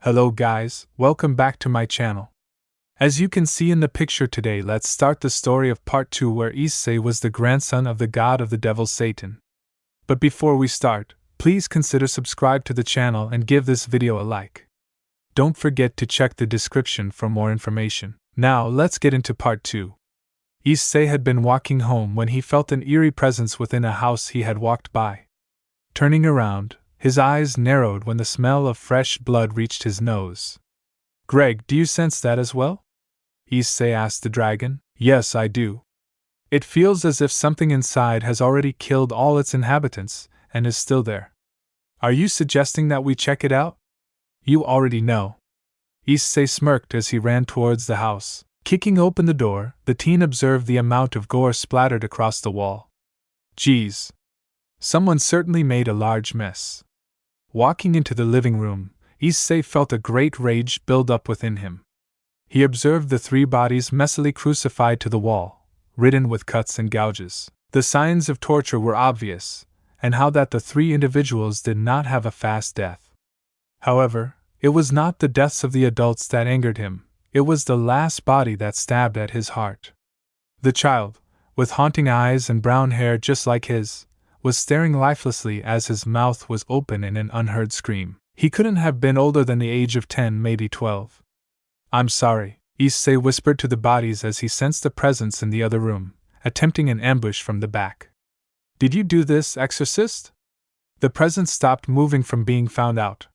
Hello guys, welcome back to my channel. As you can see in the picture today, let's start the story of part 2 where Issei was the grandson of the god of the devil Satan. But before we start, please consider subscribe to the channel and give this video a like. Don't forget to check the description for more information. Now let's get into part 2. Issei had been walking home when he felt an eerie presence within a house he had walked by. Turning around, his eyes narrowed when the smell of fresh blood reached his nose. "Greg, do you sense that as well?" Issei asked the dragon. "Yes, I do. It feels as if something inside has already killed all its inhabitants, and is still there. Are you suggesting that we check it out?" "You already know." Issei smirked as he ran towards the house. Kicking open the door, the teen observed the amount of gore splattered across the wall. Geez. Someone certainly made a large mess. Walking into the living room, Issei felt a great rage build up within him. He observed the 3 bodies messily crucified to the wall, ridden with cuts and gouges. The signs of torture were obvious, and how that the 3 individuals did not have a fast death. However, it was not the deaths of the adults that angered him, it was the last body that stabbed at his heart. The child, with haunting eyes and brown hair just like his, was staring lifelessly as his mouth was open in an unheard scream. He couldn't have been older than the age of 10, maybe 12. "I'm sorry," Issei whispered to the bodies as he sensed a presence in the other room, attempting an ambush from the back. "Did you do this, exorcist?" The presence stopped moving from being found out.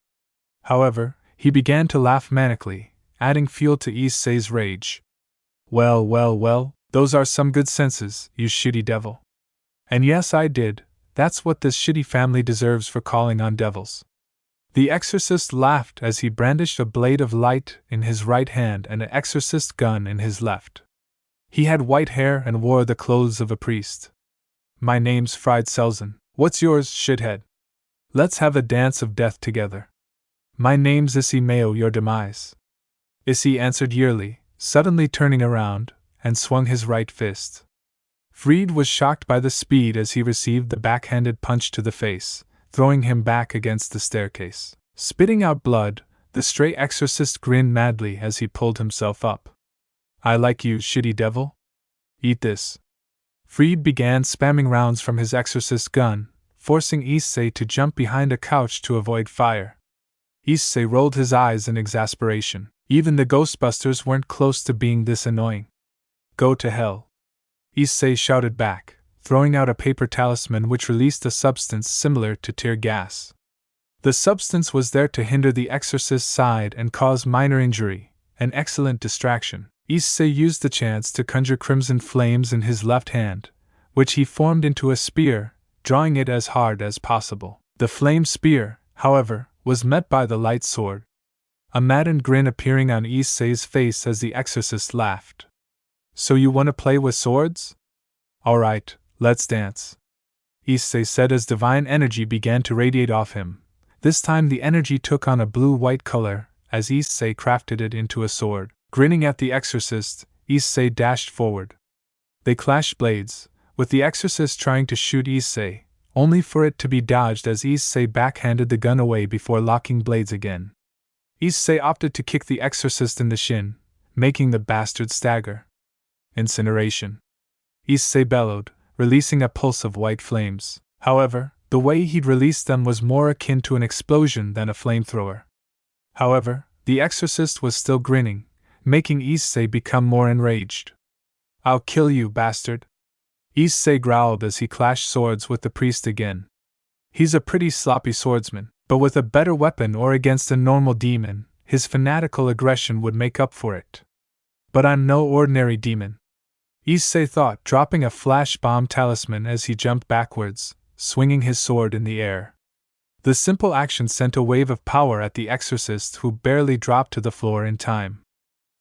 However, he began to laugh manically, adding fuel to Issei's rage. Well, those are some good senses, you shitty devil. And yes, I did. That's what this shitty family deserves for calling on devils." The exorcist laughed as he brandished a blade of light in his right hand and an exorcist gun in his left. He had white hair and wore the clothes of a priest. "My name's Fried Selzen. What's yours, shithead? Let's have a dance of death together." "My name's Issei Maou, your demise." Issei answered yearly, suddenly turning around, and swung his right fist. Fried was shocked by the speed as he received the backhanded punch to the face, throwing him back against the staircase. Spitting out blood, the stray exorcist grinned madly as he pulled himself up. "I like you, shitty devil. Eat this." Fried began spamming rounds from his exorcist gun, forcing Issei to jump behind a couch to avoid fire. Issei rolled his eyes in exasperation. Even the Ghostbusters weren't close to being this annoying. "Go to hell," Issei shouted back, throwing out a paper talisman which released a substance similar to tear gas. The substance was there to hinder the exorcist's side and cause minor injury, an excellent distraction. Issei used the chance to conjure crimson flames in his left hand, which he formed into a spear, drawing it as hard as possible. The flame spear, however, was met by the light sword. A maddened grin appearing on Issei's face as the exorcist laughed. "So you want to play with swords? Alright, let's dance," Issei said as divine energy began to radiate off him. This time the energy took on a blue-white color as Issei crafted it into a sword. Grinning at the exorcist, Issei dashed forward. They clashed blades, with the exorcist trying to shoot Issei, only for it to be dodged as Issei backhanded the gun away before locking blades again. Issei opted to kick the exorcist in the shin, making the bastard stagger. "Incineration," Issei bellowed, releasing a pulse of white flames. However, the way he'd released them was more akin to an explosion than a flamethrower. However, the exorcist was still grinning, making Issei become more enraged. "I'll kill you, bastard," Issei growled as he clashed swords with the priest again. He's a pretty sloppy swordsman, but with a better weapon or against a normal demon, his fanatical aggression would make up for it. "But I'm no ordinary demon," Issei thought, dropping a flash bomb talisman as he jumped backwards, swinging his sword in the air. The simple action sent a wave of power at the exorcist, who barely dropped to the floor in time.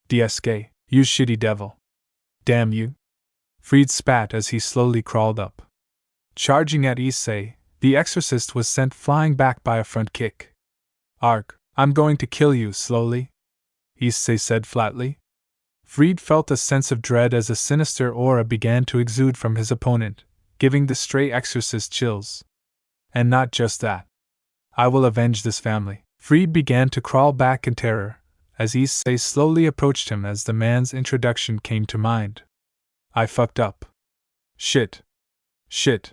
"DSK, you shitty devil. Damn you." Fried spat as he slowly crawled up. Charging at Issei, the exorcist was sent flying back by a front kick. "Arg, I'm going to kill you slowly," Issei said flatly. Fried felt a sense of dread as a sinister aura began to exude from his opponent, giving the stray exorcist chills. "And not just that. I will avenge this family. Fried began to crawl back in terror, as Issei slowly approached him as the man's introduction came to mind. I fucked up. Shit. Shit.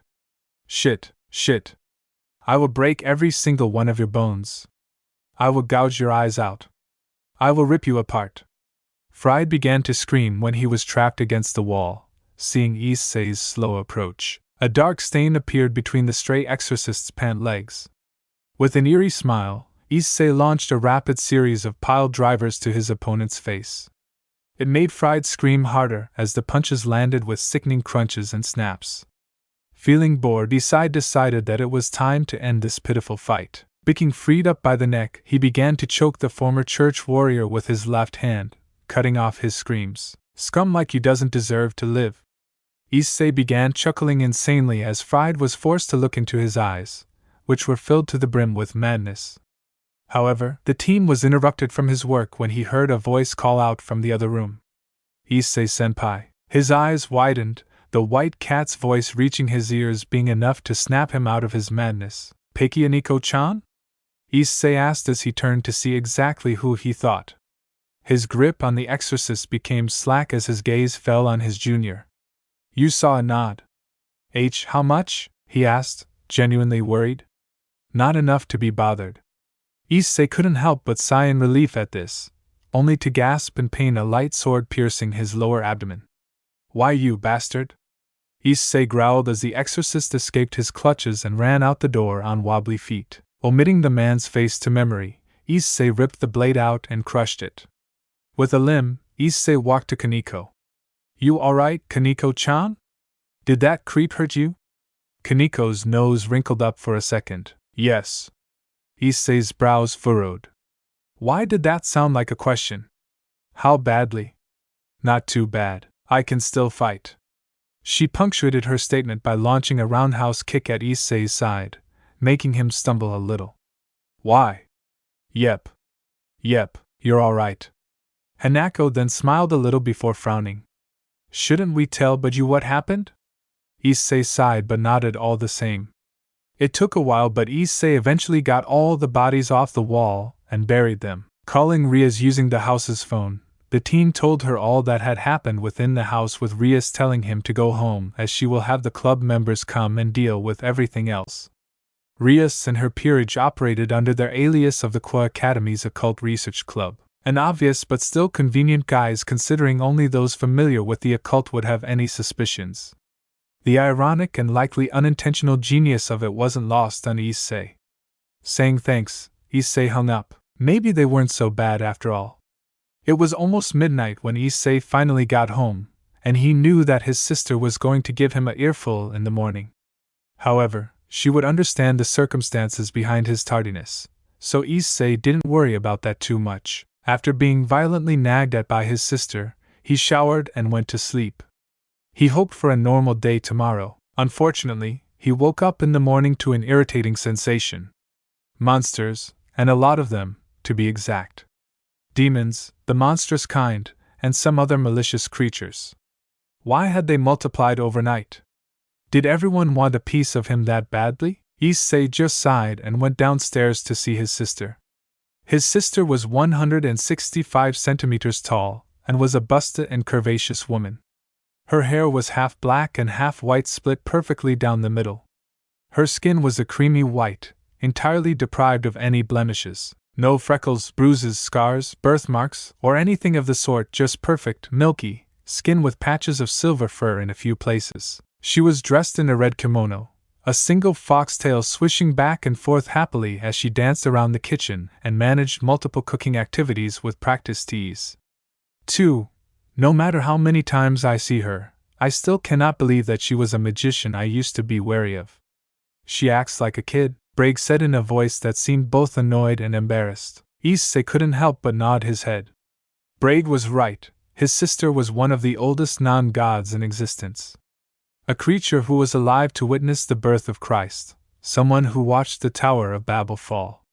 Shit. Shit. I will break every single one of your bones. I will gouge your eyes out. I will rip you apart. Fried began to scream when he was trapped against the wall, seeing Issei's slow approach. A dark stain appeared between the stray exorcist's pant legs. With an eerie smile, Issei launched a rapid series of pile drivers to his opponent's face. It made Fried scream harder as the punches landed with sickening crunches and snaps. Feeling bored, Issei decided that it was time to end this pitiful fight. Picking Fried up by the neck, he began to choke the former church warrior with his left hand, cutting off his screams. Scum like you doesn't deserve to live. Issei began chuckling insanely as Fried was forced to look into his eyes, which were filled to the brim with madness. However, the team was interrupted from his work when he heard a voice call out from the other room. Issei-senpai. His eyes widened, the white cat's voice reaching his ears being enough to snap him out of his madness. Peikianiko-chan? Issei asked as he turned to see exactly who he thought. His grip on the exorcist became slack as his gaze fell on his junior. You saw a nod. How much? He asked, genuinely worried. Not enough to be bothered. Issei couldn't help but sigh in relief at this, only to gasp in pain, a light sword piercing his lower abdomen. Why, you bastard? Issei growled as the exorcist escaped his clutches and ran out the door on wobbly feet. Omitting the man's face to memory, Issei ripped the blade out and crushed it. With a limb, Issei walked to Kaneko. You alright, Kaneko-chan? Did that creep hurt you? Kaneko's nose wrinkled up for a second. Yes. Issei's brows furrowed. Why did that sound like a question? How badly? Not too bad. I can still fight. She punctuated her statement by launching a roundhouse kick at Issei's side, making him stumble a little. Why? Yep, you're alright. Hanako then smiled a little before frowning. Shouldn't we tell you what happened? Issei sighed but nodded all the same. It took a while, but Issei eventually got all the bodies off the wall and buried them. Calling Rias using the house's phone, the teen told her all that had happened within the house, with Rias telling him to go home as she will have the club members come and deal with everything else. Rias and her peerage operated under their alias of the Kwa Academy's Occult Research Club. An obvious but still convenient guise, considering only those familiar with the occult would have any suspicions. The ironic and likely unintentional genius of it wasn't lost on Issei. Saying thanks, Issei hung up. Maybe they weren't so bad after all. It was almost midnight when Issei finally got home, and he knew that his sister was going to give him an earful in the morning. However, she would understand the circumstances behind his tardiness, so Issei didn't worry about that too much. After being violently nagged at by his sister, he showered and went to sleep. He hoped for a normal day tomorrow. Unfortunately, he woke up in the morning to an irritating sensation. Monsters, and a lot of them, to be exact. Demons, the monstrous kind, and some other malicious creatures. Why had they multiplied overnight? Did everyone want a piece of him that badly? Issei just sighed and went downstairs to see his sister. His sister was 165 centimeters tall, and was a busty and curvaceous woman. Her hair was half black and half white, split perfectly down the middle. Her skin was a creamy white, entirely deprived of any blemishes. No freckles, bruises, scars, birthmarks, or anything of the sort, just perfect, milky skin with patches of silver fur in a few places. She was dressed in a red kimono, a single foxtail swishing back and forth happily as she danced around the kitchen and managed multiple cooking activities with practiced ease. 2. No matter how many times I see her, I still cannot believe that she was a magician I used to be wary of. She acts like a kid, Bragg said in a voice that seemed both annoyed and embarrassed. Issei couldn't help but nod his head. Bragg was right. His sister was one of the oldest non-gods in existence. A creature who was alive to witness the birth of Christ, someone who watched the Tower of Babel fall.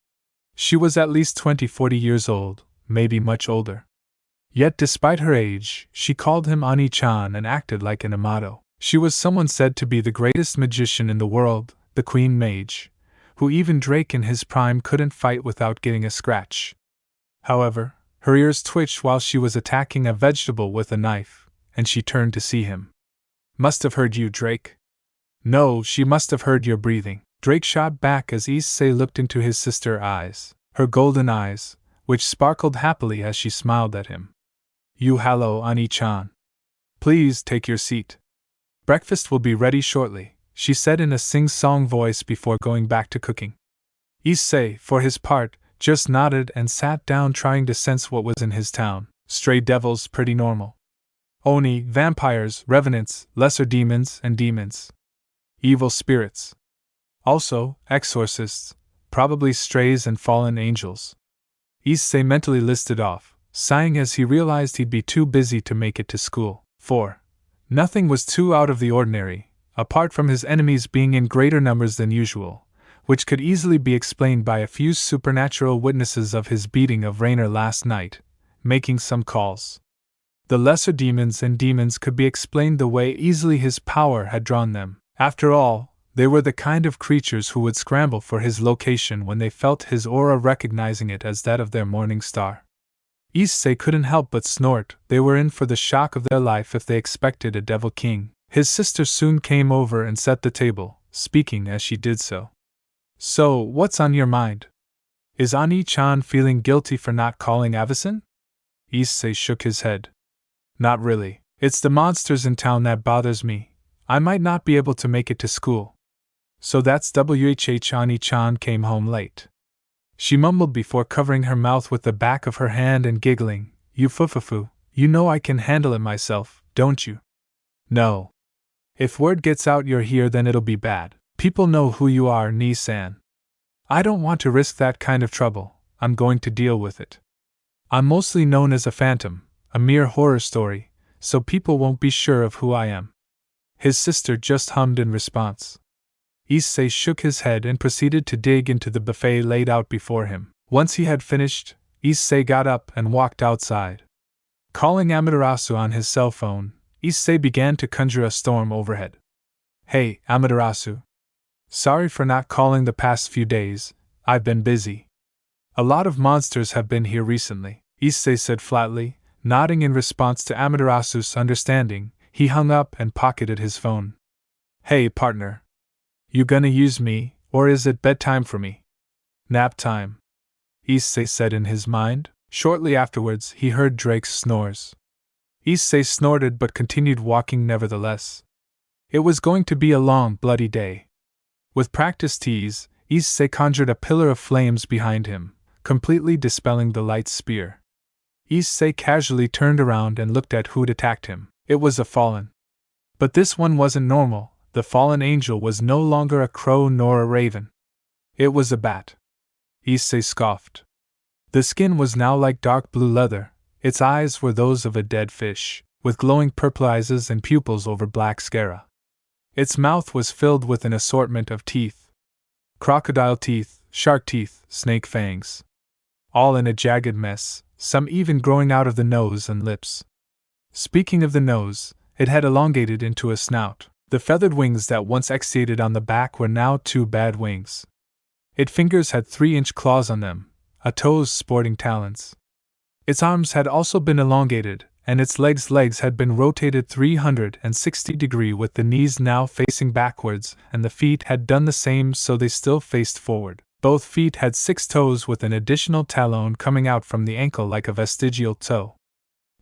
She was at least 20-40 years old, maybe much older. Yet despite her age, she called him Ani-chan and acted like an Amato. She was someone said to be the greatest magician in the world, the Queen Mage, who even Drake in his prime couldn't fight without getting a scratch. However, her ears twitched while she was attacking a vegetable with a knife, and she turned to see him. Must have heard you, Drake. No, she must have heard your breathing. Drake shot back as Issei looked into his sister's eyes, her golden eyes, which sparkled happily as she smiled at him. You hello, Ani-chan. Please take your seat. Breakfast will be ready shortly, she said in a sing-song voice before going back to cooking. Issei, for his part, just nodded and sat down trying to sense what was in his town. Stray devils, pretty normal. Oni, vampires, revenants, lesser demons, and demons. Evil spirits. Also, exorcists, probably strays and fallen angels. Issei mentally listed off, sighing as he realized he'd be too busy to make it to school. 4. Nothing was too out of the ordinary, apart from his enemies being in greater numbers than usual, which could easily be explained by a few supernatural witnesses of his beating of Rainer last night, making some calls. The lesser demons and demons could be explained the way easily his power had drawn them. After all, they were the kind of creatures who would scramble for his location when they felt his aura, recognizing it as that of their morning star. Issei couldn't help but snort. They were in for the shock of their life if they expected a devil king. His sister soon came over and set the table, speaking as she did so. So, what's on your mind? Is Ani-chan feeling guilty for not calling Avison? Issei shook his head. Not really. It's the monsters in town that bothers me. I might not be able to make it to school. So that's WHH. Ani-chan came home late. She mumbled before covering her mouth with the back of her hand and giggling. You fufufu, you know I can handle it myself, don't you? No. If word gets out you're here then it'll be bad. People know who you are, Ni-san. I don't want to risk that kind of trouble. I'm going to deal with it. I'm mostly known as a phantom, a mere horror story, so people won't be sure of who I am. His sister just hummed in response. Issei shook his head and proceeded to dig into the buffet laid out before him. Once he had finished, Issei got up and walked outside. Calling Amaterasu on his cell phone, Issei began to conjure a storm overhead. Hey, Amaterasu. Sorry for not calling the past few days, I've been busy. A lot of monsters have been here recently, Issei said flatly, nodding in response to Amaterasu's understanding. He hung up and pocketed his phone. Hey, partner. You gonna use me, or is it bedtime for me? Nap time, Issei said in his mind. Shortly afterwards, he heard Drake's snores. Issei snorted but continued walking nevertheless. It was going to be a long, bloody day. With practiced ease, Issei conjured a pillar of flames behind him, completely dispelling the light spear. Issei casually turned around and looked at who'd attacked him. It was a fallen. But this one wasn't normal. The fallen angel was no longer a crow nor a raven. It was a bat. Issei scoffed. The skin was now like dark blue leather. Its eyes were those of a dead fish, with glowing purple eyes and pupils over black sclera. Its mouth was filled with an assortment of teeth. Crocodile teeth, shark teeth, snake fangs. All in a jagged mess, some even growing out of the nose and lips. Speaking of the nose, it had elongated into a snout. The feathered wings that once exuded on the back were now 2 bad wings. Its fingers had 3-inch claws on them, a toes sporting talons. Its arms had also been elongated, and its legs had been rotated 360 degrees with the knees now facing backwards, and the feet had done the same so they still faced forward. Both feet had 6 toes with an additional talon coming out from the ankle like a vestigial toe.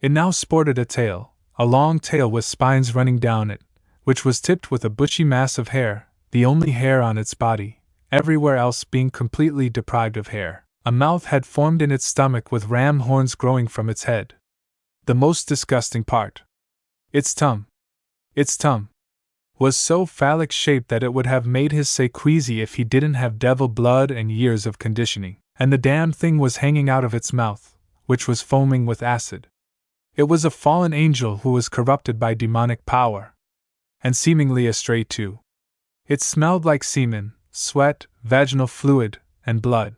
It now sported a tail, a long tail with spines running down it, which was tipped with a bushy mass of hair, the only hair on its body, everywhere else being completely deprived of hair. A mouth had formed in its stomach with ram horns growing from its head. The most disgusting part. Its tongue, was so phallic-shaped that it would have made his say queasy if he didn't have devil blood and years of conditioning, and the damned thing was hanging out of its mouth, which was foaming with acid. It was a fallen angel who was corrupted by demonic power. And seemingly a stray too. It smelled like semen, sweat, vaginal fluid, and blood.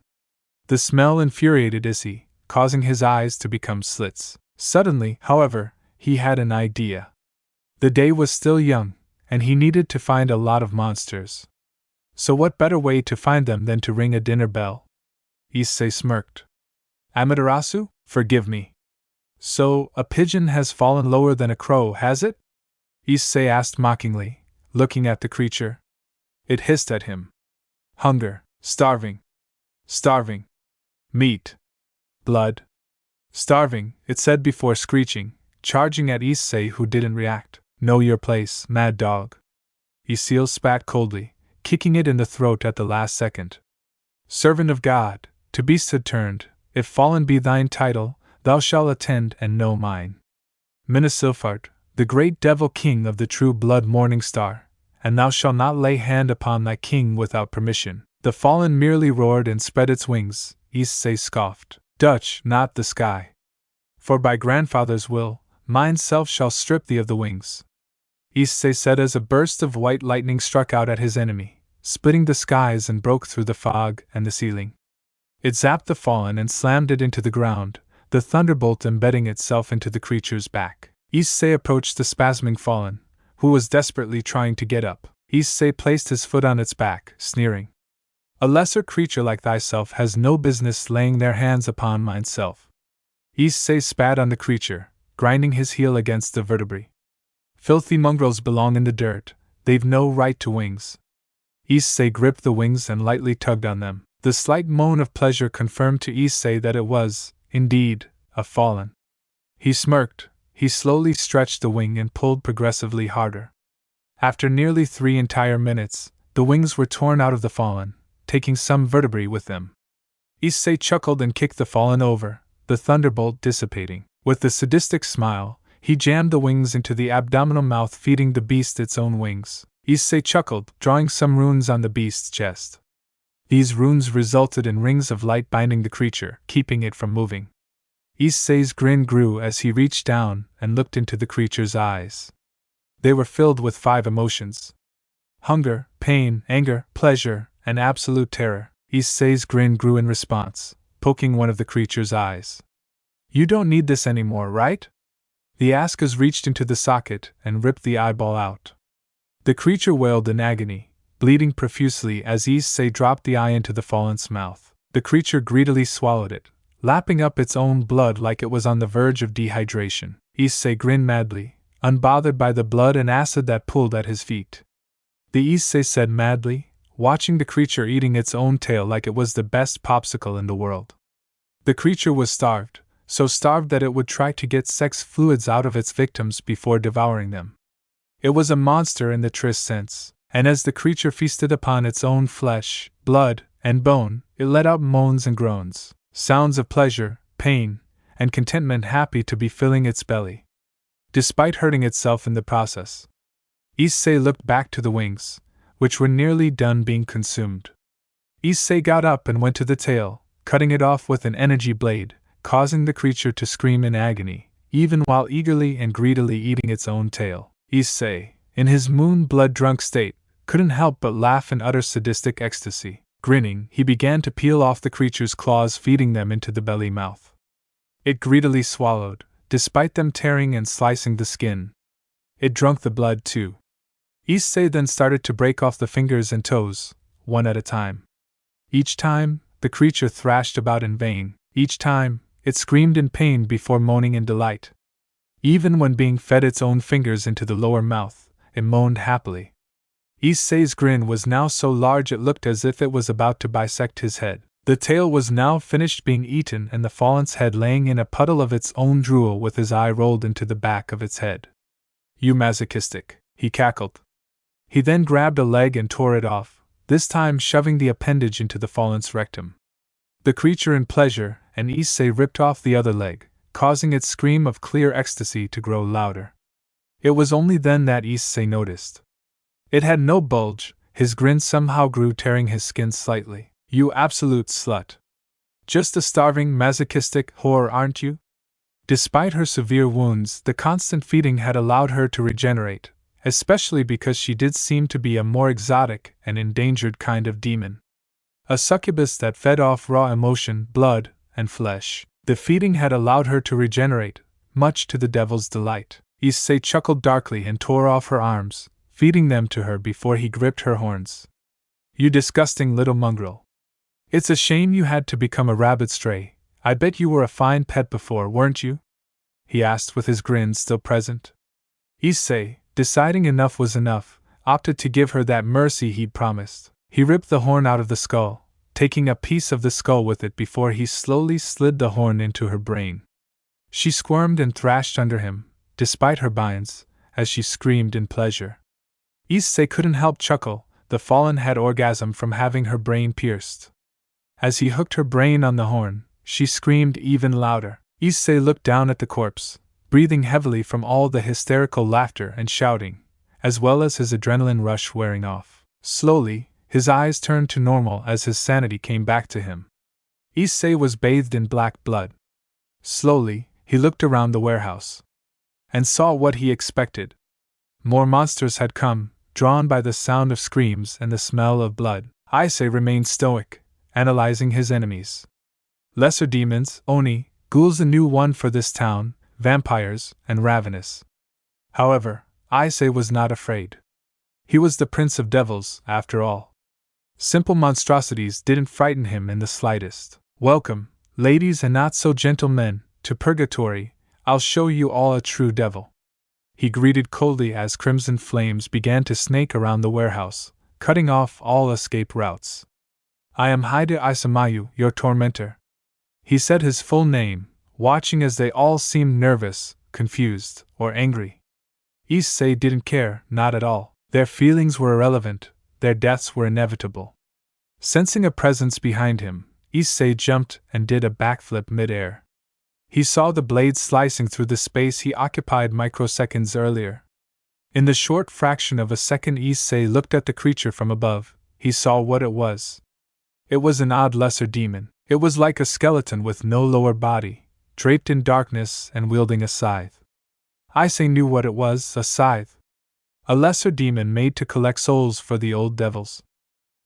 The smell infuriated Issei, causing his eyes to become slits. Suddenly, however, he had an idea. The day was still young, and he needed to find a lot of monsters. So what better way to find them than to ring a dinner bell? Issei smirked. Amaterasu, forgive me. So, a pigeon has fallen lower than a crow, has it? Issei asked mockingly, looking at the creature. It hissed at him. Hunger, starving. Starving. Meat. Blood. Starving, it said before screeching, charging at Issei, who didn't react. Know your place, mad dog. Issei spat coldly, kicking it in the throat at the last second. Servant of God, to beast had turned, if fallen be thine title, thou shalt attend and know mine. Minasilfart, the great devil king of the true blood morning star, and thou shalt not lay hand upon thy king without permission. The fallen merely roared and spread its wings, Issei scoffed. Dutch, not the sky. For by grandfather's will, mine self shall strip thee of the wings. Issei said as a burst of white lightning struck out at his enemy, splitting the skies and broke through the fog and the ceiling. It zapped the fallen and slammed it into the ground, the thunderbolt embedding itself into the creature's back. Issei approached the spasming fallen, who was desperately trying to get up. Issei placed his foot on its back, sneering. A lesser creature like thyself has no business laying their hands upon mineself. Issei spat on the creature, grinding his heel against the vertebrae. Filthy mongrels belong in the dirt, they've no right to wings. Issei gripped the wings and lightly tugged on them. The slight moan of pleasure confirmed to Issei that it was, indeed, a fallen. He smirked, he slowly stretched the wing and pulled progressively harder. After nearly 3 entire minutes, the wings were torn out of the fallen, taking some vertebrae with them. Issei chuckled and kicked the fallen over, the thunderbolt dissipating. With a sadistic smile, he jammed the wings into the abdominal mouth, feeding the beast its own wings. Issei chuckled, drawing some runes on the beast's chest. These runes resulted in rings of light binding the creature, keeping it from moving. Issei's grin grew as he reached down and looked into the creature's eyes. They were filled with 5 emotions: hunger, pain, anger, pleasure, and absolute terror. Issei's grin grew in response, poking one of the creature's eyes. You don't need this anymore, right? The ascas reached into the socket and ripped the eyeball out. The creature wailed in agony, bleeding profusely as Issei dropped the eye into the fallen's mouth. The creature greedily swallowed it, lapping up its own blood like it was on the verge of dehydration. Issei grinned madly, unbothered by the blood and acid that pooled at his feet. The Issei said madly, watching the creature eating its own tail like it was the best popsicle in the world. The creature was starved, so starved that it would try to get sex fluids out of its victims before devouring them. It was a monster in the truest sense, and as the creature feasted upon its own flesh, blood, and bone, it let out moans and groans, sounds of pleasure, pain, and contentment, happy to be filling its belly, despite hurting itself in the process. Issei looked back to the wings, which were nearly done being consumed. Issei got up and went to the tail, cutting it off with an energy blade, causing the creature to scream in agony, even while eagerly and greedily eating its own tail. Issei, in his moon-blood-drunk state, couldn't help but laugh in utter sadistic ecstasy. Grinning, he began to peel off the creature's claws, feeding them into the belly mouth. It greedily swallowed, despite them tearing and slicing the skin. It drank the blood too. Issei then started to break off the fingers and toes, one at a time. Each time, the creature thrashed about in vain. Each time, it screamed in pain before moaning in delight. Even when being fed its own fingers into the lower mouth, it moaned happily. Issei's grin was now so large it looked as if it was about to bisect his head. The tail was now finished being eaten and the fallen's head laying in a puddle of its own drool with his eye rolled into the back of its head. You masochistic, he cackled. He then grabbed a leg and tore it off, this time shoving the appendage into the fallen's rectum. The creature in pleasure, and Issei ripped off the other leg, causing its scream of clear ecstasy to grow louder. It was only then that Issei noticed. It had no bulge, his grin somehow grew, tearing his skin slightly. You absolute slut. Just a starving, masochistic whore, aren't you? Despite her severe wounds, the constant feeding had allowed her to regenerate, especially because she did seem to be a more exotic and endangered kind of demon. A succubus that fed off raw emotion, blood, and flesh. The feeding had allowed her to regenerate, much to the devil's delight. Issei chuckled darkly and tore off her arms, feeding them to her before he gripped her horns. You disgusting little mongrel. It's a shame you had to become a rabbit stray. I bet you were a fine pet before, weren't you? He asked with his grin still present. Issei, deciding enough was enough, opted to give her that mercy he'd promised. He ripped the horn out of the skull, taking a piece of the skull with it before he slowly slid the horn into her brain. She squirmed and thrashed under him, despite her binds, as she screamed in pleasure. Issei couldn't help chuckle. The fallen had orgasmed from having her brain pierced. As he hooked her brain on the horn, she screamed even louder. Issei looked down at the corpse, breathing heavily from all the hysterical laughter and shouting, as well as his adrenaline rush wearing off. Slowly, his eyes turned to normal as his sanity came back to him. Issei was bathed in black blood. Slowly, he looked around the warehouse and saw what he expected. More monsters had come, drawn by the sound of screams and the smell of blood. Issei remained stoic, analyzing his enemies. Lesser demons, Oni, ghouls, a new one for this town, vampires, and ravenous. However, Issei was not afraid. He was the prince of devils, after all. Simple monstrosities didn't frighten him in the slightest. Welcome, ladies and not-so-gentle-men, to Purgatory. I'll show you all a true devil. He greeted coldly as crimson flames began to snake around the warehouse, cutting off all escape routes. I am Issei Maou, your tormentor. He said his full name, watching as they all seemed nervous, confused, or angry. Issei didn't care, not at all. Their feelings were irrelevant, their deaths were inevitable. Sensing a presence behind him, Issei jumped and did a backflip mid-air. He saw the blade slicing through the space he occupied microseconds earlier. In the short fraction of a second Issei looked at the creature from above, he saw what it was. It was an odd lesser demon. It was like a skeleton with no lower body, draped in darkness and wielding a scythe. Issei knew what it was, a scythe. A lesser demon made to collect souls for the old devils.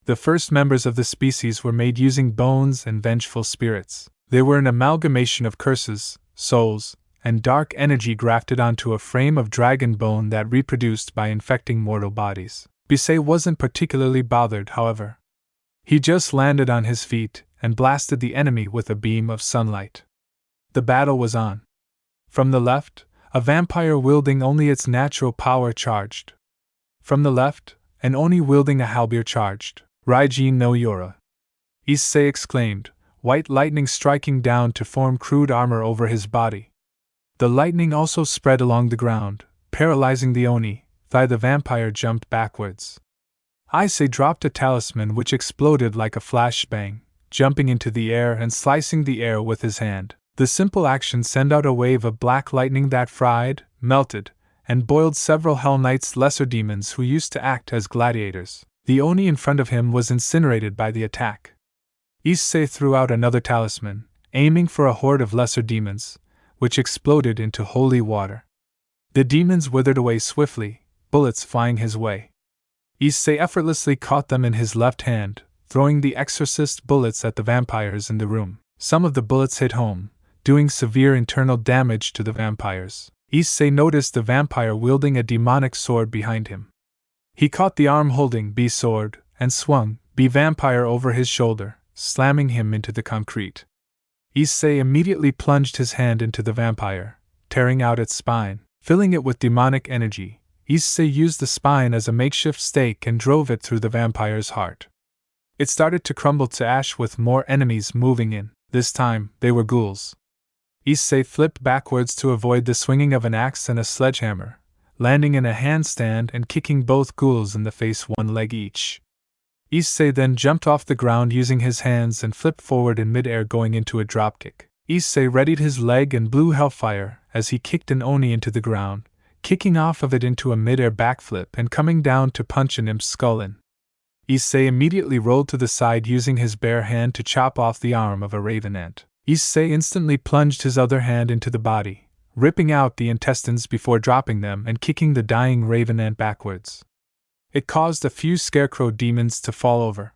The first members of the species were made using bones and vengeful spirits. They were an amalgamation of curses, souls, and dark energy grafted onto a frame of dragon bone that reproduced by infecting mortal bodies. Issei wasn't particularly bothered, however. He just landed on his feet and blasted the enemy with a beam of sunlight. The battle was on. From the left, a vampire wielding only its natural power charged. From the left, an Oni wielding a halberd charged. Raijin no Yora. Issei exclaimed, white lightning striking down to form crude armor over his body. The lightning also spread along the ground, paralyzing the Oni. The vampire jumped backwards. Issei dropped a talisman which exploded like a flashbang, jumping into the air and slicing the air with his hand. The simple action sent out a wave of black lightning that fried, melted, and boiled several Hell Knights lesser demons who used to act as gladiators. The Oni in front of him was incinerated by the attack. Issei threw out another talisman, aiming for a horde of lesser demons, which exploded into holy water. The demons withered away swiftly, bullets flying his way. Issei effortlessly caught them in his left hand, throwing the exorcist bullets at the vampires in the room. Some of the bullets hit home, doing severe internal damage to the vampires. Issei noticed the vampire wielding a demonic sword behind him. He caught the arm holding B sword and swung B vampire over his shoulder, slamming him into the concrete. Issei immediately plunged his hand into the vampire, tearing out its spine, filling it with demonic energy. Issei used the spine as a makeshift stake and drove it through the vampire's heart. It started to crumble to ash with more enemies moving in. This time, they were ghouls. Issei flipped backwards to avoid the swinging of an axe and a sledgehammer, landing in a handstand and kicking both ghouls in the face one leg each. Issei then jumped off the ground using his hands and flipped forward in midair going into a dropkick. Issei readied his leg and blew hellfire as he kicked an Oni into the ground, kicking off of it into a midair backflip and coming down to punch an imp's skull in. Issei immediately rolled to the side using his bare hand to chop off the arm of a raven ant. Issei instantly plunged his other hand into the body, ripping out the intestines before dropping them and kicking the dying raven ant backwards. It caused a few scarecrow demons to fall over.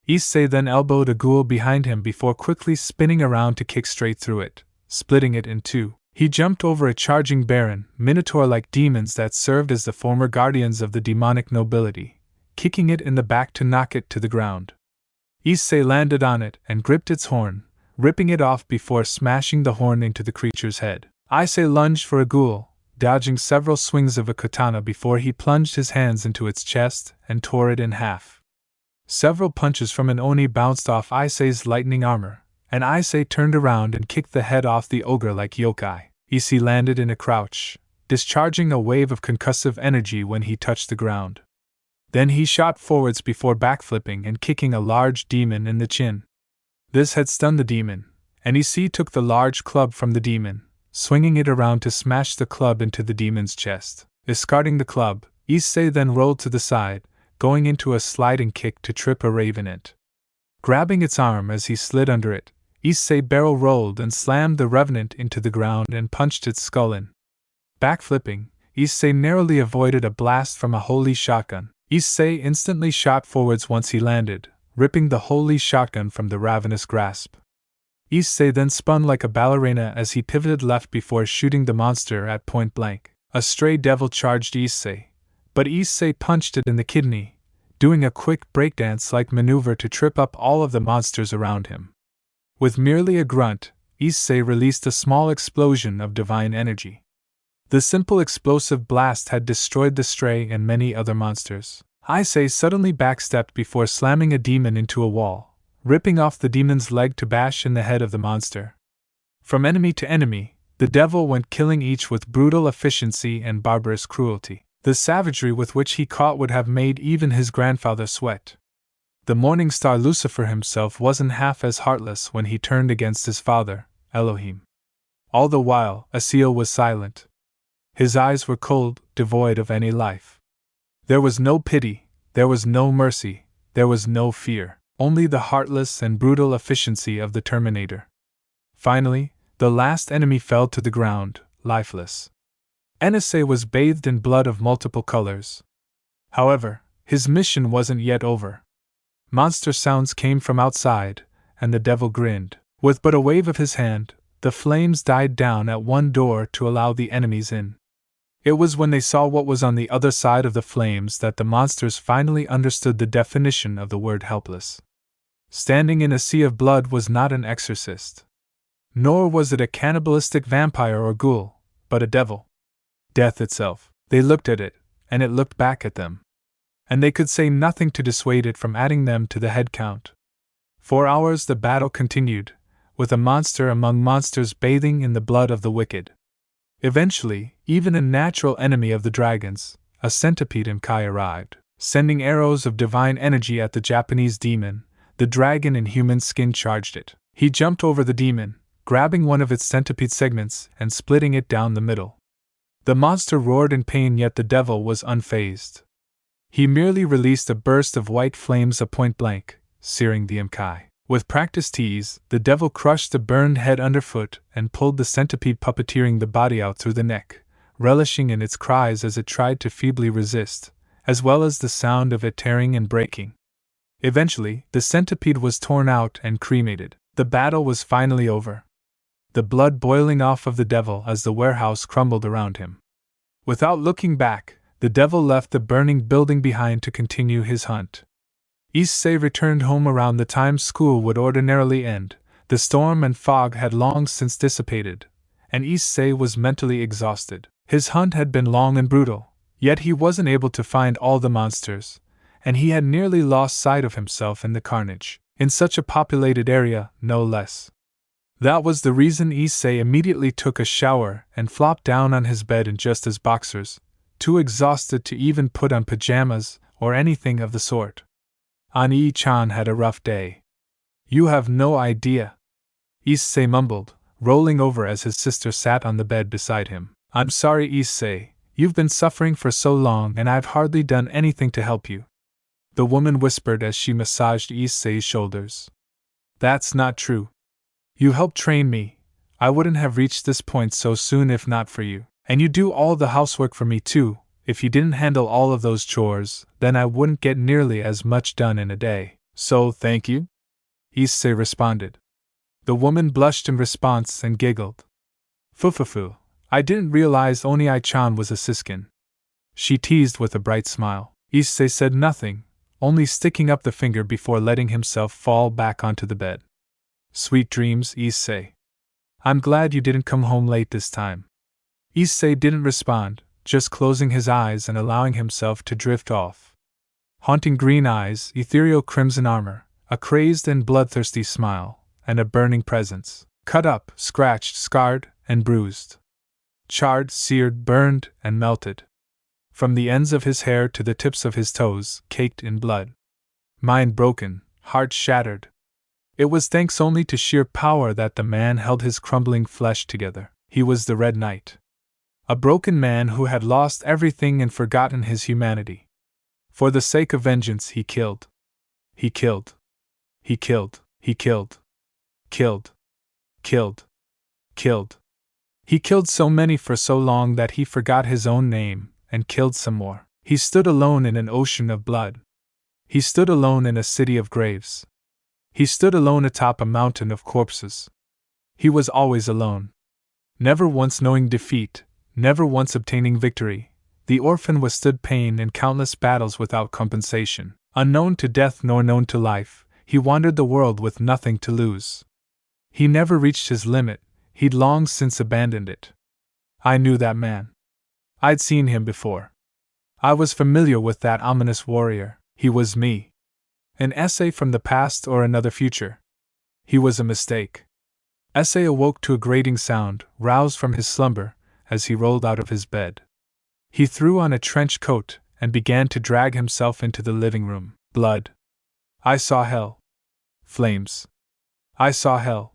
Issei then elbowed a ghoul behind him before quickly spinning around to kick straight through it, splitting it in two. He jumped over a charging baron, minotaur-like demons that served as the former guardians of the demonic nobility, kicking it in the back to knock it to the ground. Issei landed on it and gripped its horn, ripping it off before smashing the horn into the creature's head. Issei lunged for a ghoul, dodging several swings of a katana before he plunged his hands into its chest and tore it in half. Several punches from an oni bounced off Issei's lightning armor, and Issei turned around and kicked the head off the ogre like yokai. Issei landed in a crouch, discharging a wave of concussive energy when he touched the ground. Then he shot forwards before backflipping and kicking a large demon in the chin. This had stunned the demon, and Issei took the large club from the demon, swinging it around to smash the club into the demon's chest. Discarding the club, Issei then rolled to the side, going into a sliding kick to trip a revenant. Grabbing its arm as he slid under it, Issei barrel rolled and slammed the revenant into the ground and punched its skull in. Backflipping, Issei narrowly avoided a blast from a holy shotgun. Issei instantly shot forwards once he landed, ripping the holy shotgun from the ravenous grasp. Issei then spun like a ballerina as he pivoted left before shooting the monster at point blank. A stray devil charged Issei, but Issei punched it in the kidney, doing a quick breakdance-like maneuver to trip up all of the monsters around him. With merely a grunt, Issei released a small explosion of divine energy. The simple explosive blast had destroyed the stray and many other monsters. Issei suddenly backstepped before slamming a demon into a wall, ripping off the demon's leg to bash in the head of the monster. From enemy to enemy, the devil went killing each with brutal efficiency and barbarous cruelty. The savagery with which he caught would have made even his grandfather sweat. The morning star Lucifer himself wasn't half as heartless when he turned against his father, Elohim. All the while, Asiel was silent. His eyes were cold, devoid of any life. There was no pity, there was no mercy, there was no fear, only the heartless and brutal efficiency of the Terminator. Finally, the last enemy fell to the ground, lifeless. Issei was bathed in blood of multiple colors. However, his mission wasn't yet over. Monster sounds came from outside, and the devil grinned. With but a wave of his hand, the flames died down at one door to allow the enemies in. It was when they saw what was on the other side of the flames that the monsters finally understood the definition of the word helpless. Standing in a sea of blood was not an exorcist. Nor was it a cannibalistic vampire or ghoul, but a devil. Death itself. They looked at it, and it looked back at them. And they could say nothing to dissuade it from adding them to the head count. For hours the battle continued, with a monster among monsters bathing in the blood of the wicked. Eventually, even a natural enemy of the dragons, a centipede Imkai arrived, sending arrows of divine energy at the Japanese demon. The dragon in human skin charged it. He jumped over the demon, grabbing one of its centipede segments and splitting it down the middle. The monster roared in pain, yet the devil was unfazed. He merely released a burst of white flames point blank, searing the Imkai. With practiced ease, the devil crushed the burned head underfoot and pulled the centipede, puppeteering the body out through the neck, relishing in its cries as it tried to feebly resist, as well as the sound of it tearing and breaking. Eventually, the centipede was torn out and cremated. The battle was finally over. The blood boiling off of the devil as the warehouse crumbled around him. Without looking back, the devil left the burning building behind to continue his hunt. Issei returned home around the time school would ordinarily end. The storm and fog had long since dissipated, and Issei was mentally exhausted. His hunt had been long and brutal, yet he wasn't able to find all the monsters, and he had nearly lost sight of himself in the carnage, in such a populated area, no less. That was the reason Issei immediately took a shower and flopped down on his bed in just his boxers, too exhausted to even put on pajamas or anything of the sort. Ani-chan had a rough day. You have no idea, Issei mumbled, rolling over as his sister sat on the bed beside him. I'm sorry, Issei, you've been suffering for so long and I've hardly done anything to help you, the woman whispered as she massaged Issei's shoulders. That's not true. You helped train me. I wouldn't have reached this point so soon if not for you. And you do all the housework for me too. If you didn't handle all of those chores, then I wouldn't get nearly as much done in a day. So thank you? Issei responded. The woman blushed in response and giggled. Fufufu, I didn't realize Oni-chan was a siskin. She teased with a bright smile. Issei said nothing, only sticking up the finger before letting himself fall back onto the bed. Sweet dreams, Issei. I'm glad you didn't come home late this time. Issei didn't respond, just closing his eyes and allowing himself to drift off. Haunting green eyes, ethereal crimson armor, a crazed and bloodthirsty smile, and a burning presence, cut up, scratched, scarred, and bruised. Charred, seared, burned, and melted. From the ends of his hair to the tips of his toes, caked in blood. Mind broken, heart shattered. It was thanks only to sheer power that the man held his crumbling flesh together. He was the Red Knight. A broken man who had lost everything and forgotten his humanity. For the sake of vengeance, he killed. He killed. He killed. He killed. Killed. Killed. Killed. He killed so many for so long that he forgot his own name, and killed some more. He stood alone in an ocean of blood. He stood alone in a city of graves. He stood alone atop a mountain of corpses. He was always alone. Never once knowing defeat, never once obtaining victory. The orphan withstood pain in countless battles without compensation. Unknown to death nor known to life, he wandered the world with nothing to lose. He never reached his limit, he'd long since abandoned it. I knew that man. I'd seen him before. I was familiar with that ominous warrior. He was me. An essay from the past or another future. He was a mistake. Issei awoke to a grating sound, roused from his slumber, as he rolled out of his bed. He threw on a trench coat and began to drag himself into the living room. Blood. I saw hell. Flames. I saw hell.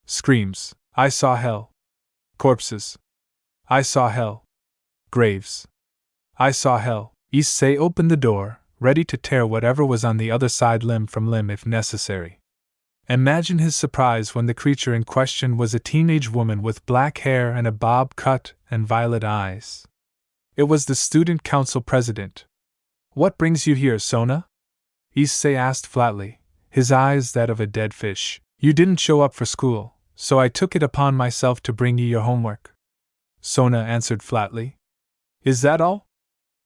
Screams. I saw hell. Corpses. I saw hell. Graves. I saw hell. Issei opened the door, ready to tear whatever was on the other side limb from limb if necessary. Imagine his surprise when the creature in question was a teenage woman with black hair and a bob cut and violet eyes. It was the student council president. What brings you here, Sona? Issei asked flatly, his eyes that of a dead fish. You didn't show up for school, so I took it upon myself to bring you your homework. Sona answered flatly. Is that all?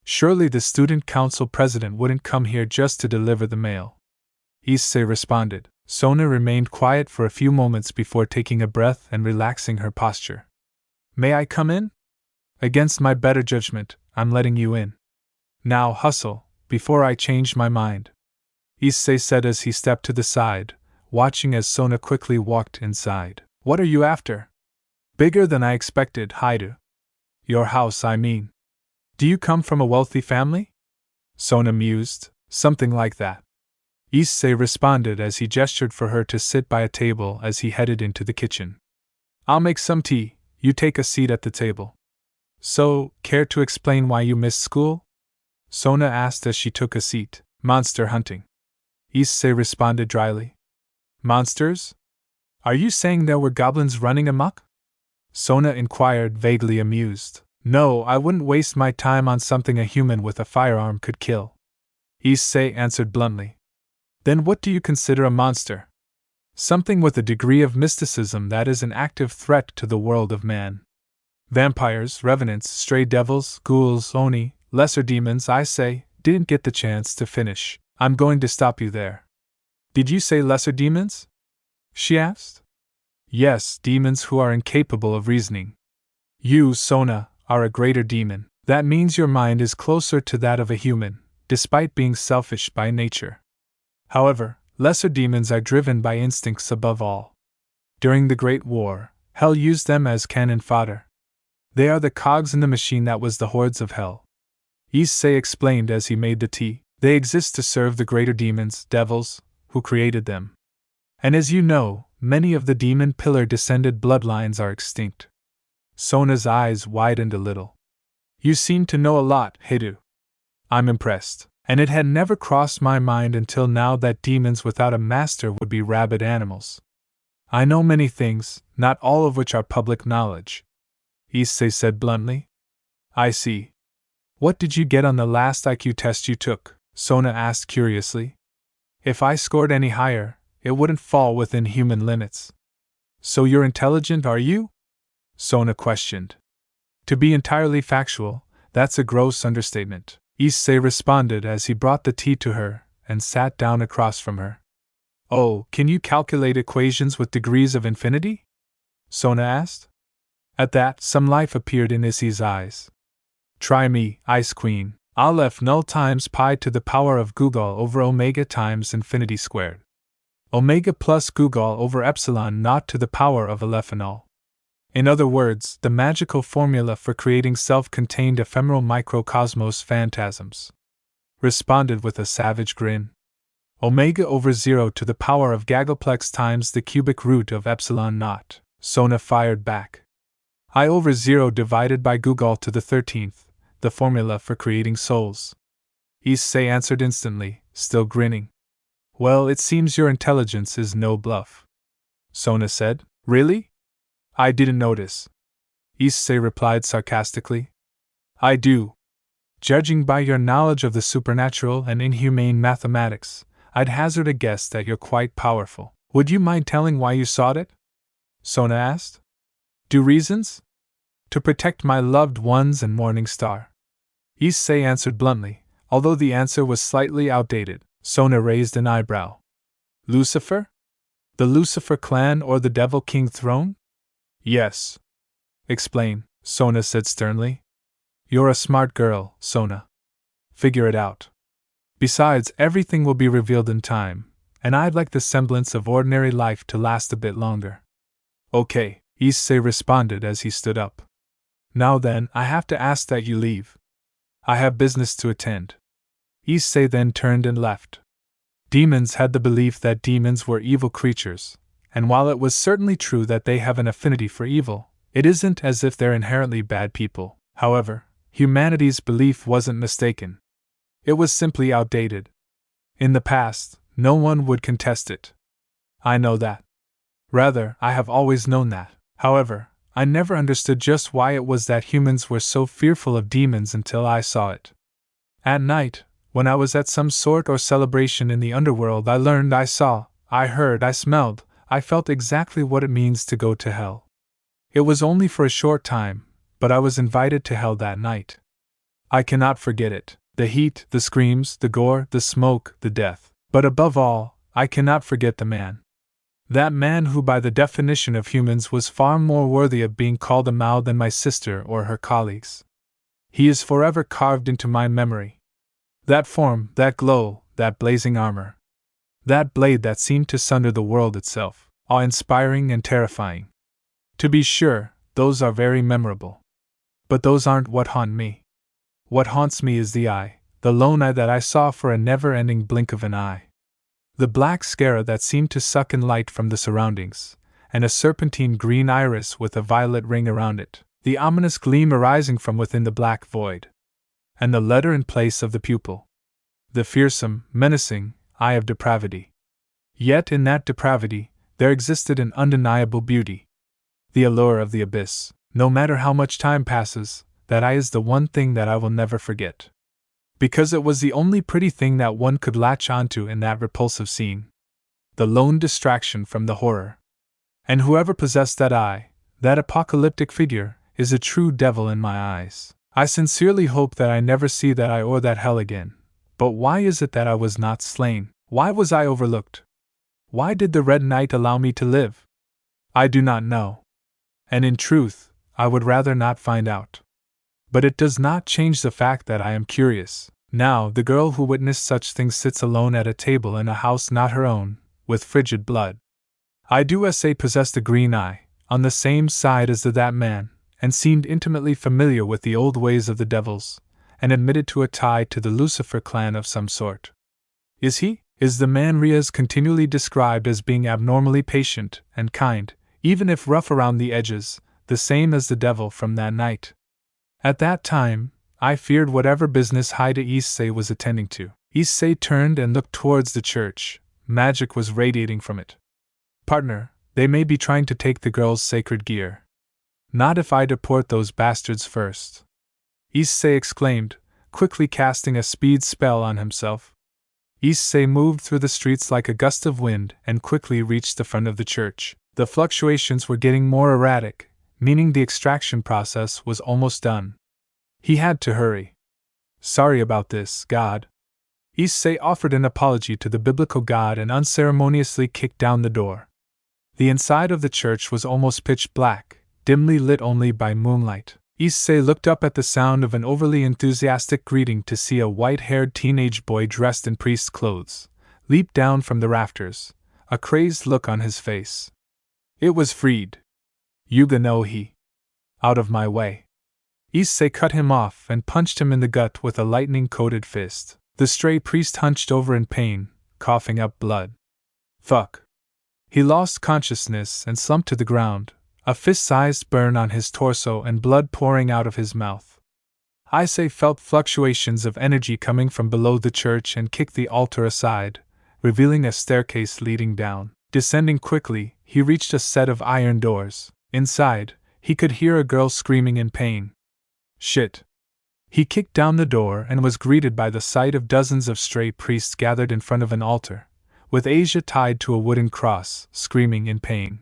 Surely the student council president wouldn't come here just to deliver the mail. Issei responded. Sona remained quiet for a few moments before taking a breath and relaxing her posture. May I come in? Against my better judgment, I'm letting you in. Now hustle, before I change my mind. Issei said as he stepped to the side, watching as Sona quickly walked inside. What are you after? Bigger than I expected, Haidu. Your house, I mean. Do you come from a wealthy family? Sona mused. Something like that. Issei responded as he gestured for her to sit by a table as he headed into the kitchen. I'll make some tea, you take a seat at the table. So, care to explain why you missed school? Sona asked as she took a seat. Monster hunting. Issei responded dryly. Monsters? Are you saying there were goblins running amok? Sona inquired, vaguely amused. No, I wouldn't waste my time on something a human with a firearm could kill. Issei answered bluntly. Then what do you consider a monster? Something with a degree of mysticism that is an active threat to the world of man. Vampires, revenants, stray devils, ghouls, oni, lesser demons, I say, didn't get the chance to finish. I'm going to stop you there. Did you say lesser demons? She asked. Yes, demons who are incapable of reasoning. You, Sona, are a greater demon. That means your mind is closer to that of a human, despite being selfish by nature. However, lesser demons are driven by instincts above all. During the Great War, Hell used them as cannon fodder. They are the cogs in the machine that was the hordes of Hell. Issei explained as he made the tea. They exist to serve the greater demons, devils, who created them. And as you know, many of the demon pillar-descended bloodlines are extinct. Sona's eyes widened a little. You seem to know a lot, Haidu. I'm impressed. And it had never crossed my mind until now that demons without a master would be rabid animals. I know many things, not all of which are public knowledge. Issei said bluntly. I see. What did you get on the last IQ test you took? Sona asked curiously. If I scored any higher, it wouldn't fall within human limits. So you're intelligent, are you? Sona questioned. To be entirely factual, that's a gross understatement. Issei responded as he brought the tea to her and sat down across from her. Oh, can you calculate equations with degrees of infinity? Sona asked. At that, some life appeared in Issei's eyes. Try me, Ice Queen. Aleph null times pi to the power of Gugal over omega times infinity squared. Omega plus Gugal over epsilon naught to the power of Aleph null. In other words, the magical formula for creating self-contained ephemeral microcosmos phantasms. Responded with a savage grin. Omega over 0 to the power of Gagaplex times the cubic root of epsilon naught. Sona fired back. I over 0 divided by Gugal to the 13th, the formula for creating souls. Issei answered instantly, still grinning. Well, it seems your intelligence is no bluff. Sona said. Really? I didn't notice. Issei replied sarcastically. I do. Judging by your knowledge of the supernatural and inhumane mathematics, I'd hazard a guess that you're quite powerful. Would you mind telling why you sought it? Sona asked. Do reasons? To protect my loved ones and Morning Star. Issei answered bluntly, although the answer was slightly outdated. Sona raised an eyebrow. Lucifer? The Lucifer clan or the Devil King throne? Yes. Explain, Sona said sternly. You're a smart girl, Sona. Figure it out. Besides, everything will be revealed in time, and I'd like the semblance of ordinary life to last a bit longer. Okay, Issei responded as he stood up. Now then, I have to ask that you leave. I have business to attend. Issei then turned and left. Demons had the belief that demons were evil creatures, and while it was certainly true that they have an affinity for evil, it isn't as if they're inherently bad people. However, humanity's belief wasn't mistaken. It was simply outdated. In the past, no one would contest it. I know that. Rather, I have always known that. However, I never understood just why it was that humans were so fearful of demons until I saw it. At night, when I was at some sort or celebration in the underworld, I learned, I saw, I heard, I smelled, I felt exactly what it means to go to hell. It was only for a short time, but I was invited to hell that night. I cannot forget it. The heat, the screams, the gore, the smoke, the death. But above all, I cannot forget the man. That man who by the definition of humans was far more worthy of being called a Mao than my sister or her colleagues. He is forever carved into my memory. That form, that glow, that blazing armor. That blade that seemed to sunder the world itself, awe-inspiring and terrifying. To be sure, those are very memorable. But those aren't what haunt me. What haunts me is the eye, the lone eye that I saw for a never-ending blink of an eye. The black scara that seemed to suck in light from the surroundings, and a serpentine green iris with a violet ring around it, the ominous gleam arising from within the black void. And the letter in place of the pupil. The fearsome, menacing eye of depravity. Yet in that depravity, there existed an undeniable beauty. The allure of the abyss. No matter how much time passes, that eye is the one thing that I will never forget. Because it was the only pretty thing that one could latch onto in that repulsive scene. The lone distraction from the horror. And whoever possessed that eye, that apocalyptic figure, is a true devil in my eyes. I sincerely hope that I never see that eye or that hell again. But why is it that I was not slain? Why was I overlooked? Why did the Red Knight allow me to live? I do not know. And in truth, I would rather not find out. But it does not change the fact that I am curious. Now, the girl who witnessed such things sits alone at a table in a house not her own, with frigid blood. I do say possessed a green eye, on the same side as that man, and seemed intimately familiar with the old ways of the devils, and admitted to a tie to the Lucifer clan of some sort. Is he? Is the man Riaz continually described as being abnormally patient and kind, even if rough around the edges, the same as the devil from that night? At that time, I feared whatever business Haida Issei was attending to. Issei turned and looked towards the church. Magic was radiating from it. Partner, they may be trying to take the girl's sacred gear. Not if I deport those bastards first. Issei exclaimed, quickly casting a speed spell on himself. Issei moved through the streets like a gust of wind and quickly reached the front of the church. The fluctuations were getting more erratic, meaning the extraction process was almost done. He had to hurry. Sorry about this, God. Issei offered an apology to the biblical God and unceremoniously kicked down the door. The inside of the church was almost pitch black, dimly lit only by moonlight. Issei looked up at the sound of an overly enthusiastic greeting to see a white-haired teenage boy dressed in priest's clothes leap down from the rafters, a crazed look on his face. It was Freed. Yuga no Hi. Out of my way. Issei cut him off and punched him in the gut with a lightning-coated fist. The stray priest hunched over in pain, coughing up blood. Fuck. He lost consciousness and slumped to the ground, a fist-sized burn on his torso and blood pouring out of his mouth. Issei felt fluctuations of energy coming from below the church and kicked the altar aside, revealing a staircase leading down. Descending quickly, he reached a set of iron doors. Inside, he could hear a girl screaming in pain. Shit. He kicked down the door and was greeted by the sight of dozens of stray priests gathered in front of an altar, with Asia tied to a wooden cross, screaming in pain.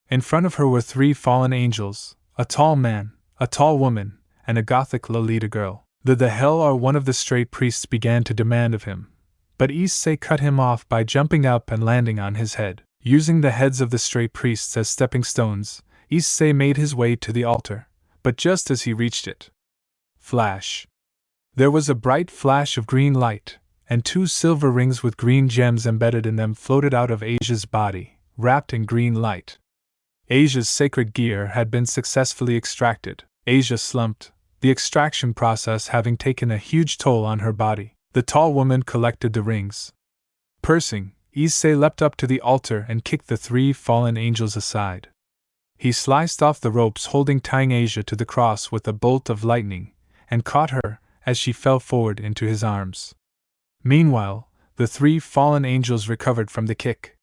In front of her were 3 fallen angels, a tall man, a tall woman, and a gothic Lolita girl. The hell are one of the stray priests began to demand of him, but Issei cut him off by jumping up and landing on his head. Using the heads of the stray priests as stepping stones, Issei made his way to the altar, but just as he reached it, flash. There was a bright flash of green light, and 2 silver rings with green gems embedded in them floated out of Asia's body, wrapped in green light. Asia's sacred gear had been successfully extracted. Asia slumped, the extraction process having taken a huge toll on her body. The tall woman collected the rings. Pursing, Issei leapt up to the altar and kicked the 3 fallen angels aside. He sliced off the ropes tying Asia to the cross with a bolt of lightning, and caught her as she fell forward into his arms. Meanwhile, the 3 fallen angels recovered from the kick.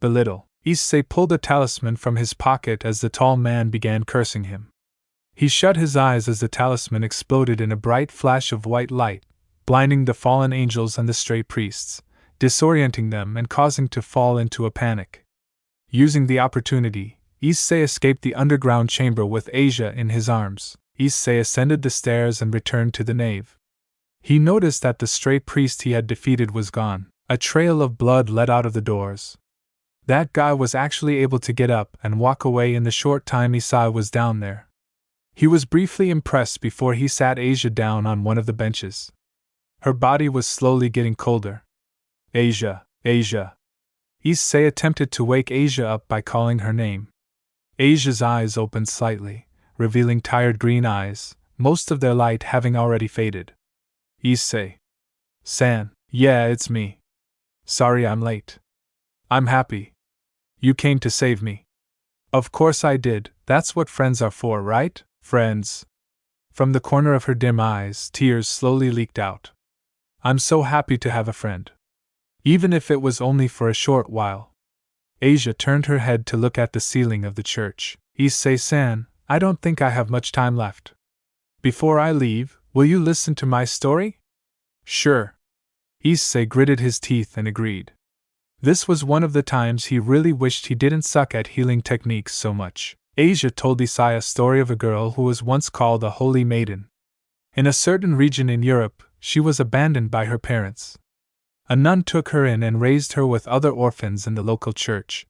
Belittle. Issei pulled a talisman from his pocket as the tall man began cursing him. He shut his eyes as the talisman exploded in a bright flash of white light, blinding the fallen angels and the stray priests, disorienting them and causing to fall into a panic. Using the opportunity, Issei escaped the underground chamber with Asia in his arms. Issei ascended the stairs and returned to the nave. He noticed that the stray priest he had defeated was gone. A trail of blood led out of the doors. That guy was actually able to get up and walk away in the short time Issei was down there. He was briefly impressed before he sat Asia down on one of the benches. Her body was slowly getting colder. Asia, Asia. Issei attempted to wake Asia up by calling her name. Asia's eyes opened slightly, revealing tired green eyes, most of their light having already faded. Issei. San, yeah, it's me. Sorry I'm late. I'm happy. You came to save me. Of course I did, that's what friends are for, right? Friends. From the corner of her dim eyes, tears slowly leaked out. I'm so happy to have a friend. Even if it was only for a short while. Asia turned her head to look at the ceiling of the church. Issei-san, I don't think I have much time left. Before I leave, will you listen to my story? Sure. Issei gritted his teeth and agreed. This was one of the times he really wished he didn't suck at healing techniques so much. Asia told Issei a story of a girl who was once called a holy maiden. In a certain region in Europe, she was abandoned by her parents. A nun took her in and raised her with other orphans in the local church.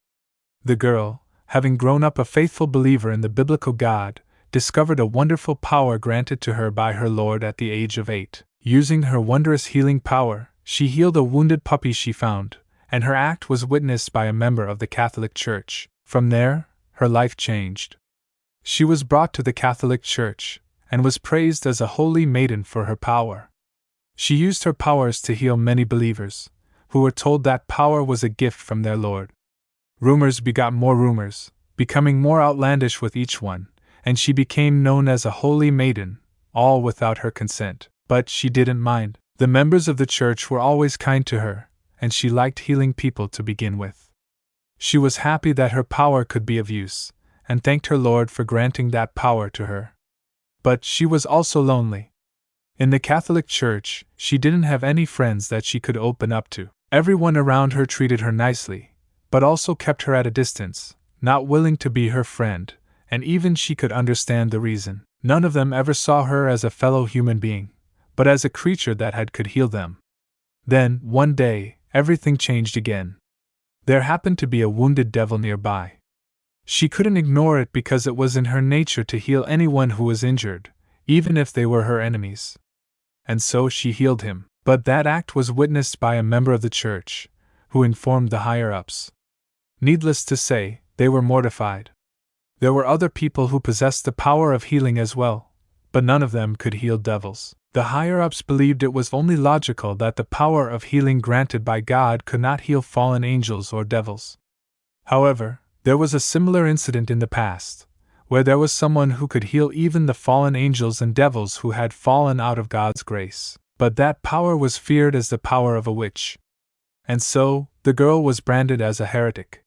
The girl, having grown up a faithful believer in the biblical God, discovered a wonderful power granted to her by her Lord at the age of 8. Using her wondrous healing power, she healed a wounded puppy she found, and her act was witnessed by a member of the Catholic Church. From there, her life changed. She was brought to the Catholic Church, and was praised as a holy maiden for her power. She used her powers to heal many believers, who were told that power was a gift from their Lord. Rumors begot more rumors, becoming more outlandish with each one, and she became known as a holy maiden, all without her consent. But she didn't mind. The members of the church were always kind to her, and she liked healing people to begin with. She was happy that her power could be of use, and thanked her Lord for granting that power to her. But she was also lonely. In the Catholic Church, she didn't have any friends that she could open up to. Everyone around her treated her nicely, but also kept her at a distance, not willing to be her friend, and even she could understand the reason. None of them ever saw her as a fellow human being, but as a creature that could heal them. Then, one day, everything changed again. There happened to be a wounded devil nearby. She couldn't ignore it because it was in her nature to heal anyone who was injured, even if they were her enemies. And so she healed him. But that act was witnessed by a member of the church, who informed the higher-ups. Needless to say, they were mortified. There were other people who possessed the power of healing as well, but none of them could heal devils. The higher-ups believed it was only logical that the power of healing granted by God could not heal fallen angels or devils. However, there was a similar incident in the past, where there was someone who could heal even the fallen angels and devils who had fallen out of God's grace. But that power was feared as the power of a witch. And so, the girl was branded as a heretic.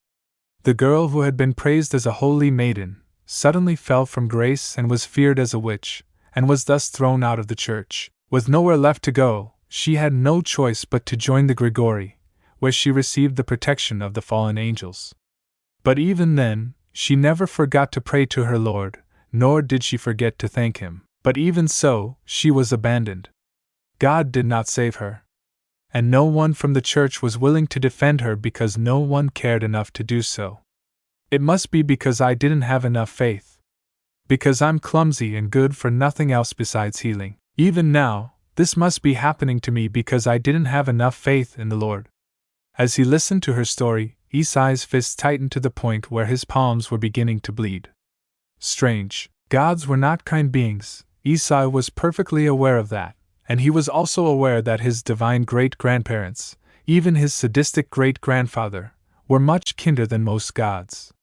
The girl who had been praised as a holy maiden suddenly fell from grace and was feared as a witch, and was thus thrown out of the church. With nowhere left to go, she had no choice but to join the Grigori, where she received the protection of the fallen angels. But even then, she never forgot to pray to her Lord, nor did she forget to thank him. But even so, she was abandoned. God did not save her. And no one from the church was willing to defend her because no one cared enough to do so. It must be because I didn't have enough faith. Because I'm clumsy and good for nothing else besides healing. Even now, this must be happening to me because I didn't have enough faith in the Lord. As he listened to her story, Issei's fist tightened to the point where his palms were beginning to bleed. Strange. Gods were not kind beings. Issei was perfectly aware of that. And he was also aware that his divine great-grandparents, even his sadistic great-grandfather, were much kinder than most gods.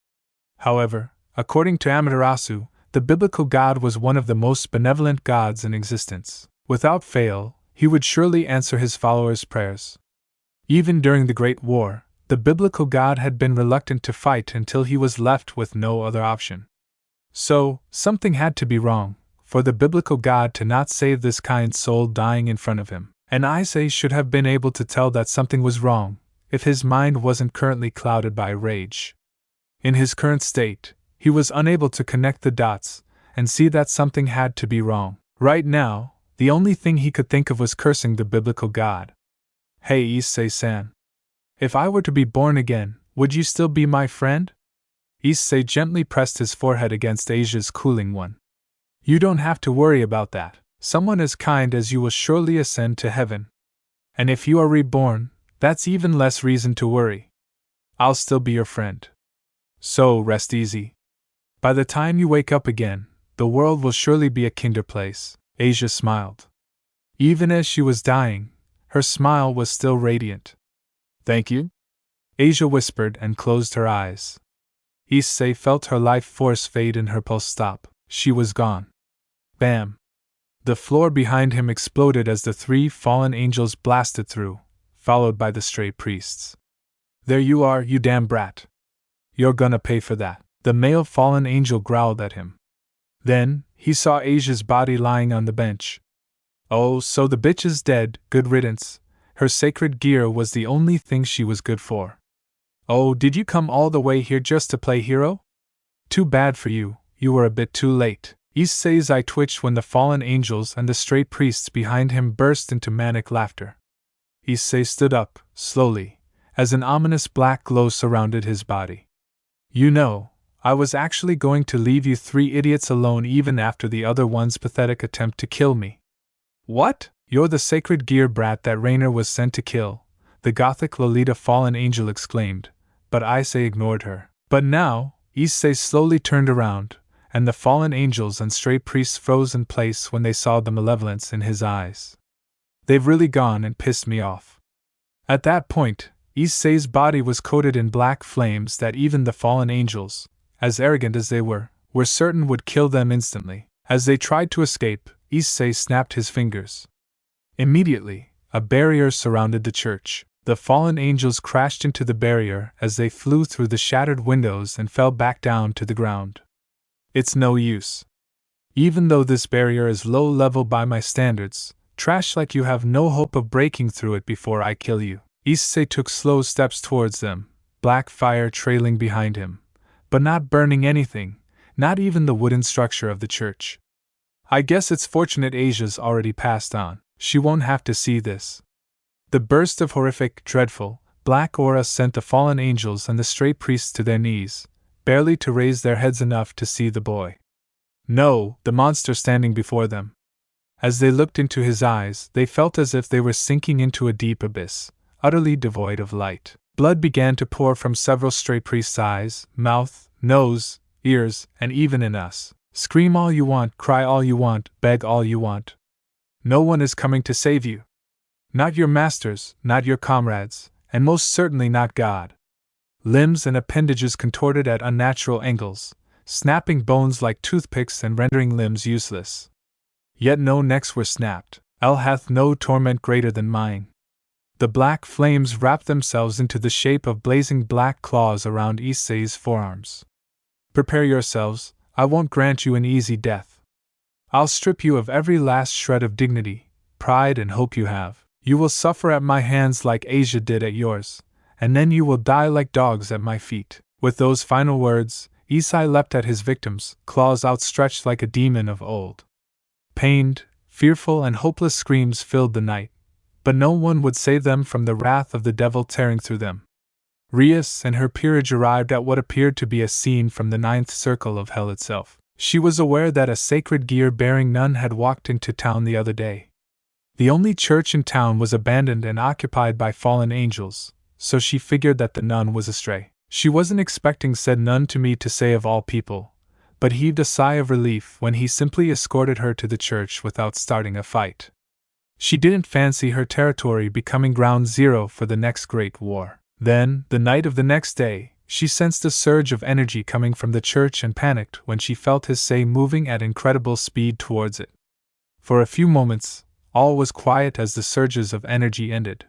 However, according to Amaterasu, the biblical God was one of the most benevolent gods in existence. Without fail, he would surely answer his followers' prayers. Even during the Great War, the biblical God had been reluctant to fight until he was left with no other option. So, something had to be wrong for the biblical God to not save this kind soul dying in front of him. And Issei should have been able to tell that something was wrong, if his mind wasn't currently clouded by rage. In his current state, he was unable to connect the dots and see that something had to be wrong. Right now, the only thing he could think of was cursing the biblical God. Hey Issei-san. If I were to be born again, would you still be my friend? Issei gently pressed his forehead against Asia's cooling one. You don't have to worry about that. Someone as kind as you will surely ascend to heaven. And if you are reborn, that's even less reason to worry. I'll still be your friend. So rest easy. By the time you wake up again, the world will surely be a kinder place. Asia smiled. Even as she was dying, her smile was still radiant. Thank you? Asia whispered and closed her eyes. Issei felt her life force fade and her pulse stop. She was gone. Bam! The floor behind him exploded as the 3 fallen angels blasted through, followed by the stray priests. There you are, you damn brat. You're gonna pay for that. The male fallen angel growled at him. Then, he saw Asia's body lying on the bench. Oh, so the bitch is dead, good riddance. Her sacred gear was the only thing she was good for. Oh, did you come all the way here just to play hero? Too bad for you, you were a bit too late. Issei's eye twitched when the fallen angels and the stray priests behind him burst into manic laughter. Issei stood up, slowly, as an ominous black glow surrounded his body. You know, I was actually going to leave you 3 idiots alone even after the other one's pathetic attempt to kill me. What? You're the sacred gear brat that Rainer was sent to kill, the gothic Lolita fallen angel exclaimed, but Issei ignored her. But now, Issei slowly turned around, and the fallen angels and stray priests froze in place when they saw the malevolence in his eyes. They've really gone and pissed me off. At that point, Issei's body was coated in black flames that even the fallen angels, as arrogant as they were certain would kill them instantly. As they tried to escape, Issei snapped his fingers. Immediately, a barrier surrounded the church. The fallen angels crashed into the barrier as they flew through the shattered windows and fell back down to the ground. It's no use. Even though this barrier is low level by my standards, trash like you have no hope of breaking through it before I kill you. Issei took slow steps towards them, black fire trailing behind him, but not burning anything, not even the wooden structure of the church. I guess it's fortunate Asia's already passed on. She won't have to see this. The burst of horrific, dreadful, black aura sent the fallen angels and the stray priests to their knees, barely to raise their heads enough to see the boy. No, the monster standing before them. As they looked into his eyes, they felt as if they were sinking into a deep abyss, utterly devoid of light. Blood began to pour from several stray priests' eyes, mouth, nose, ears, and even in us. Scream all you want, cry all you want, beg all you want. No one is coming to save you. Not your masters, not your comrades, and most certainly not God. Limbs and appendages contorted at unnatural angles, snapping bones like toothpicks and rendering limbs useless. Yet no necks were snapped. El hath no torment greater than mine. The black flames wrapped themselves into the shape of blazing black claws around Issei's forearms. Prepare yourselves, I won't grant you an easy death. I'll strip you of every last shred of dignity, pride, and hope you have. You will suffer at my hands like Asia did at yours, and then you will die like dogs at my feet. With those final words, Issei leapt at his victims, claws outstretched like a demon of old. Pained, fearful, and hopeless screams filled the night, but no one would save them from the wrath of the devil tearing through them. Rias and her peerage arrived at what appeared to be a scene from the ninth circle of hell itself. She was aware that a sacred gear-bearing nun had walked into town the other day. The only church in town was abandoned and occupied by fallen angels, so she figured that the nun was astray. She wasn't expecting said nun to meet to say of all people, but heaved a sigh of relief when he simply escorted her to the church without starting a fight. She didn't fancy her territory becoming ground zero for the next great war. Then, the night of the next day, she sensed a surge of energy coming from the church and panicked when she felt Issei moving at incredible speed towards it. For a few moments, all was quiet as the surges of energy ended.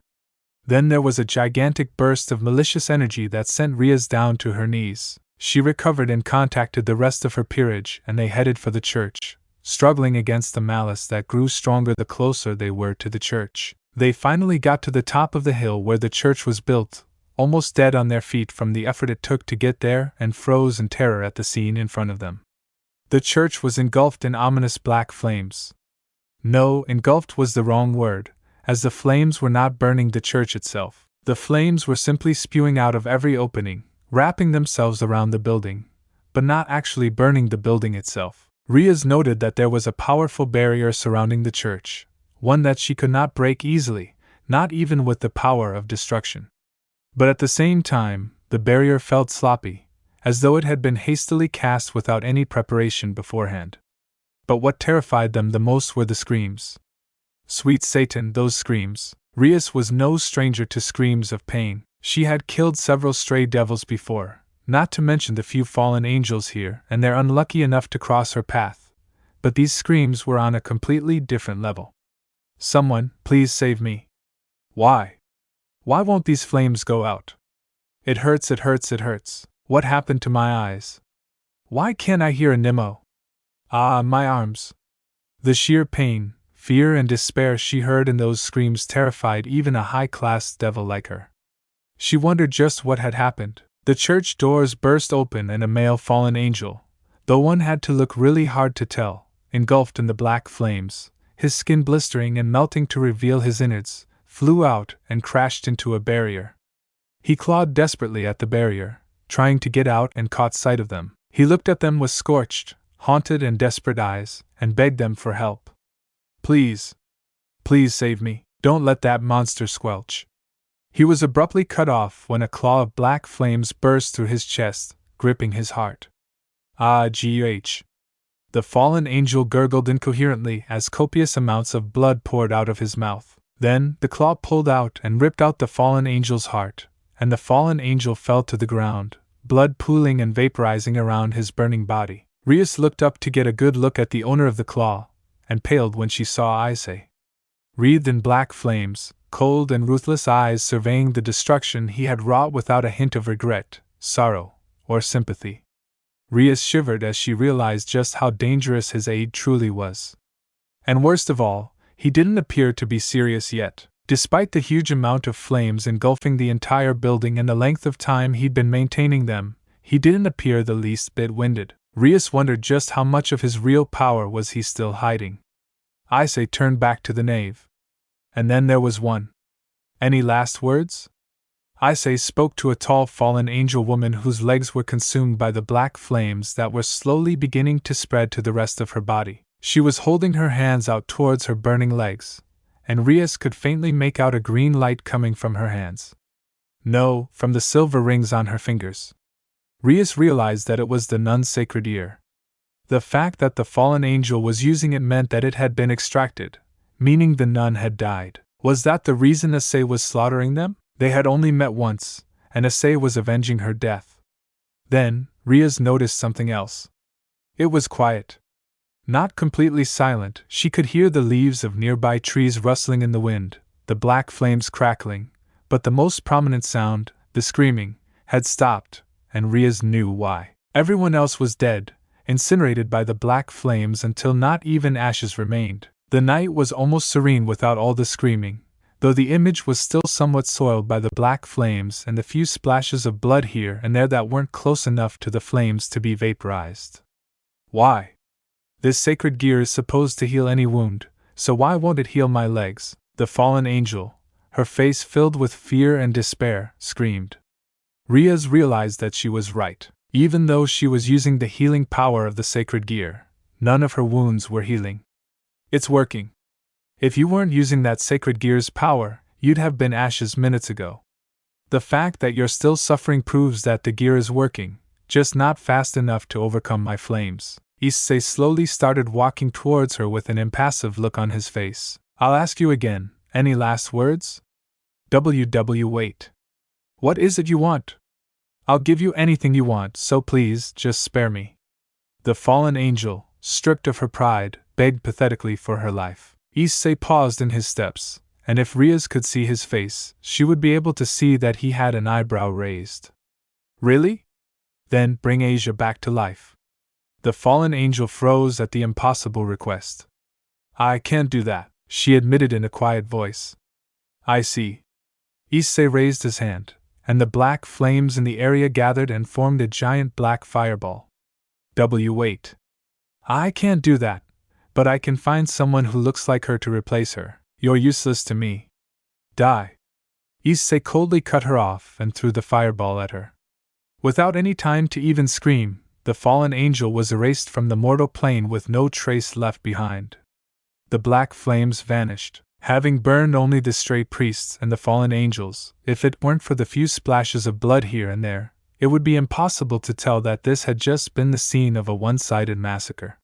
Then there was a gigantic burst of malicious energy that sent Rias down to her knees. She recovered and contacted the rest of her peerage, and they headed for the church, struggling against the malice that grew stronger the closer they were to the church. They finally got to the top of the hill where the church was built, almost dead on their feet from the effort it took to get there, and froze in terror at the scene in front of them. The church was engulfed in ominous black flames. No, engulfed was the wrong word, as the flames were not burning the church itself. The flames were simply spewing out of every opening, wrapping themselves around the building, but not actually burning the building itself. Rias noted that there was a powerful barrier surrounding the church, one that she could not break easily, not even with the power of destruction. But at the same time, the barrier felt sloppy, as though it had been hastily cast without any preparation beforehand. But what terrified them the most were the screams. Sweet Satan, those screams! Rias was no stranger to screams of pain. She had killed several stray devils before, not to mention the few fallen angels here and they're unlucky enough to cross her path, but these screams were on a completely different level. Someone, please save me. Why? Why won't these flames go out? It hurts, it hurts, it hurts. What happened to my eyes? Why can't I hear a Nemo? Ah, my arms! The sheer pain, fear, and despair she heard in those screams terrified even a high-class devil like her. She wondered just what had happened. The church doors burst open and a male fallen angel, though one had to look really hard to tell, engulfed in the black flames, his skin blistering and melting to reveal his innards, flew out and crashed into a barrier. He clawed desperately at the barrier, trying to get out, and caught sight of them. He looked at them with scorched, haunted, and desperate eyes, and begged them for help. Please. Please save me. Don't let that monster squelch. He was abruptly cut off when a claw of black flames burst through his chest, gripping his heart. Ah, G.H. The fallen angel gurgled incoherently as copious amounts of blood poured out of his mouth. Then, the claw pulled out and ripped out the fallen angel's heart, and the fallen angel fell to the ground, blood pooling and vaporizing around his burning body. Rias looked up to get a good look at the owner of the claw, and paled when she saw Issei. Wreathed in black flames, cold and ruthless eyes surveying the destruction he had wrought without a hint of regret, sorrow, or sympathy. Rias shivered as she realized just how dangerous his aid truly was. And worst of all, he didn't appear to be serious yet. Despite the huge amount of flames engulfing the entire building and the length of time he'd been maintaining them, he didn't appear the least bit winded. Rias wondered just how much of his real power was he still hiding. Issei turned back to the nave. And then there was one. Any last words? Issei spoke to a tall fallen angel woman whose legs were consumed by the black flames that were slowly beginning to spread to the rest of her body. She was holding her hands out towards her burning legs, and Rias could faintly make out a green light coming from her hands. No, from the silver rings on her fingers. Rias realized that it was the nun's sacred ear. The fact that the fallen angel was using it meant that it had been extracted, meaning the nun had died. Was that the reason Issei was slaughtering them? They had only met once, and Issei was avenging her death. Then, Rias noticed something else. It was quiet. Not completely silent, she could hear the leaves of nearby trees rustling in the wind, the black flames crackling, but the most prominent sound, the screaming, had stopped, and Rias knew why. Everyone else was dead, incinerated by the black flames until not even ashes remained. The night was almost serene without all the screaming, though the image was still somewhat soiled by the black flames and the few splashes of blood here and there that weren't close enough to the flames to be vaporized. Why? This sacred gear is supposed to heal any wound, so why won't it heal my legs? The fallen angel, her face filled with fear and despair, screamed. Rias realized that she was right. Even though she was using the healing power of the sacred gear, none of her wounds were healing. It's working. If you weren't using that sacred gear's power, you'd have been ashes minutes ago. The fact that you're still suffering proves that the gear is working, just not fast enough to overcome my flames. Issei slowly started walking towards her with an impassive look on his face. I'll ask you again, any last words? Wait. What is it you want? I'll give you anything you want, so please, just spare me. The fallen angel, stripped of her pride, begged pathetically for her life. Issei paused in his steps, and if Rias could see his face, she would be able to see that he had an eyebrow raised. Really? Then bring Asia back to life. The fallen angel froze at the impossible request. I can't do that, she admitted in a quiet voice. I see. Issei raised his hand, and the black flames in the area gathered and formed a giant black fireball. Wait. I can't do that, but I can find someone who looks like her to replace her. You're useless to me. Die. Issei coldly cut her off and threw the fireball at her. Without any time to even scream, the fallen angel was erased from the mortal plane with no trace left behind. The black flames vanished, having burned only the stray priests and the fallen angels. If it weren't for the few splashes of blood here and there, it would be impossible to tell that this had just been the scene of a one-sided massacre.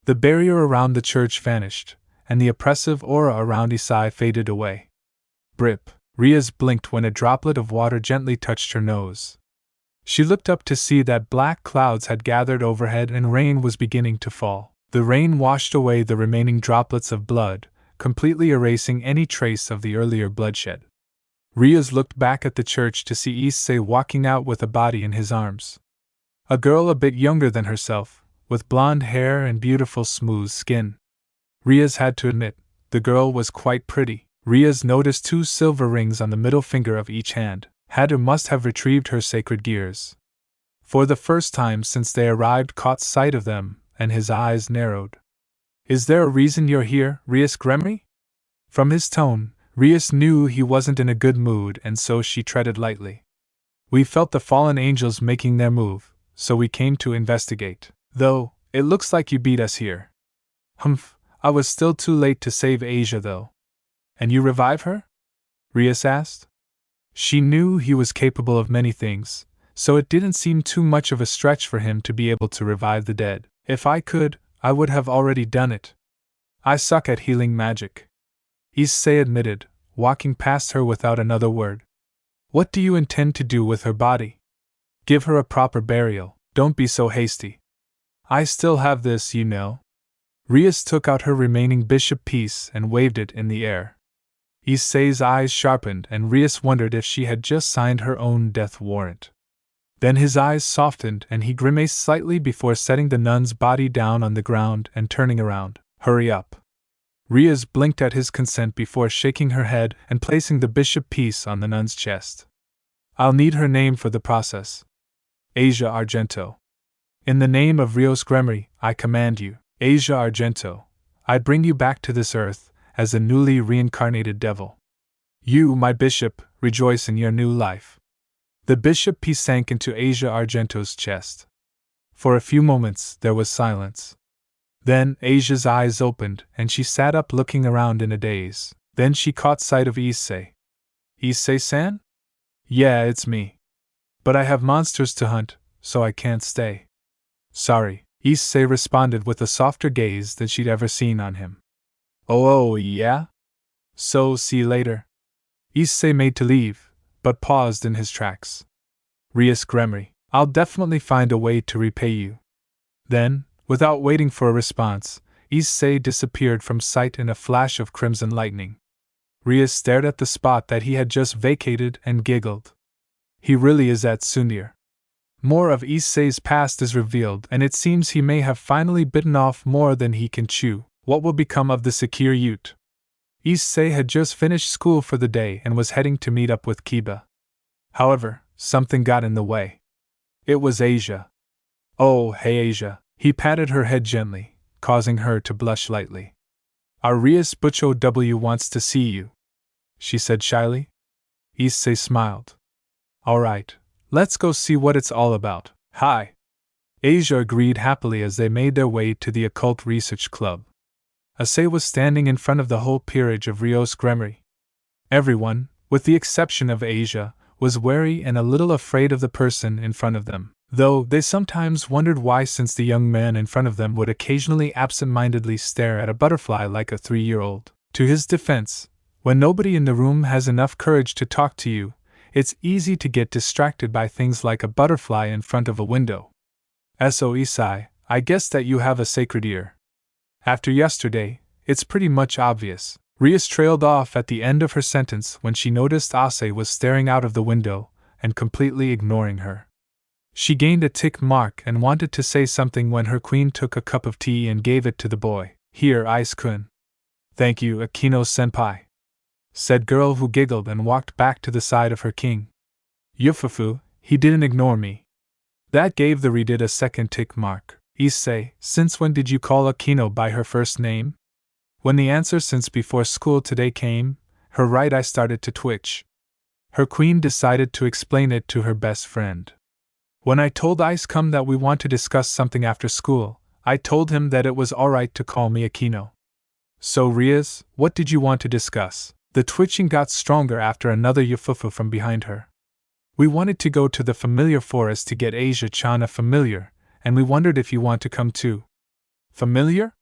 The barrier around the church vanished, and the oppressive aura around Issei faded away. Brip! Rias blinked when a droplet of water gently touched her nose. She looked up to see that black clouds had gathered overhead and rain was beginning to fall. The rain washed away the remaining droplets of blood, completely erasing any trace of the earlier bloodshed. Rias looked back at the church to see Issei walking out with a body in his arms. A girl a bit younger than herself, with blonde hair and beautiful smooth skin. Rias had to admit, the girl was quite pretty. Rias noticed 2 silver rings on the middle finger of each hand. Hadu must have retrieved her sacred gears. For the first time since they arrived caught sight of them, and his eyes narrowed. Is there a reason you're here, Rias Gremory? From his tone, Rias knew he wasn't in a good mood and so she treaded lightly. We felt the fallen angels making their move, so we came to investigate. Though, it looks like you beat us here. Humph, I was still too late to save Asia though. And you revive her? Rias asked. She knew he was capable of many things, so it didn't seem too much of a stretch for him to be able to revive the dead. If I could, I would have already done it. I suck at healing magic. Issei admitted, walking past her without another word. What do you intend to do with her body? Give her a proper burial, don't be so hasty. I still have this, you know. Rias took out her remaining bishop piece and waved it in the air. Issei's eyes sharpened and Rias wondered if she had just signed her own death warrant. Then his eyes softened and he grimaced slightly before setting the nun's body down on the ground and turning around. Hurry up. Rias blinked at his consent before shaking her head and placing the bishop piece on the nun's chest. I'll need her name for the process. Asia Argento. In the name of Rios Gremory, I command you, Asia Argento, I bring you back to this earth, as a newly reincarnated devil. You, my bishop, rejoice in your new life. The bishop piece sank into Asia Argento's chest. For a few moments there was silence. Then Asia's eyes opened and she sat up looking around in a daze. Then she caught sight of Issei. Issei-san? Yeah, it's me. But I have monsters to hunt, so I can't stay. Sorry, Issei responded with a softer gaze than she'd ever seen on him. Oh, yeah? So, see you later. Issei made to leave, but paused in his tracks. Rias Gremory, I'll definitely find a way to repay you. Then, without waiting for a response, Issei disappeared from sight in a flash of crimson lightning. Rias stared at the spot that he had just vacated and giggled. He really is at Sunir. More of Issei's past is revealed, and it seems he may have finally bitten off more than he can chew. What will become of the Sekiryuutei? Issei had just finished school for the day and was heading to meet up with Kiba. However, something got in the way. It was Asia. Oh, hey Asia, he patted her head gently, causing her to blush lightly. Arias Butcho W wants to see you, she said shyly. Issei smiled. Alright, let's go see what it's all about. Hi. Asia agreed happily as they made their way to the Occult Research Club. Issei was standing in front of the whole peerage of Rios Gremory. Everyone, with the exception of Asia, was wary and a little afraid of the person in front of them, though they sometimes wondered why, since the young man in front of them would occasionally absent-mindedly stare at a butterfly like a 3-year-old. To his defense, when nobody in the room has enough courage to talk to you, it's easy to get distracted by things like a butterfly in front of a window. So Issei, I guess that you have a sacred ear. After yesterday, it's pretty much obvious. Rias trailed off at the end of her sentence when she noticed Issei was staring out of the window and completely ignoring her. She gained a tick mark and wanted to say something when her queen took a cup of tea and gave it to the boy. Here, Ise-kun. Thank you, Akino-senpai, said girl who giggled and walked back to the side of her king. Yufufu, he didn't ignore me. That gave the redid a second tick mark. Issei, since when did you call Akino by her first name? When the answer since before school today came, her right eye started to twitch. Her queen decided to explain it to her best friend. When I told Ice-kun that we want to discuss something after school, I told him that it was alright to call me Akino. So Rias, what did you want to discuss? The twitching got stronger after another yufufu from behind her. We wanted to go to the familiar forest to get Asia-chan a familiar, and we wondered if you want to come too. Familiar?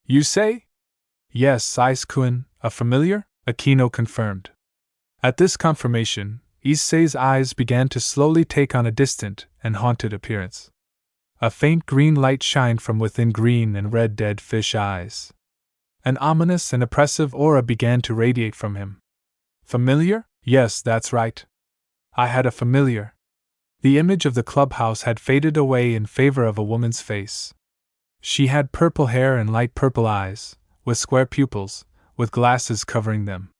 You say? Yes, Ice-kun, a familiar? Akino confirmed. At this confirmation, Issei's eyes began to slowly take on a distant and haunted appearance. A faint green light shined from within green and red dead fish eyes. An ominous and oppressive aura began to radiate from him. Familiar? Yes, that's right. I had a familiar. The image of the clubhouse had faded away in favor of a woman's face. She had purple hair and light purple eyes, with square pupils, with glasses covering them.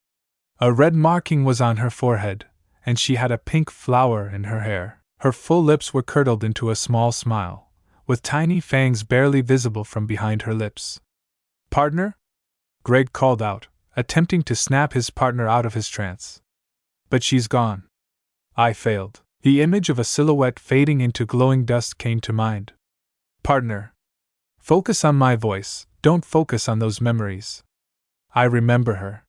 A red marking was on her forehead, and she had a pink flower in her hair. Her full lips were curdled into a small smile, with tiny fangs barely visible from behind her lips. Partner? Greg called out, attempting to snap his partner out of his trance. But she's gone. I failed. The image of a silhouette fading into glowing dust came to mind. Partner. Focus on my voice, don't focus on those memories. I remember her.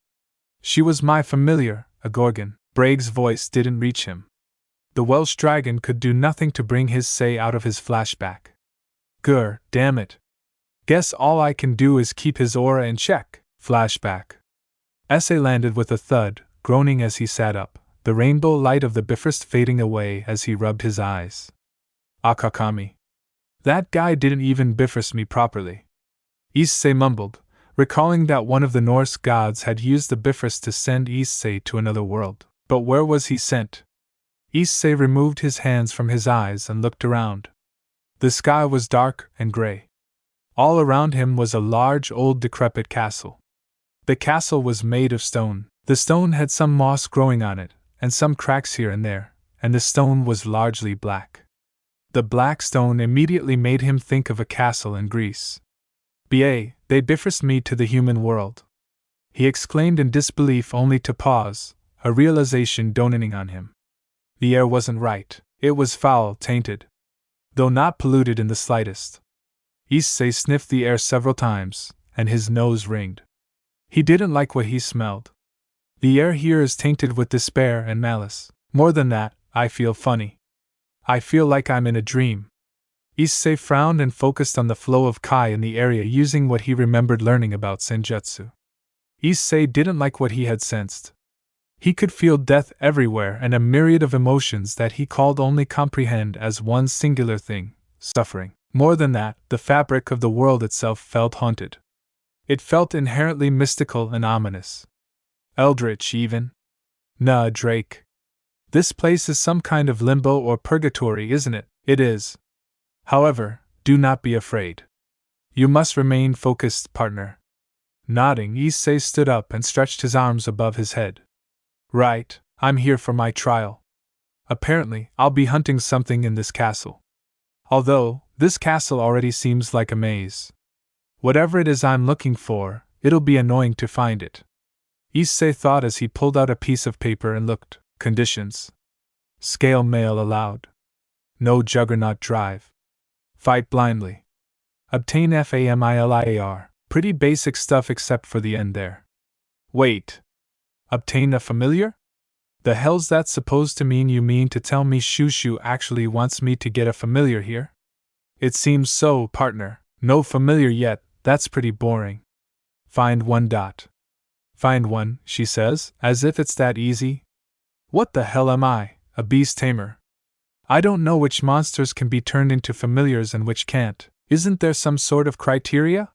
She was my familiar, a Gorgon. Braig's voice didn't reach him. The Welsh dragon could do nothing to bring his say out of his flashback. Grr, damn it. Guess all I can do is keep his aura in check. Flashback. Issei landed with a thud, groaning as he sat up, the rainbow light of the Bifrost fading away as he rubbed his eyes. Akakami. That guy didn't even Bifrost me properly. Issei mumbled, recalling that one of the Norse gods had used the Bifrost to send Issei to another world. But where was he sent? Issei removed his hands from his eyes and looked around. The sky was dark and gray. All around him was a large, old, decrepit castle. The castle was made of stone. The stone had some moss growing on it, and some cracks here and there, and the stone was largely black. The black stone immediately made him think of a castle in Greece. They Bifrost me to the human world. he exclaimed in disbelief only to pause, a realization dawning on him. The air wasn't right, it was foul, tainted. Though not polluted in the slightest. Issei sniffed the air several times, and his nose ringed. He didn't like what he smelled. The air here is tainted with despair and malice. More than that, I feel funny. I feel like I'm in a dream. Issei frowned and focused on the flow of Kai in the area using what he remembered learning about senjutsu. Issei didn't like what he had sensed. He could feel death everywhere and a myriad of emotions that he called only comprehend as one singular thing, suffering. More than that, the fabric of the world itself felt haunted. It felt inherently mystical and ominous. Eldritch, even. Nah, Drake. This place is some kind of limbo or purgatory, isn't it? It is. However, do not be afraid. You must remain focused, partner. Nodding, Issei stood up and stretched his arms above his head. Right, I'm here for my trial. Apparently, I'll be hunting something in this castle. Although, this castle already seems like a maze. Whatever it is I'm looking for, it'll be annoying to find it. Issei thought as he pulled out a piece of paper and looked. Conditions. Scale mail allowed. No juggernaut drive. Fight blindly. Obtain familiar. Pretty basic stuff except for the end there. Wait. Obtain a familiar? The hell's that supposed to mean? You mean to tell me Shushu actually wants me to get a familiar here? It seems so, partner. No familiar yet, that's pretty boring. Find one. Find one, she says, as if it's that easy. What the hell am I, a beast tamer? I don't know which monsters can be turned into familiars and which can't. Isn't there some sort of criteria?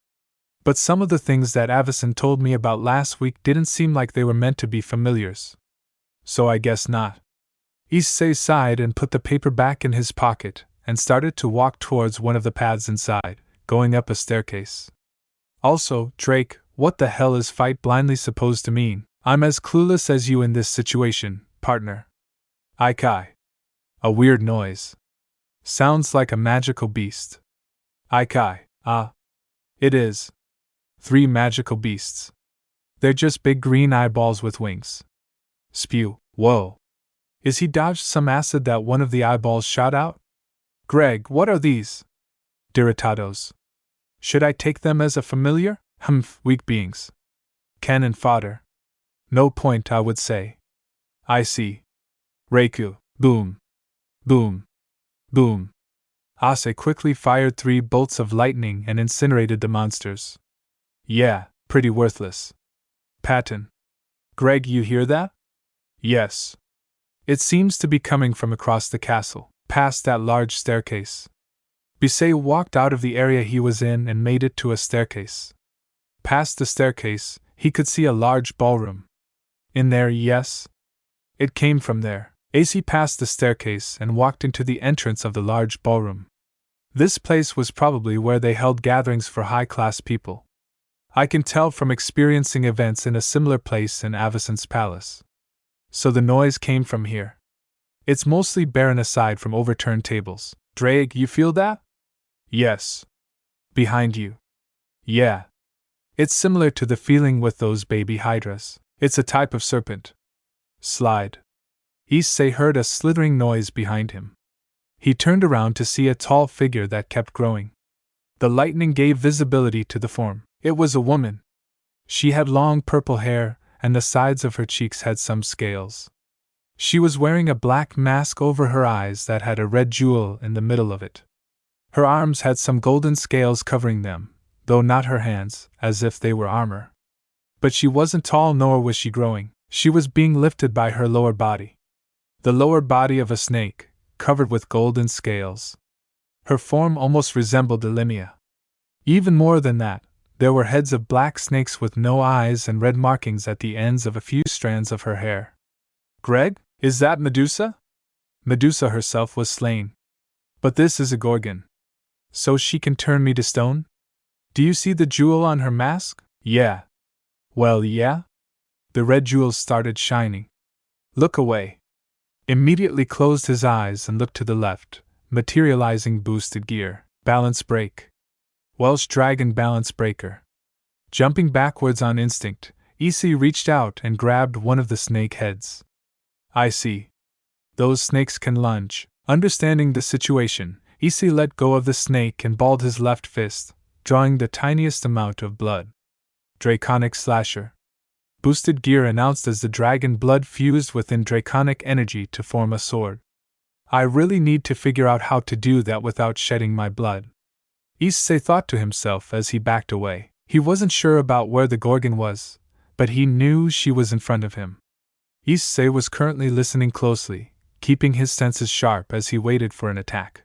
But some of the things that Avison told me about last week didn't seem like they were meant to be familiars. So I guess not. Issei sighed and put the paper back in his pocket, and started to walk towards one of the paths inside, going up a staircase. Also, Drake, what the hell is fight blindly supposed to mean? I'm as clueless as you in this situation, partner. Aikai. A weird noise. Sounds like a magical beast. Aikai, ah. It is. 3 magical beasts. They're just big green eyeballs with wings. Spew. Whoa. Is he dodged some acid that one of the eyeballs shot out? Greg, what are these? Diritados. Should I take them as a familiar? Humph, weak beings. Cannon fodder. No point, I would say. I see. Reiku. Boom. Boom. Boom. Ase quickly fired 3 bolts of lightning and incinerated the monsters. Yeah, pretty worthless. Patton. Greg, you hear that? Yes. It seems to be coming from across the castle, past that large staircase. Issei walked out of the area he was in and made it to a staircase. Past the staircase, he could see a large ballroom. In there, yes. It came from there. Issei passed the staircase and walked into the entrance of the large ballroom. This place was probably where they held gatherings for high-class people. I can tell from experiencing events in a similar place in Avison's palace. So the noise came from here. It's mostly barren aside from overturned tables. Drake, you feel that? Yes. Behind you. Yeah. It's similar to the feeling with those baby hydras. It's a type of serpent. Slide. Issei heard a slithering noise behind him. He turned around to see a tall figure that kept growing. The lightning gave visibility to the form. It was a woman. She had long purple hair, and the sides of her cheeks had some scales. She was wearing a black mask over her eyes that had a red jewel in the middle of it. Her arms had some golden scales covering them, though not her hands, as if they were armor. But she wasn't tall nor was she growing. She was being lifted by her lower body. The lower body of a snake, covered with golden scales. Her form almost resembled a limia. Even more than that, there were heads of black snakes with no eyes and red markings at the ends of a few strands of her hair. Greg, is that Medusa? Medusa herself was slain. But this is a Gorgon. So she can turn me to stone? Do you see the jewel on her mask? Yeah. Well, yeah? The red jewels started shining. Look away. Immediately closed his eyes and looked to the left, materializing boosted gear, balance break. Welsh Dragon Balance Breaker. Jumping backwards on instinct, Issei reached out and grabbed one of the snake heads. I see. Those snakes can lunge. Understanding the situation, Issei let go of the snake and balled his left fist, drawing the tiniest amount of blood. Draconic Slasher. Boosted gear announced as the dragon blood fused within draconic energy to form a sword. I really need to figure out how to do that without shedding my blood. Issei thought to himself as he backed away. He wasn't sure about where the Gorgon was, but he knew she was in front of him. Issei was currently listening closely, keeping his senses sharp as he waited for an attack.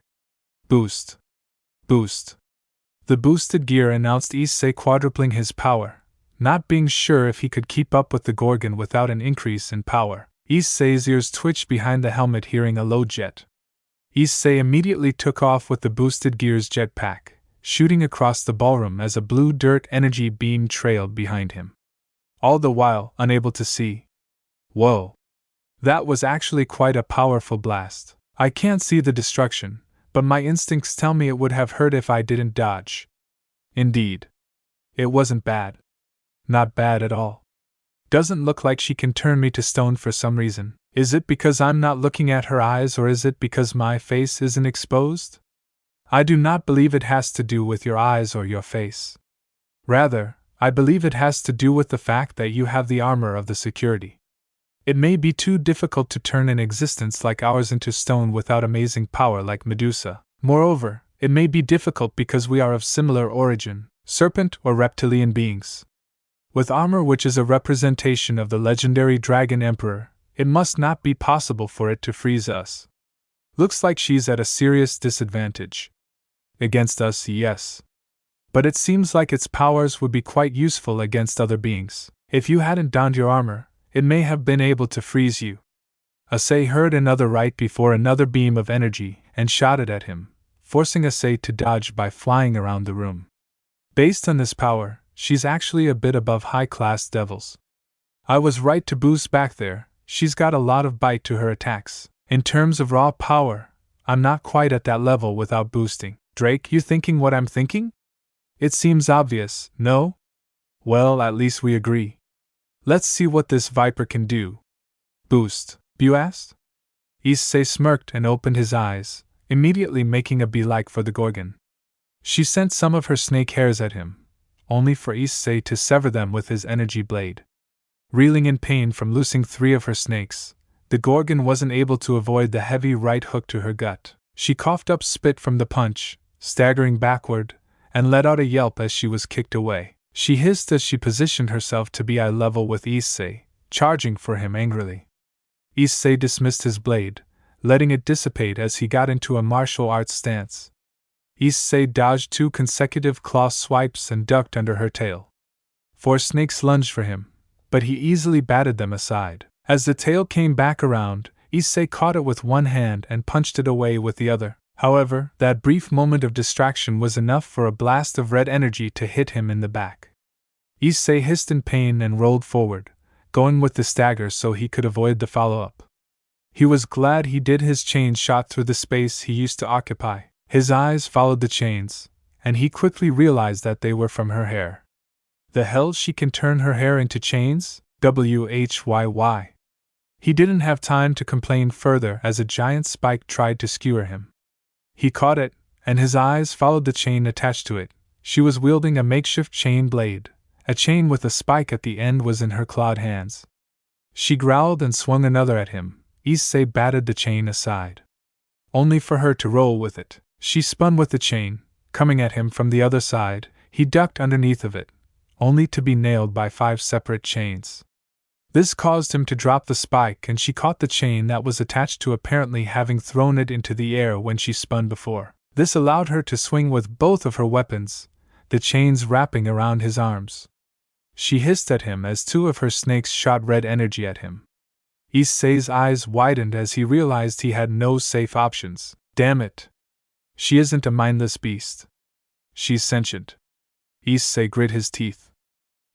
Boost. Boost. The boosted gear announced Issei quadrupling his power, not being sure if he could keep up with the Gorgon without an increase in power. Issei's ears twitched behind the helmet hearing a low jet. Issei immediately took off with the boosted gear's jetpack, shooting across the ballroom as a blue dirt energy beam trailed behind him. All the while, unable to see. Whoa! That was actually quite a powerful blast. I can't see the destruction, but my instincts tell me it would have hurt if I didn't dodge. Indeed. It wasn't bad. Not bad at all. Doesn't look like she can turn me to stone for some reason. Is it because I'm not looking at her eyes, or is it because my face isn't exposed? I do not believe it has to do with your eyes or your face. Rather, I believe it has to do with the fact that you have the armor of the security. It may be too difficult to turn an existence like ours into stone without amazing power like Medusa. Moreover, it may be difficult because we are of similar origin, serpent or reptilian beings. With armor which is a representation of the legendary Dragon Emperor, it must not be possible for it to freeze us. Looks like she's at a serious disadvantage. Against us, yes. But it seems like its powers would be quite useful against other beings. If you hadn't donned your armor, it may have been able to freeze you. Issei heard another right before another beam of energy and shot it at him, forcing Issei to dodge by flying around the room. Based on this power, she's actually a bit above high-class devils. I was right to boost back there. She's got a lot of bite to her attacks. In terms of raw power, I'm not quite at that level without boosting. Drake, you thinking what I'm thinking? It seems obvious, no? Well, at least we agree. Let's see what this Viper can do. Boost, you asked? Issei smirked and opened his eyes, immediately making a beeline for the Gorgon. She sent some of her snake hairs at him, only for Issei to sever them with his energy blade. Reeling in pain from losing 3 of her snakes, the Gorgon wasn't able to avoid the heavy right hook to her gut. She coughed up spit from the punch, staggering backward, and let out a yelp as she was kicked away. She hissed as she positioned herself to be eye level with Issei, charging for him angrily. Issei dismissed his blade, letting it dissipate as he got into a martial arts stance. Issei dodged 2 consecutive claw swipes and ducked under her tail. 4 snakes lunged for him, but he easily batted them aside. As the tail came back around, Issei caught it with one hand and punched it away with the other. However, that brief moment of distraction was enough for a blast of red energy to hit him in the back. Issei hissed in pain and rolled forward, going with the stagger so he could avoid the follow-up. He was glad he did. His chains shot through the space he used to occupy. His eyes followed the chains, and he quickly realized that they were from her hair. The hell, she can turn her hair into chains? Whyy. He didn't have time to complain further as a giant spike tried to skewer him. He caught it, and his eyes followed the chain attached to it. She was wielding a makeshift chain blade. A chain with a spike at the end was in her clawed hands. She growled and swung another at him. Issei batted the chain aside, only for her to roll with it. She spun with the chain, coming at him from the other side. He ducked underneath of it, only to be nailed by 5 separate chains. This caused him to drop the spike, and she caught the chain that was attached to, apparently having thrown it into the air when she spun before. This allowed her to swing with both of her weapons, the chains wrapping around his arms. She hissed at him as 2 of her snakes shot red energy at him. Issei's eyes widened as he realized he had no safe options. Damn it! She isn't a mindless beast. She's sentient. Issei grit his teeth.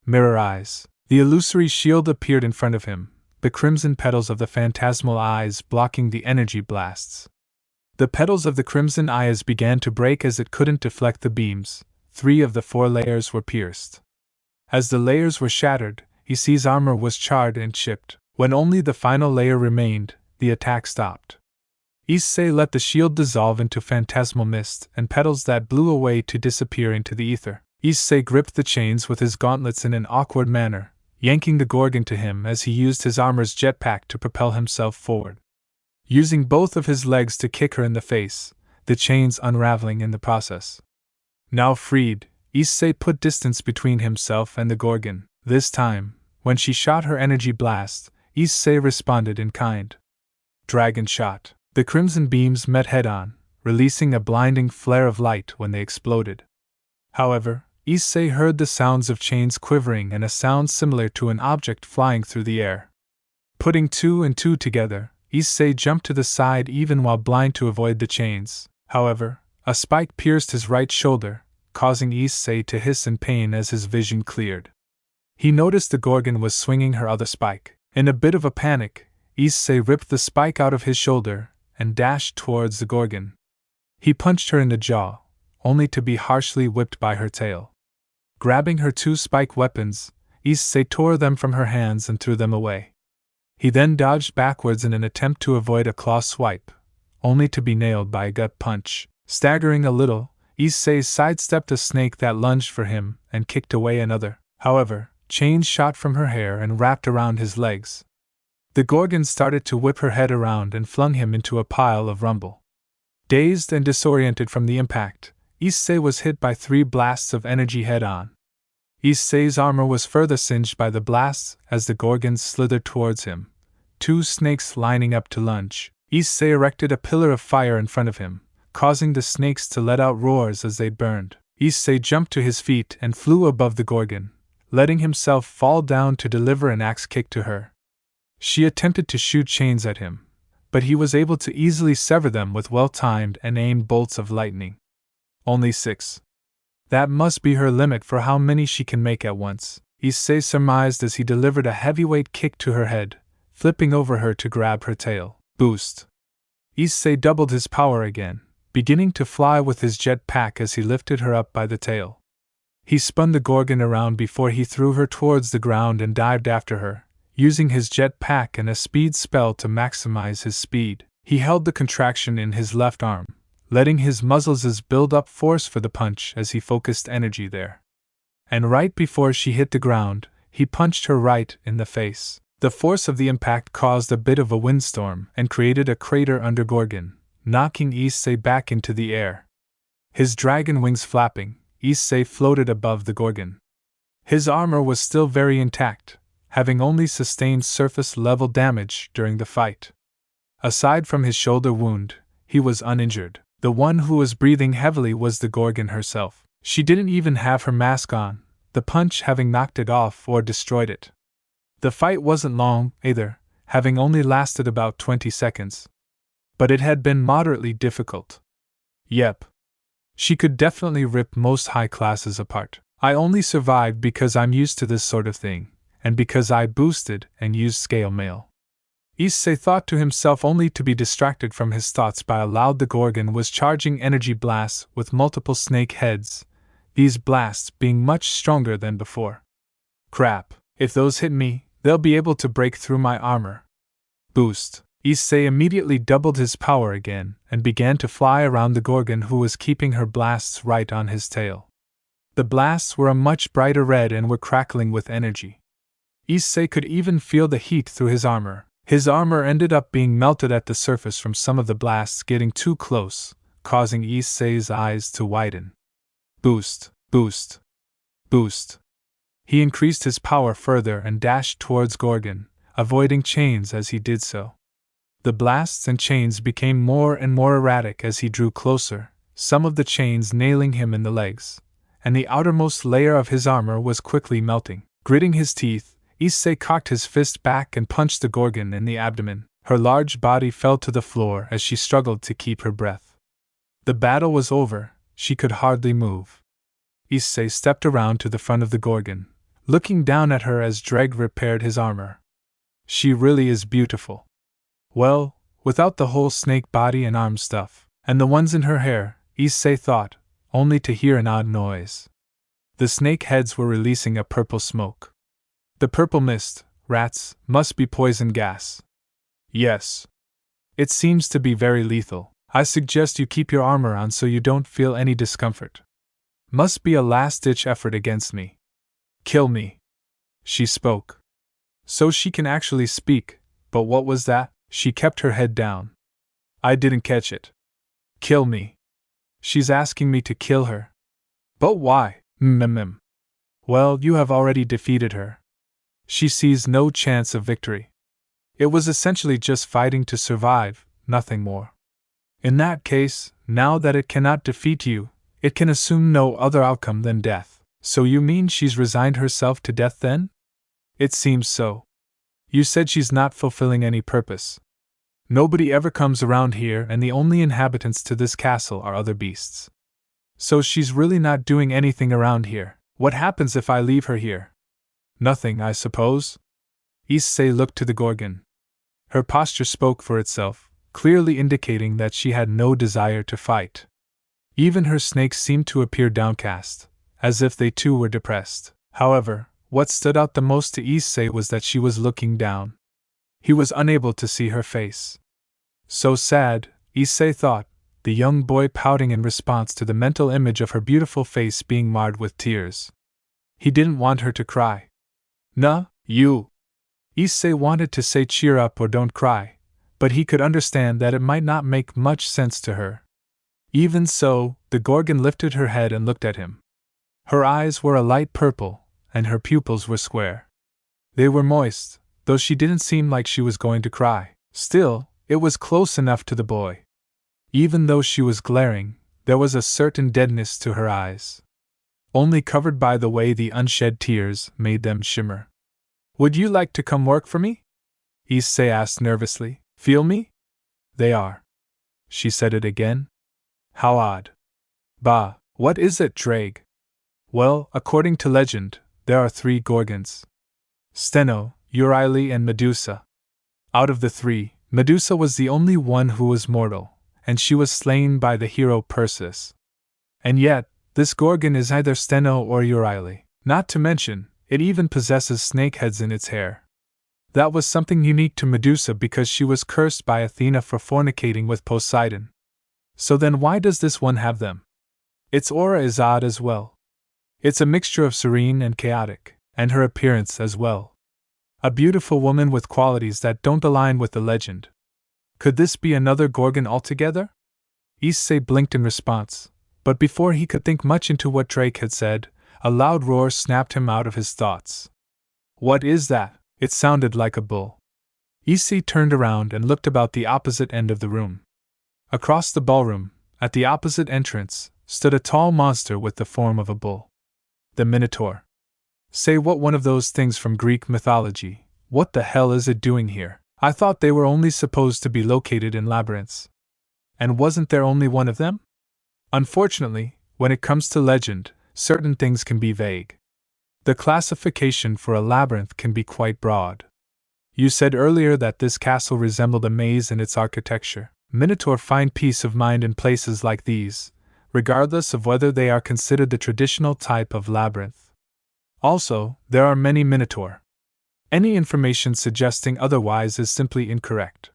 Mirror eyes. The illusory shield appeared in front of him, the crimson petals of the phantasmal eyes blocking the energy blasts. The petals of the crimson eyes began to break as it couldn't deflect the beams. 3 of the 4 layers were pierced. As the layers were shattered, Issei's armor was charred and chipped. When only the final layer remained, the attack stopped. Issei let the shield dissolve into phantasmal mist and petals that blew away to disappear into the ether. Issei gripped the chains with his gauntlets in an awkward manner, yanking the Gorgon to him as he used his armor's jetpack to propel himself forward. Using both of his legs to kick her in the face, the chains unraveling in the process. Now freed, Issei put distance between himself and the Gorgon. This time, when she shot her energy blast, Issei responded in kind. Dragon shot. The crimson beams met head-on, releasing a blinding flare of light when they exploded. However, Issei heard the sounds of chains quivering and a sound similar to an object flying through the air. Putting two and two together, Issei jumped to the side even while blind to avoid the chains. However, a spike pierced his right shoulder, causing Issei to hiss in pain as his vision cleared. He noticed the Gorgon was swinging her other spike. In a bit of a panic, Issei ripped the spike out of his shoulder and dashed towards the Gorgon. He punched her in the jaw, only to be harshly whipped by her tail. Grabbing her two spike weapons, Issei tore them from her hands and threw them away. He then dodged backwards in an attempt to avoid a claw swipe, only to be nailed by a gut punch. Staggering a little, Issei sidestepped a snake that lunged for him and kicked away another. However, chains shot from her hair and wrapped around his legs. The Gorgon started to whip her head around and flung him into a pile of rumble. Dazed and disoriented from the impact, Issei was hit by 3 blasts of energy head-on. Issei's armor was further singed by the blasts as the Gorgons slithered towards him, 2 snakes lining up to lunge. Issei erected a pillar of fire in front of him, causing the snakes to let out roars as they burned. Issei jumped to his feet and flew above the Gorgon, letting himself fall down to deliver an axe kick to her. She attempted to shoot chains at him, but he was able to easily sever them with well-timed and aimed bolts of lightning. Only 6. That must be her limit for how many she can make at once, Issei surmised as he delivered a heavyweight kick to her head, flipping over her to grab her tail. Boost. Issei doubled his power again, beginning to fly with his jet pack as he lifted her up by the tail. He spun the Gorgon around before he threw her towards the ground and dived after her, using his jet pack and a speed spell to maximize his speed. He held the contraction in his left arm, letting his muscles build up force for the punch as he focused energy there. And right before she hit the ground, he punched her right in the face. The force of the impact caused a bit of a windstorm and created a crater under Gorgon, knocking Issei back into the air. His dragon wings flapping, Issei floated above the Gorgon. His armor was still very intact, having only sustained surface-level damage during the fight. Aside from his shoulder wound, he was uninjured. The one who was breathing heavily was the Gorgon herself. She didn't even have her mask on, the punch having knocked it off or destroyed it. The fight wasn't long, either, having only lasted about 20 seconds. But it had been moderately difficult. Yep. She could definitely rip most high classes apart. I only survived because I'm used to this sort of thing, and because I boosted and used scale mail. Issei thought to himself only to be distracted from his thoughts by a loud. The Gorgon was charging energy blasts with multiple snake heads, these blasts being much stronger than before. Crap, if those hit me, they'll be able to break through my armor. Boost. Issei immediately doubled his power again and began to fly around the Gorgon, who was keeping her blasts right on his tail. The blasts were a much brighter red and were crackling with energy. Issei could even feel the heat through his armor. His armor ended up being melted at the surface from some of the blasts getting too close, causing Issei's eyes to widen. Boost, boost, boost. He increased his power further and dashed towards Gorgon, avoiding chains as he did so. The blasts and chains became more and more erratic as he drew closer, some of the chains nailing him in the legs, and the outermost layer of his armor was quickly melting. Gritting his teeth, Issei cocked his fist back and punched the Gorgon in the abdomen. Her large body fell to the floor as she struggled to keep her breath. The battle was over, she could hardly move. Issei stepped around to the front of the Gorgon, looking down at her as Dreg repaired his armor. She really is beautiful. Well, without the whole snake body and arm stuff, and the ones in her hair, Issei thought, only to hear an odd noise. The snake heads were releasing a purple smoke. The purple mist, rats, must be poison gas. Yes. It seems to be very lethal. I suggest you keep your armor on so you don't feel any discomfort. Must be a last-ditch effort against me. Kill me. She spoke. So she can actually speak, but what was that? She kept her head down. I didn't catch it. Kill me. She's asking me to kill her. But why? Well, you have already defeated her. She sees no chance of victory. It was essentially just fighting to survive, nothing more. In that case, now that it cannot defeat you, it can assume no other outcome than death. So you mean she's resigned herself to death then? It seems so. You said she's not fulfilling any purpose. Nobody ever comes around here, and the only inhabitants to this castle are other beasts. So she's really not doing anything around here. What happens if I leave her here? Nothing, I suppose? Issei looked to the Gorgon. Her posture spoke for itself, clearly indicating that she had no desire to fight. Even her snakes seemed to appear downcast, as if they too were depressed. However, what stood out the most to Issei was that she was looking down. He was unable to see her face. So sad, Issei thought, the young boy pouting in response to the mental image of her beautiful face being marred with tears. He didn't want her to cry. Nah, you. Issei wanted to say cheer up or don't cry, but he could understand that it might not make much sense to her. Even so, the Gorgon lifted her head and looked at him. Her eyes were a light purple, and her pupils were square. They were moist, though she didn't seem like she was going to cry. Still, it was close enough to the boy. Even though she was glaring, there was a certain deadness to her eyes, only covered by the way the unshed tears made them shimmer. Would you like to come work for me? Issei asked nervously. Feel me? They are. She said it again. How odd. Bah, what is it, Drake? Well, according to legend, there are 3 Gorgons. Steno, Euryale, and Medusa. Out of the 3, Medusa was the only one who was mortal, and she was slain by the hero Perseus. And yet, this Gorgon is either Steno or Euryale. Not to mention, it even possesses snake heads in its hair. That was something unique to Medusa because she was cursed by Athena for fornicating with Poseidon. So then why does this one have them? Its aura is odd as well. It's a mixture of serene and chaotic, and her appearance as well. A beautiful woman with qualities that don't align with the legend. Could this be another Gorgon altogether? Issei blinked in response, but before he could think much into what Drake had said, a loud roar snapped him out of his thoughts. What is that? It sounded like a bull. Issei turned around and looked about the opposite end of the room. Across the ballroom, at the opposite entrance, stood a tall monster with the form of a bull. The Minotaur. Say what one of those things from Greek mythology. What the hell is it doing here? I thought they were only supposed to be located in labyrinths. And wasn't there only one of them? Unfortunately, when it comes to legend, certain things can be vague. The classification for a labyrinth can be quite broad. You said earlier that this castle resembled a maze in its architecture. Minotaur find peace of mind in places like these, regardless of whether they are considered the traditional type of labyrinth. Also, there are many Minotaur. Any information suggesting otherwise is simply incorrect.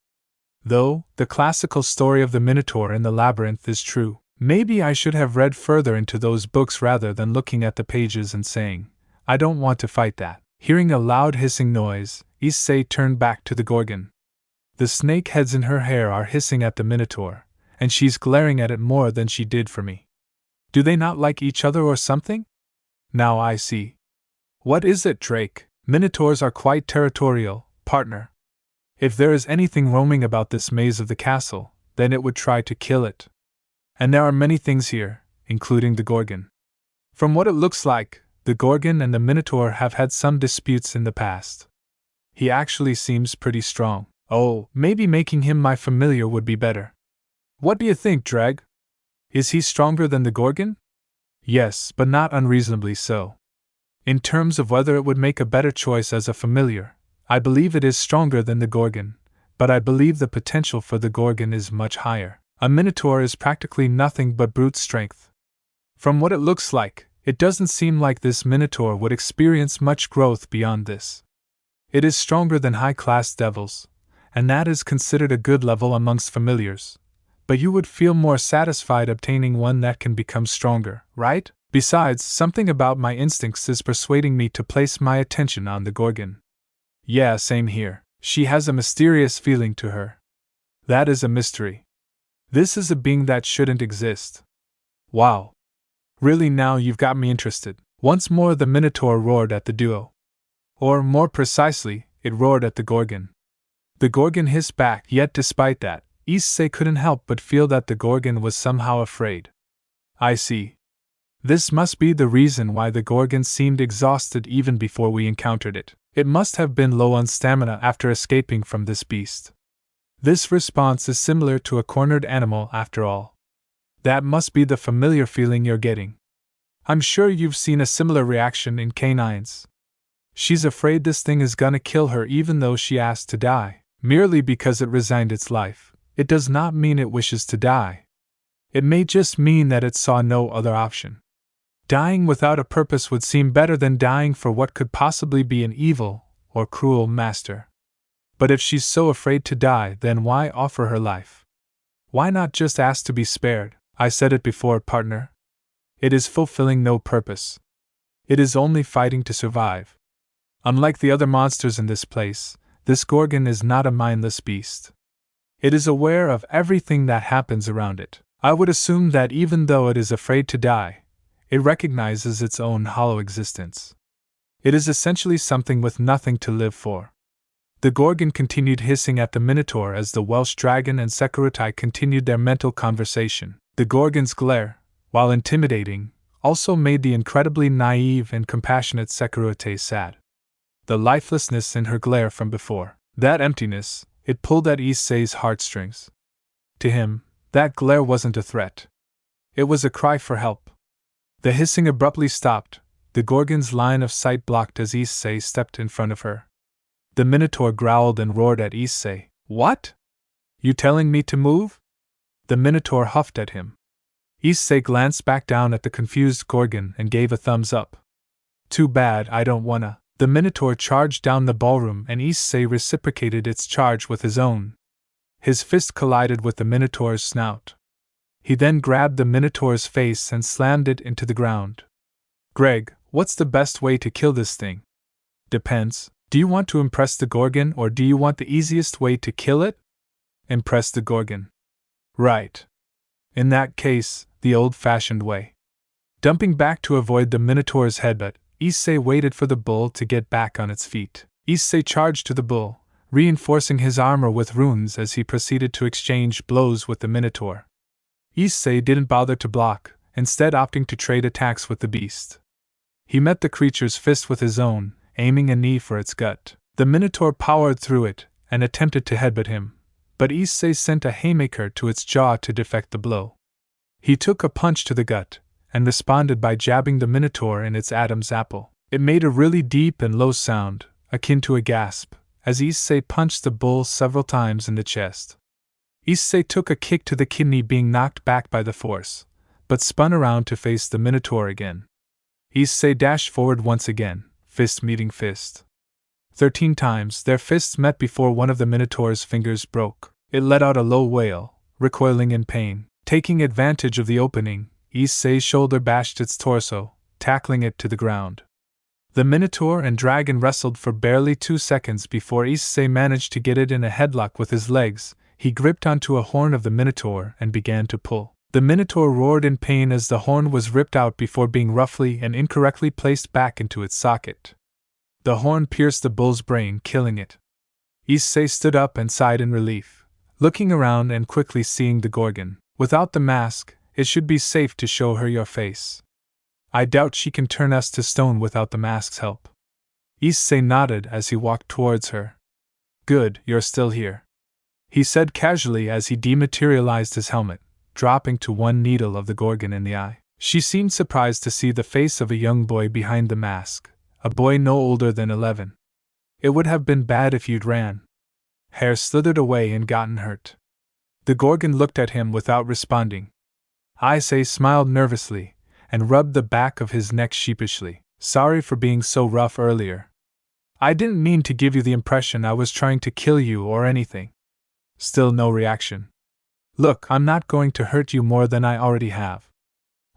Though, the classical story of the Minotaur in the labyrinth is true. Maybe I should have read further into those books rather than looking at the pages and saying, I don't want to fight that. Hearing a loud hissing noise, Issei turned back to the Gorgon. The snake heads in her hair are hissing at the Minotaur, and she's glaring at it more than she did for me. Do they not like each other or something? Now I see. What is it, Drake? Minotaurs are quite territorial, partner. If there is anything roaming about this maze of the castle, then it would try to kill it. And there are many things here, including the Gorgon. From what it looks like, the Gorgon and the Minotaur have had some disputes in the past. He actually seems pretty strong. Oh, maybe making him my familiar would be better. What do you think, Dreg? Is he stronger than the Gorgon? Yes, but not unreasonably so. In terms of whether it would make a better choice as a familiar, I believe it is stronger than the Gorgon, but I believe the potential for the Gorgon is much higher. A Minotaur is practically nothing but brute strength. From what it looks like, It doesn't seem like this minotaur would experience much growth beyond this. It is stronger than high-class devils, and that is considered a good level amongst familiars. But you would feel more satisfied obtaining one that can become stronger, right? Besides, something about my instincts is persuading me to place my attention on the Gorgon. Yeah, same here. She has a mysterious feeling to her. That is a mystery. This is a being that shouldn't exist. Wow. Really, now you've got me interested. Once more the Minotaur roared at the duo. Or, more precisely, it roared at the Gorgon. The Gorgon hissed back, yet despite that, Issei couldn't help but feel that the Gorgon was somehow afraid. I see. This must be the reason why the Gorgon seemed exhausted even before we encountered it. It must have been low on stamina after escaping from this beast. This response is similar to a cornered animal after all. That must be the familiar feeling you're getting. I'm sure you've seen a similar reaction in canines. She's afraid this thing is gonna kill her even though she asked to die. Merely because it resigned its life, it does not mean it wishes to die. It may just mean that it saw no other option. Dying without a purpose would seem better than dying for what could possibly be an evil or cruel master. But if she's so afraid to die, then why offer her life? Why not just ask to be spared? I said it before, partner. It is fulfilling no purpose. It is only fighting to survive. Unlike the other monsters in this place, this Gorgon is not a mindless beast. It is aware of everything that happens around it. I would assume that even though it is afraid to die, it recognizes its own hollow existence. It is essentially something with nothing to live for. The Gorgon continued hissing at the Minotaur as the Welsh dragon and Sekiryuutei continued their mental conversation. The Gorgon's glare, while intimidating, also made the incredibly naive and compassionate Sekiryuutei sad. The lifelessness in her glare from before, that emptiness, it pulled at Issei's heartstrings. To him, that glare wasn't a threat. It was a cry for help. The hissing abruptly stopped, the Gorgon's line of sight blocked as Issei stepped in front of her. The Minotaur growled and roared at Issei. What? You telling me to move? The Minotaur huffed at him. Issei glanced back down at the confused Gorgon and gave a thumbs up. Too bad, I don't wanna. The Minotaur charged down the ballroom and Issei reciprocated its charge with his own. His fist collided with the Minotaur's snout. He then grabbed the Minotaur's face and slammed it into the ground. Greg, what's the best way to kill this thing? Depends. Do you want to impress the Gorgon or do you want the easiest way to kill it? Impress the Gorgon. Right. In that case, the old-fashioned way. Dumping back to avoid the Minotaur's headbutt, Issei waited for the bull to get back on its feet. Issei charged to the bull, reinforcing his armor with runes as he proceeded to exchange blows with the Minotaur. Issei didn't bother to block, instead opting to trade attacks with the beast. He met the creature's fist with his own, aiming a knee for its gut. The Minotaur powered through it and attempted to headbutt him, but Issei sent a haymaker to its jaw to deflect the blow. He took a punch to the gut and responded by jabbing the Minotaur in its Adam's apple. It made a really deep and low sound, akin to a gasp, as Issei punched the bull several times in the chest. Issei took a kick to the kidney, being knocked back by the force, but spun around to face the Minotaur again. Issei dashed forward once again, fist meeting fist. 13 times their fists met before one of the Minotaur's fingers broke. It let out a low wail, recoiling in pain. Taking advantage of the opening, Issei's shoulder bashed its torso, tackling it to the ground. The Minotaur and dragon wrestled for barely 2 seconds before Issei managed to get it in a headlock with his legs. He gripped onto a horn of the Minotaur and began to pull. The Minotaur roared in pain as the horn was ripped out before being roughly and incorrectly placed back into its socket. The horn pierced the bull's brain, killing it. Issei stood up and sighed in relief, looking around and quickly seeing the Gorgon. Without the mask, it should be safe to show her your face. I doubt she can turn us to stone without the mask's help. Issei nodded as he walked towards her. Good, you're still here, he said casually as he dematerialized his helmet, dropping to one needle of the Gorgon in the eye. She seemed surprised to see the face of a young boy behind the mask, a boy no older than 11. It would have been bad if you'd ran. Hair slithered away and gotten hurt. The Gorgon looked at him without responding. Issei smiled nervously, and rubbed the back of his neck sheepishly. Sorry for being so rough earlier. I didn't mean to give you the impression I was trying to kill you or anything. Still no reaction. Look, I'm not going to hurt you more than I already have.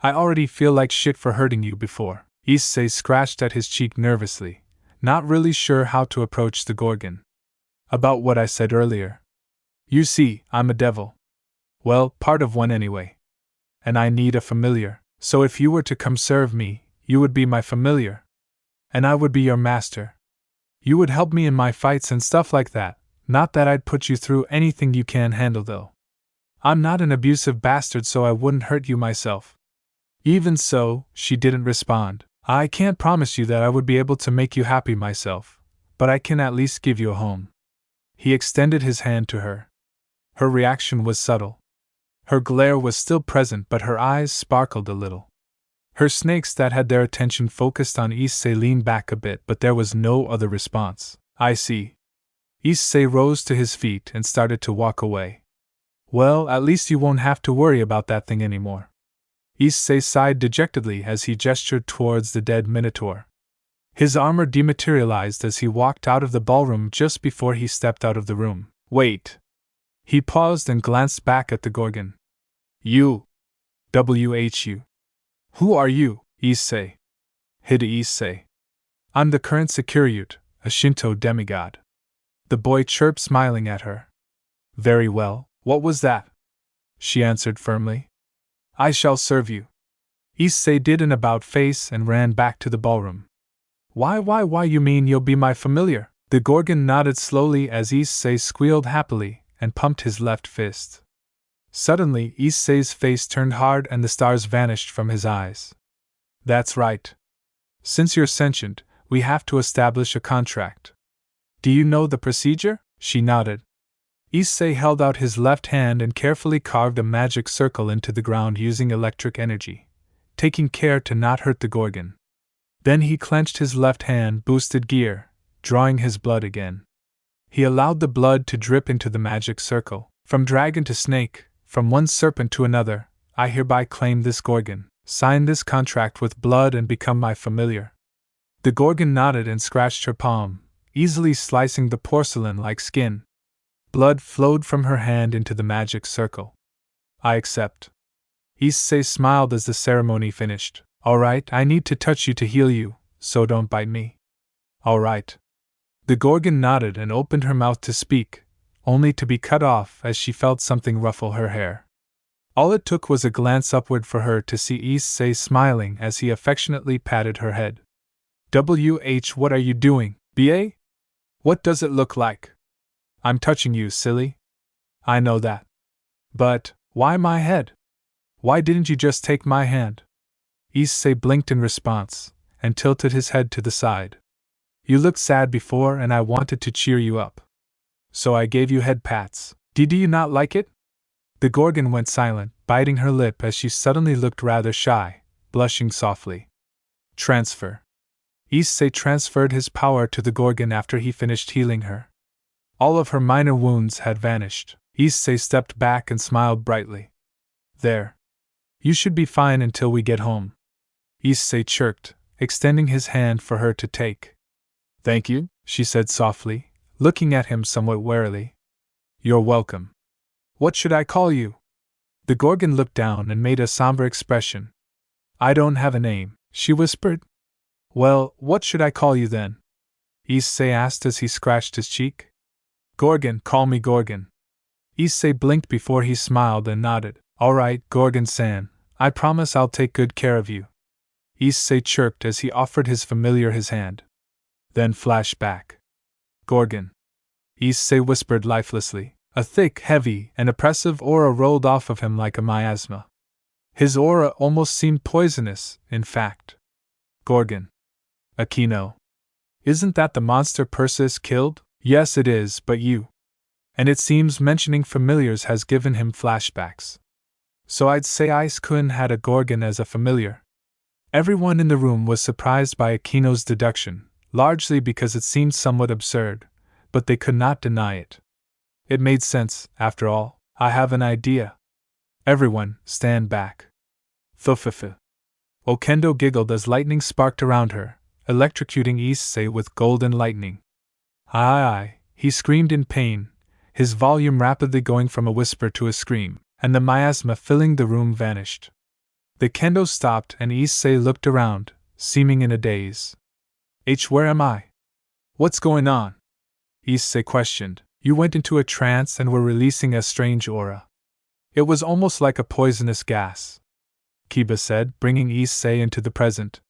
I already feel like shit for hurting you before. Issei scratched at his cheek nervously, not really sure how to approach the Gorgon. About what I said earlier. You see, I'm a devil. Well, part of one anyway. And I need a familiar, so if you were to come serve me, you would be my familiar. And I would be your master. You would help me in my fights and stuff like that, not that I'd put you through anything you can't handle though. I'm not an abusive bastard, so I wouldn't hurt you myself. Even so, she didn't respond. I can't promise you that I would be able to make you happy myself, but I can at least give you a home. He extended his hand to her. Her reaction was subtle. Her glare was still present, but her eyes sparkled a little. Her snakes that had their attention focused on Issei leaned back a bit, but there was no other response. I see. Issei rose to his feet and started to walk away. Well, at least you won't have to worry about that thing anymore. Issei sighed dejectedly as he gestured towards the dead minotaur. His armor dematerialized as he walked out of the ballroom just before he stepped out of the room. Wait. He paused and glanced back at the Gorgon. You. Whu. Who are you, Issei? Hid Issei. I'm the current Sekiryuutei, a Shinto demigod. The boy chirped, smiling at her. Very well, what was that? She answered firmly. I shall serve you. Issei did an about face and ran back to the ballroom. Why, you mean you'll be my familiar? The Gorgon nodded slowly as Issei squealed happily and pumped his left fist. Suddenly, Issei's face turned hard and the stars vanished from his eyes. That's right. Since you're sentient, we have to establish a contract. Do you know the procedure? She nodded. Issei held out his left hand and carefully carved a magic circle into the ground using electric energy, taking care to not hurt the Gorgon. Then he clenched his left hand, boosted gear, drawing his blood again. He allowed the blood to drip into the magic circle. From dragon to snake, from one serpent to another, I hereby claim this Gorgon, sign this contract with blood and become my familiar. The Gorgon nodded and scratched her palm, easily slicing the porcelain-like skin. Blood flowed from her hand into the magic circle. I accept. Issei smiled as the ceremony finished. All right, I need to touch you to heal you, so don't bite me. All right. The Gorgon nodded and opened her mouth to speak, only to be cut off as she felt something ruffle her hair. All it took was a glance upward for her to see Issei smiling as he affectionately patted her head. What are you doing, BA? What does it look like? I'm touching you, silly. I know that. But, why my head? Why didn't you just take my hand? Issei blinked in response, and tilted his head to the side. You looked sad before and I wanted to cheer you up. So I gave you head pats. Did you not like it? The Gorgon went silent, biting her lip as she suddenly looked rather shy, blushing softly. Transfer. Issei transferred his power to the Gorgon after he finished healing her. All of her minor wounds had vanished. Issei stepped back and smiled brightly. There. You should be fine until we get home. Issei chirped, extending his hand for her to take. Thank you, she said softly, looking at him somewhat warily. You're welcome. What should I call you? The Gorgon looked down and made a somber expression. I don't have a name, she whispered. Well, what should I call you then? Issei asked as he scratched his cheek. Gorgon, call me Gorgon. Issei blinked before he smiled and nodded. All right, Gorgon-san, I promise I'll take good care of you. Issei chirped as he offered his familiar his hand. Then flashback. Gorgon. Issei whispered lifelessly. A thick, heavy, and oppressive aura rolled off of him like a miasma. His aura almost seemed poisonous, in fact. Gorgon. Aquino. Isn't that the monster Perseus killed? Yes, it is, but you. And it seems mentioning familiars has given him flashbacks. So I'd say Ice-kun had a Gorgon as a familiar. Everyone in the room was surprised by Aquino's deduction, largely because it seemed somewhat absurd, but they could not deny it. It made sense, after all. I have an idea. Everyone, stand back. Thufufu. Okendo giggled as lightning sparked around her, electrocuting Issei with golden lightning. Aye, he screamed in pain, his volume rapidly going from a whisper to a scream, and the miasma filling the room vanished. The kendo stopped and Issei looked around, seeming in a daze. Where am I? What's going on? Issei questioned. You went into a trance and were releasing a strange aura. It was almost like a poisonous gas, Kiba said, bringing Issei into the present.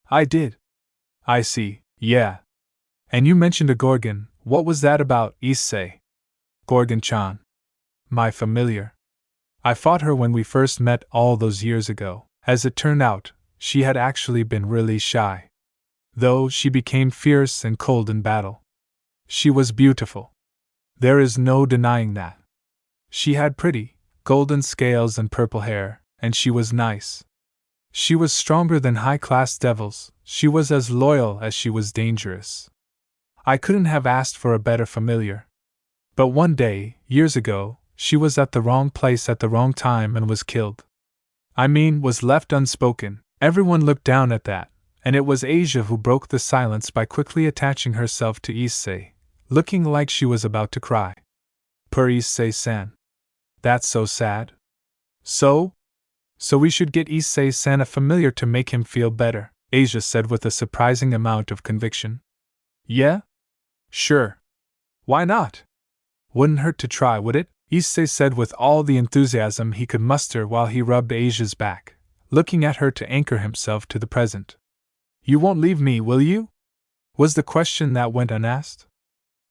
I did. I see, yeah. And you mentioned a Gorgon, what was that about, Issei? Gorgon-chan. My familiar. I fought her when we first met all those years ago. As it turned out, she had actually been really shy. Though she became fierce and cold in battle. She was beautiful. There is no denying that. She had pretty, golden scales and purple hair, and she was nice. She was stronger than high-class devils, she was as loyal as she was dangerous. I couldn't have asked for a better familiar. But one day, years ago, she was at the wrong place at the wrong time and was killed. I mean, was left unspoken. Everyone looked down at that, and it was Asia who broke the silence by quickly attaching herself to Issei, looking like she was about to cry. Per Issei-san. That's so sad. So we should get Issei-san a familiar to make him feel better, Asia said with a surprising amount of conviction. Yeah? Sure. Why not? Wouldn't hurt to try, would it? Issei said with all the enthusiasm he could muster while he rubbed Asia's back, looking at her to anchor himself to the present. You won't leave me, will you? Was the question that went unasked.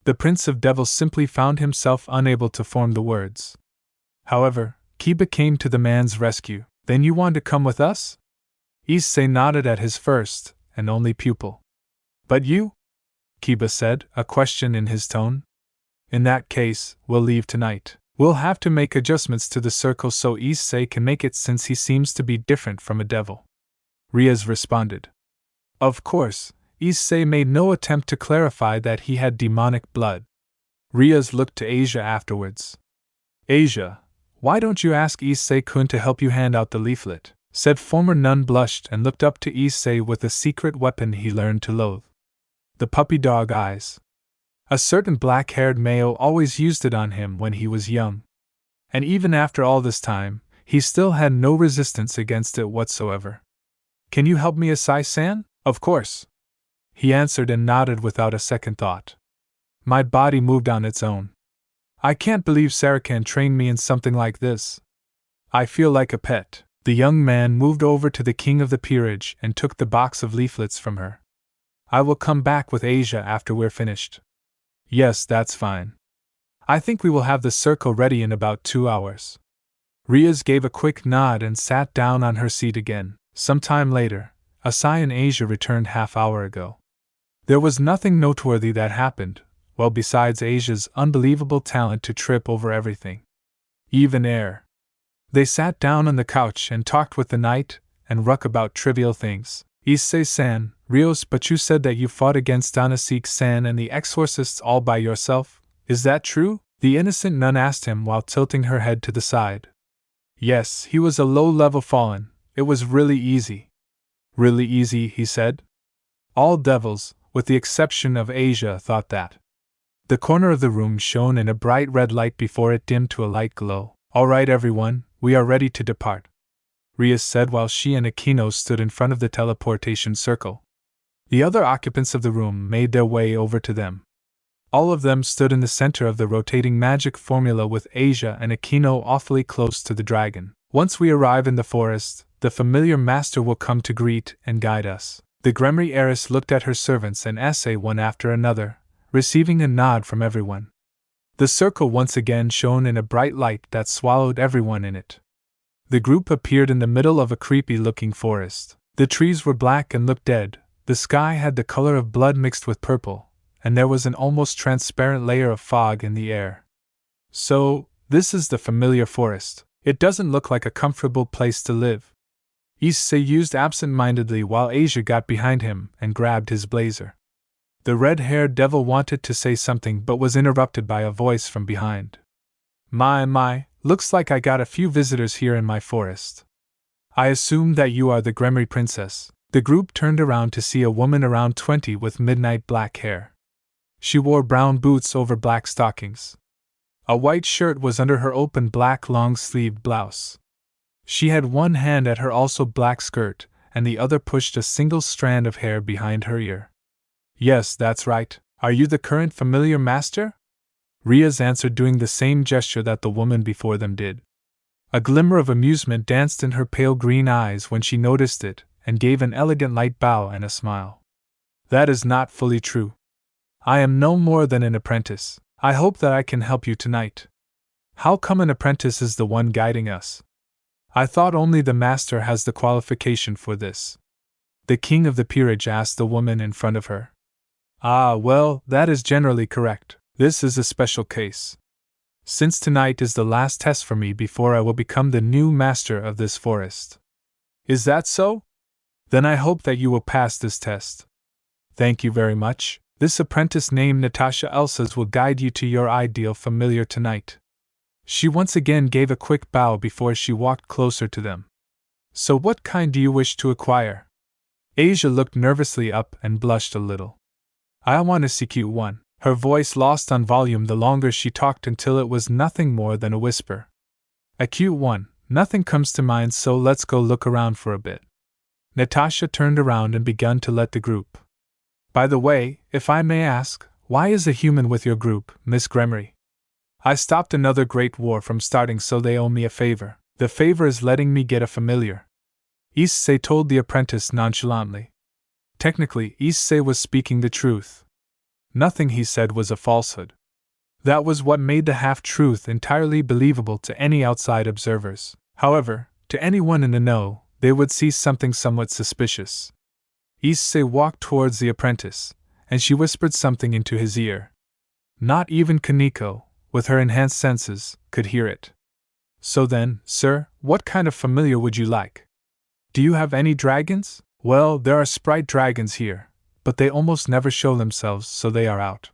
The Prince of Devils simply found himself unable to form the words. However, Kiba came to the man's rescue. Then you want to come with us? Issei nodded at his first and only pupil. But you? Kiba said, a question in his tone. In that case, we'll leave tonight. We'll have to make adjustments to the circle so Issei can make it since he seems to be different from a devil. Riaz responded. Of course, Issei made no attempt to clarify that he had demonic blood. Riaz looked to Asia afterwards. Asia, why don't you ask Issei-kun to help you hand out the leaflet? Said former nun, blushed and looked up to Issei with a secret weapon he learned to loathe. The puppy dog eyes. A certain black-haired Maou always used it on him when he was young. And even after all this time, he still had no resistance against it whatsoever. Can you help me, Issei-san? Of course. He answered and nodded without a second thought. My body moved on its own. I can't believe Sarakan trained me in something like this. I feel like a pet. The young man moved over to the king of the peerage and took the box of leaflets from her. I will come back with Asia after we're finished. Yes, that's fine. I think we will have the circle ready in about 2 hours. Riaz gave a quick nod and sat down on her seat again. Some time later, Issei and Asia returned half-hour ago. There was nothing noteworthy that happened, well besides Asia's unbelievable talent to trip over everything. Even air. They sat down on the couch and talked with the knight and Ruck about trivial things. Issei-san, Rios, but you said that you fought against Danasik-san and the exorcists all by yourself, is that true? The innocent nun asked him while tilting her head to the side. Yes, he was a low-level fallen, it was really easy. Really easy, he said. All devils, with the exception of Asia, thought that. The corner of the room shone in a bright red light before it dimmed to a light glow. All right, everyone, we are ready to depart, Riaz said while she and Akino stood in front of the teleportation circle. The other occupants of the room made their way over to them. All of them stood in the center of the rotating magic formula with Asia and Akino awfully close to the dragon. Once we arrive in the forest, the familiar master will come to greet and guide us. The Gremry heiress looked at her servants and essayed one after another, receiving a nod from everyone. The circle once again shone in a bright light that swallowed everyone in it. The group appeared in the middle of a creepy-looking forest. The trees were black and looked dead, the sky had the color of blood mixed with purple, and there was an almost transparent layer of fog in the air. So, this is the familiar forest. It doesn't look like a comfortable place to live. Issei used absent-mindedly while Asia got behind him and grabbed his blazer. The red-haired devil wanted to say something but was interrupted by a voice from behind. My, looks like I got a few visitors here in my forest. I assume that you are the Gremry princess. The group turned around to see a woman around 20 with midnight black hair. She wore brown boots over black stockings. A white shirt was under her open black long-sleeved blouse. She had one hand at her also black skirt, and the other pushed a single strand of hair behind her ear. Yes, that's right. Are you the current familiar master? Riaz answered, doing the same gesture that the woman before them did. A glimmer of amusement danced in her pale green eyes when she noticed it, and gave an elegant light bow and a smile. That is not fully true. I am no more than an apprentice. I hope that I can help you tonight. How come an apprentice is the one guiding us? I thought only the master has the qualification for this. The king of the peerage asked the woman in front of her. Ah, well, that is generally correct. This is a special case. Since tonight is the last test for me before I will become the new master of this forest. Is that so? Then I hope that you will pass this test. Thank you very much. This apprentice named Natasha Elsas will guide you to your ideal familiar tonight. She once again gave a quick bow before she walked closer to them. So what kind do you wish to acquire? Asia looked nervously up and blushed a little. I want a CQ one. Her voice lost on volume the longer she talked until it was nothing more than a whisper. A cute one, nothing comes to mind, so let's go look around for a bit. Natasha turned around and began to let the group. By the way, if I may ask, why is a human with your group, Miss Gremry? I stopped another great war from starting, so they owe me a favor. The favor is letting me get a familiar. Issei told the apprentice nonchalantly. Technically, Issei was speaking the truth. Nothing he said was a falsehood. That was what made the half-truth entirely believable to any outside observers. However, to anyone in the know, they would see something somewhat suspicious. Issei walked towards the apprentice, and she whispered something into his ear. Not even Kaneko, with her enhanced senses, could hear it. So then, sir, what kind of familiar would you like? Do you have any dragons? Well, there are sprite dragons here, but they almost never show themselves, so they are out.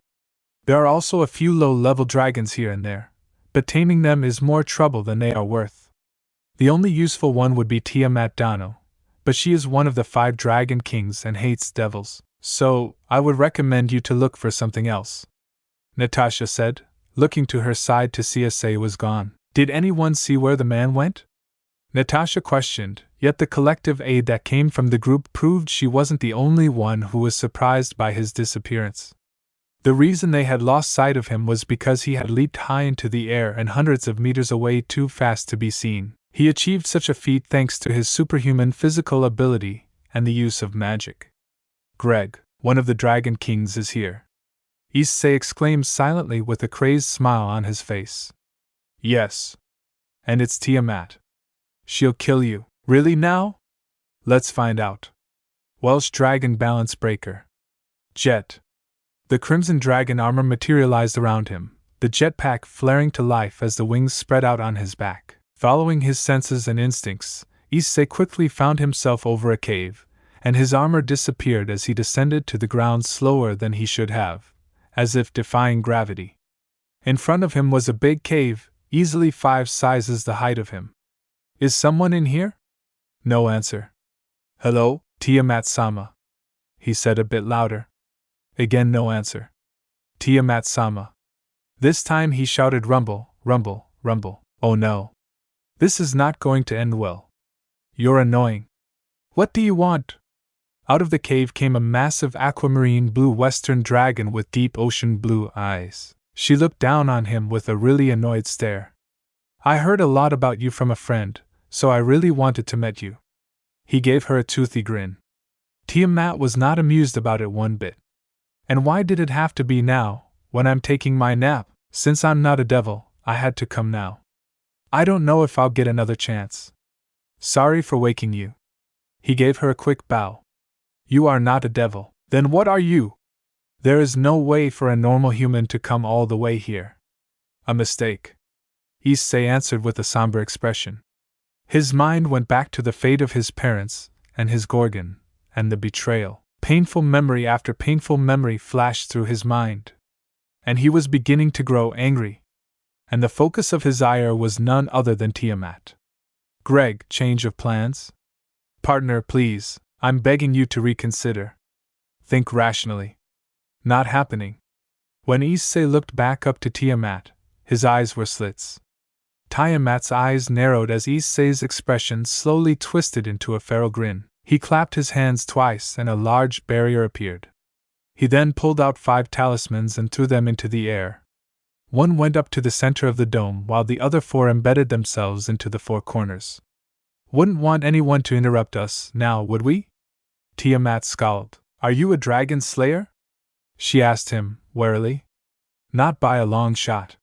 There are also a few low-level dragons here and there, but taming them is more trouble than they are worth. The only useful one would be Tiamat Dano, but she is one of the 5 dragon kings and hates devils, so I would recommend you to look for something else. Natasha said, looking to her side to see Issei was gone. Did anyone see where the man went? Natasha questioned, yet the collective aid that came from the group proved she wasn't the only one who was surprised by his disappearance. The reason they had lost sight of him was because he had leaped high into the air and hundreds of meters away too fast to be seen. He achieved such a feat thanks to his superhuman physical ability and the use of magic. Greg, one of the Dragon Kings, is here. Issei exclaimed silently with a crazed smile on his face. Yes. And it's Tiamat. She'll kill you. Really now? Let's find out. Welsh Dragon Balance Breaker. Jet. The crimson dragon armor materialized around him, the jetpack flaring to life as the wings spread out on his back. Following his senses and instincts, Issei quickly found himself over a cave, and his armor disappeared as he descended to the ground slower than he should have, as if defying gravity. In front of him was a big cave, easily 5 sizes the height of him. Is someone in here? No answer. Hello, Tiamat-sama. He said a bit louder. Again no answer. Tiamat-sama. This time he shouted, rumble, rumble, rumble. Oh no. This is not going to end well. You're annoying. What do you want? Out of the cave came a massive aquamarine blue western dragon with deep ocean blue eyes. She looked down on him with a really annoyed stare. I heard a lot about you from a friend, so I really wanted to meet you. He gave her a toothy grin. Tiamat was not amused about it one bit. And why did it have to be now, when I'm taking my nap? Since I'm not a devil, I had to come now. I don't know if I'll get another chance. Sorry for waking you. He gave her a quick bow. You are not a devil. Then what are you? There is no way for a normal human to come all the way here. A mistake. Issei answered with a somber expression. His mind went back to the fate of his parents, and his Gorgon, and the betrayal. Painful memory after painful memory flashed through his mind. And he was beginning to grow angry. And the focus of his ire was none other than Tiamat. Greg, change of plans? Partner, please, I'm begging you to reconsider. Think rationally. Not happening. When Issei looked back up to Tiamat, his eyes were slits. Tiamat's eyes narrowed as Issei's expression slowly twisted into a feral grin. He clapped his hands twice and a large barrier appeared. He then pulled out 5 talismans and threw them into the air. One went up to the center of the dome while the other 4 embedded themselves into the 4 corners. Wouldn't want anyone to interrupt us now, would we? Tiamat scowled. Are you a dragon slayer? She asked him, warily. Not by a long shot.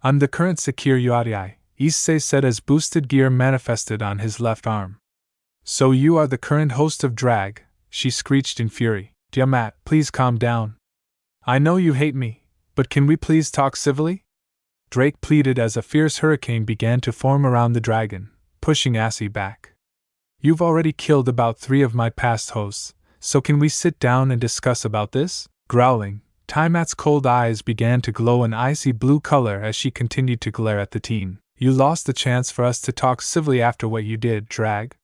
I'm the current Sekiryuutei, Issei said as boosted gear manifested on his left arm. So you are the current host of drag, she screeched in fury. Tiamat, please calm down. I know you hate me, but can we please talk civilly? Drake pleaded as a fierce hurricane began to form around the dragon, pushing Issei back. You've already killed about 3 of my past hosts, so can we sit down and discuss about this? Growling, Tiamat's cold eyes began to glow an icy blue color as she continued to glare at the teen. You lost the chance for us to talk civilly after what you did, drag.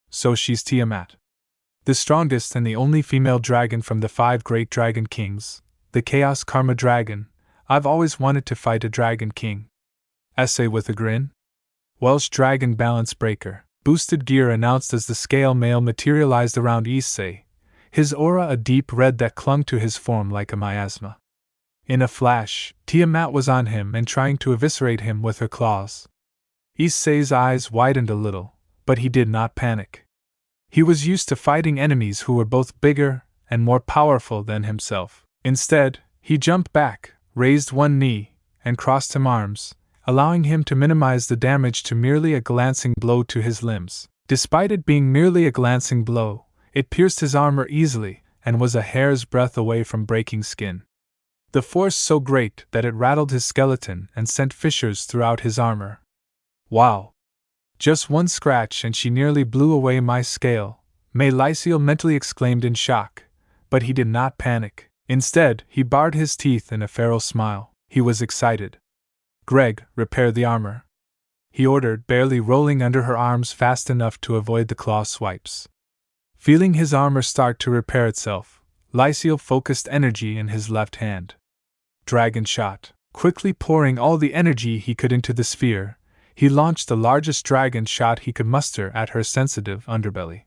So she's Tiamat. The strongest and the only female dragon from the 5 great dragon kings, the Chaos Karma Dragon. I've always wanted to fight a dragon king. Issei with a grin. Welsh Dragon Balance Breaker, boosted gear announced as the scale mail materialized around Issei, his aura a deep red that clung to his form like a miasma. In a flash, Tiamat was on him and trying to eviscerate him with her claws. Issei's eyes widened a little, but he did not panic. He was used to fighting enemies who were both bigger and more powerful than himself. Instead, he jumped back, raised one knee, and crossed his arms, allowing him to minimize the damage to merely a glancing blow to his limbs. Despite it being merely a glancing blow, it pierced his armor easily and was a hair's breadth away from breaking skin. The force so great that it rattled his skeleton and sent fissures throughout his armor. Wow! Just one scratch and she nearly blew away my scale, May Lyciel mentally exclaimed in shock, but he did not panic. Instead, he bared his teeth in a feral smile. He was excited. Greg, repair the armor, he ordered, barely rolling under her arms fast enough to avoid the claw swipes. Feeling his armor start to repair itself, Lyciel focused energy in his left hand. Dragon shot. Quickly pouring all the energy he could into the sphere, he launched the largest dragon shot he could muster at her sensitive underbelly.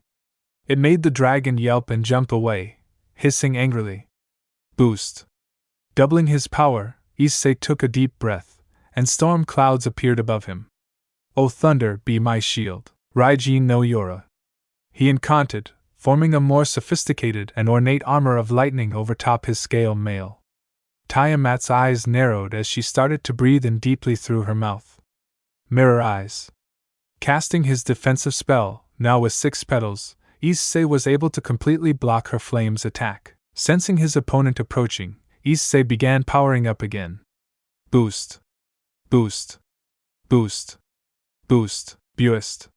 It made the dragon yelp and jump away, hissing angrily. Boost. Doubling his power, Issei took a deep breath, and storm clouds appeared above him. O thunder, be my shield. Raijin no Yora. He incanted, forming a more sophisticated and ornate armor of lightning overtop his scale mail. Tiamat's eyes narrowed as she started to breathe in deeply through her mouth. Mirror eyes. Casting his defensive spell, now with 6 petals, Issei was able to completely block her flame's attack. Sensing his opponent approaching, Issei began powering up again. Boost. Boost. Boost. Boost. Boost.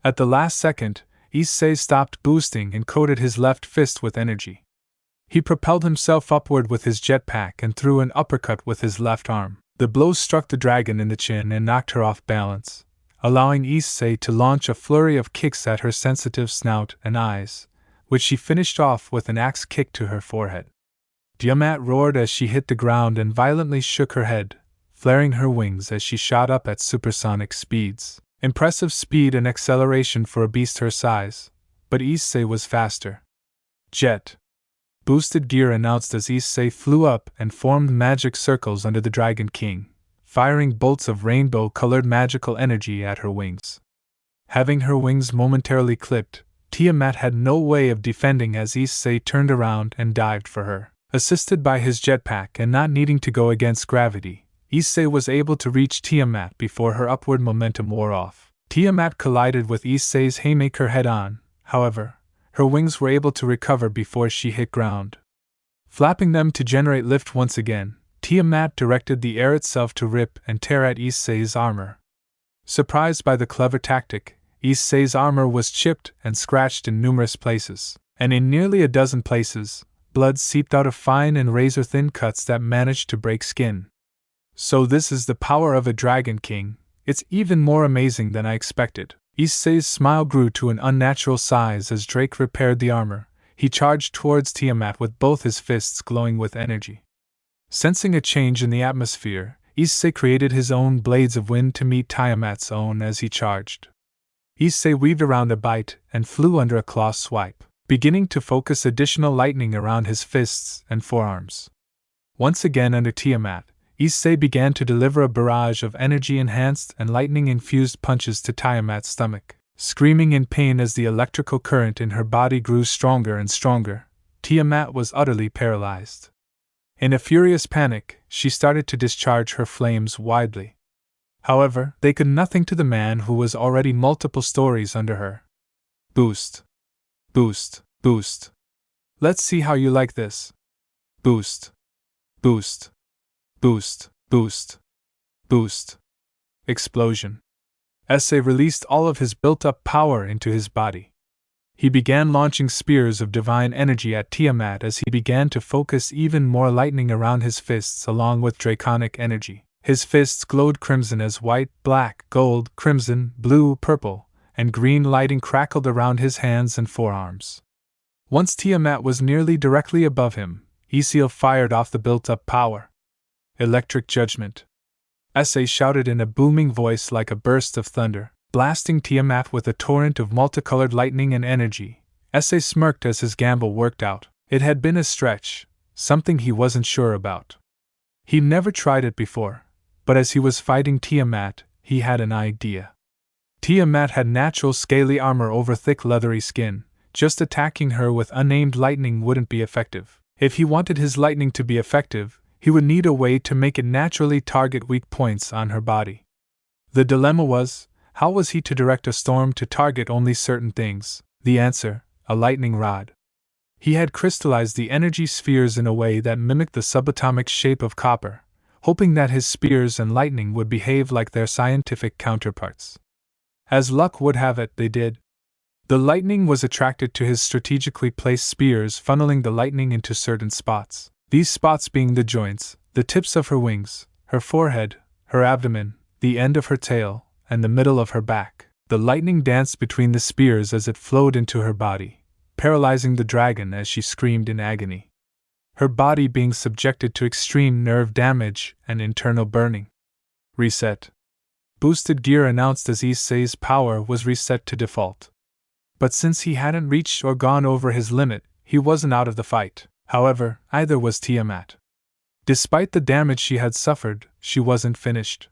At the last second, Issei stopped boosting and coated his left fist with energy. He propelled himself upward with his jetpack and threw an uppercut with his left arm. The blow struck the dragon in the chin and knocked her off balance, allowing Issei to launch a flurry of kicks at her sensitive snout and eyes, which she finished off with an axe kick to her forehead. Tiamat roared as she hit the ground and violently shook her head, flaring her wings as she shot up at supersonic speeds. Impressive speed and acceleration for a beast her size, but Issei was faster. Jet. Boosted gear announced as Issei flew up and formed magic circles under the Dragon King, firing bolts of rainbow-colored magical energy at her wings. Having her wings momentarily clipped, Tiamat had no way of defending as Issei turned around and dived for her. Assisted by his jetpack and not needing to go against gravity, Issei was able to reach Tiamat before her upward momentum wore off. Tiamat collided with Issei's haymaker head-on, however. Her wings were able to recover before she hit ground. Flapping them to generate lift once again, Tiamat directed the air itself to rip and tear at Issei's armor. Surprised by the clever tactic, Issei's armor was chipped and scratched in numerous places, and in nearly a dozen places, blood seeped out of fine and razor-thin cuts that managed to break skin. So this is the power of a Dragon King. It's even more amazing than I expected. Issei's smile grew to an unnatural size as Drake repaired the armor. He charged towards Tiamat with both his fists glowing with energy. Sensing a change in the atmosphere, Issei created his own blades of wind to meet Tiamat's own as he charged. Issei weaved around a bite and flew under a claw swipe, beginning to focus additional lightning around his fists and forearms. Once again under Tiamat, Issei began to deliver a barrage of energy-enhanced and lightning-infused punches to Tiamat's stomach. Screaming in pain as the electrical current in her body grew stronger and stronger, Tiamat was utterly paralyzed. In a furious panic, she started to discharge her flames widely. However, they could nothing to the man who was already multiple stories under her. Boost. Boost. Boost. Let's see how you like this. Boost. Boost. Boost. Boost. Boost. Explosion. Issei released all of his built-up power into his body. He began launching spears of divine energy at Tiamat as he began to focus even more lightning around his fists along with draconic energy. His fists glowed crimson as white, black, gold, crimson, blue, purple, and green lighting crackled around his hands and forearms. Once Tiamat was nearly directly above him, Issei fired off the built-up power. Electric Judgment. Issei shouted in a booming voice like a burst of thunder, blasting Tiamat with a torrent of multicolored lightning and energy. Issei smirked as his gamble worked out. It had been a stretch, something he wasn't sure about. He never tried it before, but as he was fighting Tiamat, he had an idea. Tiamat had natural scaly armor over thick leathery skin. Just attacking her with unnamed lightning wouldn't be effective. If he wanted his lightning to be effective, he would need a way to make it naturally target weak points on her body. The dilemma was, how was he to direct a storm to target only certain things? The answer, a lightning rod. He had crystallized the energy spheres in a way that mimicked the subatomic shape of copper, hoping that his spears and lightning would behave like their scientific counterparts. As luck would have it, they did. The lightning was attracted to his strategically placed spears, funneling the lightning into certain spots. These spots being the joints, the tips of her wings, her forehead, her abdomen, the end of her tail, and the middle of her back. The lightning danced between the spears as it flowed into her body, paralyzing the dragon as she screamed in agony. Her body being subjected to extreme nerve damage and internal burning. Reset. Boosted gear announced as Issei's power was reset to default. But since he hadn't reached or gone over his limit, he wasn't out of the fight. However, either was Tiamat. Despite the damage she had suffered, she wasn't finished.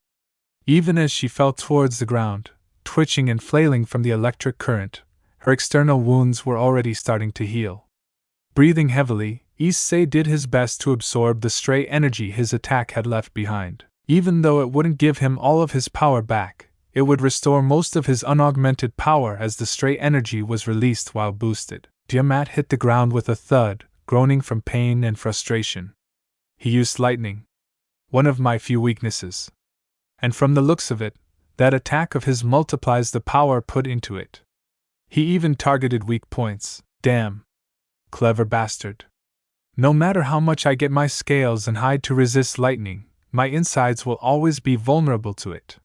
Even as she fell towards the ground, twitching and flailing from the electric current, her external wounds were already starting to heal. Breathing heavily, Issei did his best to absorb the stray energy his attack had left behind. Even though it wouldn't give him all of his power back, it would restore most of his unaugmented power as the stray energy was released while boosted. Tiamat hit the ground with a thud, groaning from pain and frustration. He used lightning. One of my few weaknesses. And from the looks of it, that attack of his multiplies the power put into it. He even targeted weak points. Damn. Clever bastard. No matter how much I get my scales and hide to resist lightning, my insides will always be vulnerable to it.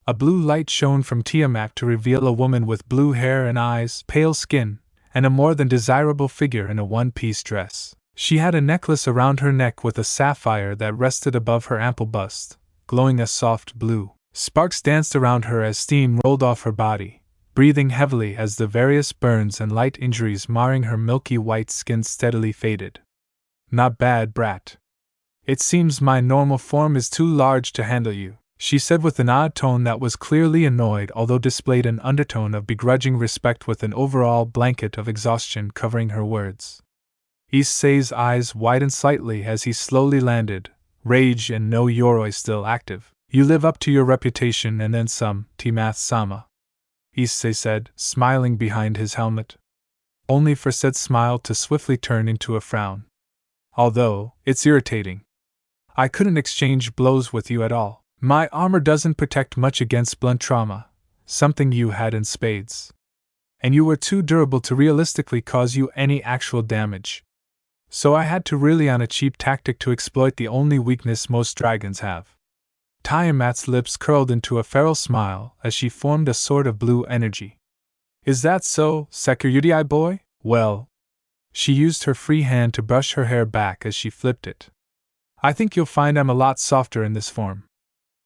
A blue light shone from Tiamat to reveal a woman with blue hair and eyes, pale skin, and a more than desirable figure in a one-piece dress. She had a necklace around her neck with a sapphire that rested above her ample bust, glowing a soft blue. Sparks danced around her as steam rolled off her body, breathing heavily as the various burns and light injuries marring her milky white skin steadily faded. Not bad, brat. It seems my normal form is too large to handle you, she said with an odd tone that was clearly annoyed although displayed an undertone of begrudging respect with an overall blanket of exhaustion covering her words. Issei's eyes widened slightly as he slowly landed, rage and no yoroi still active. You live up to your reputation and then some, Tiamat-sama, Issei said, smiling behind his helmet. Only for said smile to swiftly turn into a frown. Although, it's irritating. I couldn't exchange blows with you at all. My armor doesn't protect much against blunt trauma, something you had in spades. And you were too durable to realistically cause you any actual damage. So I had to rely on a cheap tactic to exploit the only weakness most dragons have. Tiamat's lips curled into a feral smile as she formed a sort of blue energy. Is that so, Sekiryuutei boy? Well. She used her free hand to brush her hair back as she flipped it. I think you'll find I'm a lot softer in this form.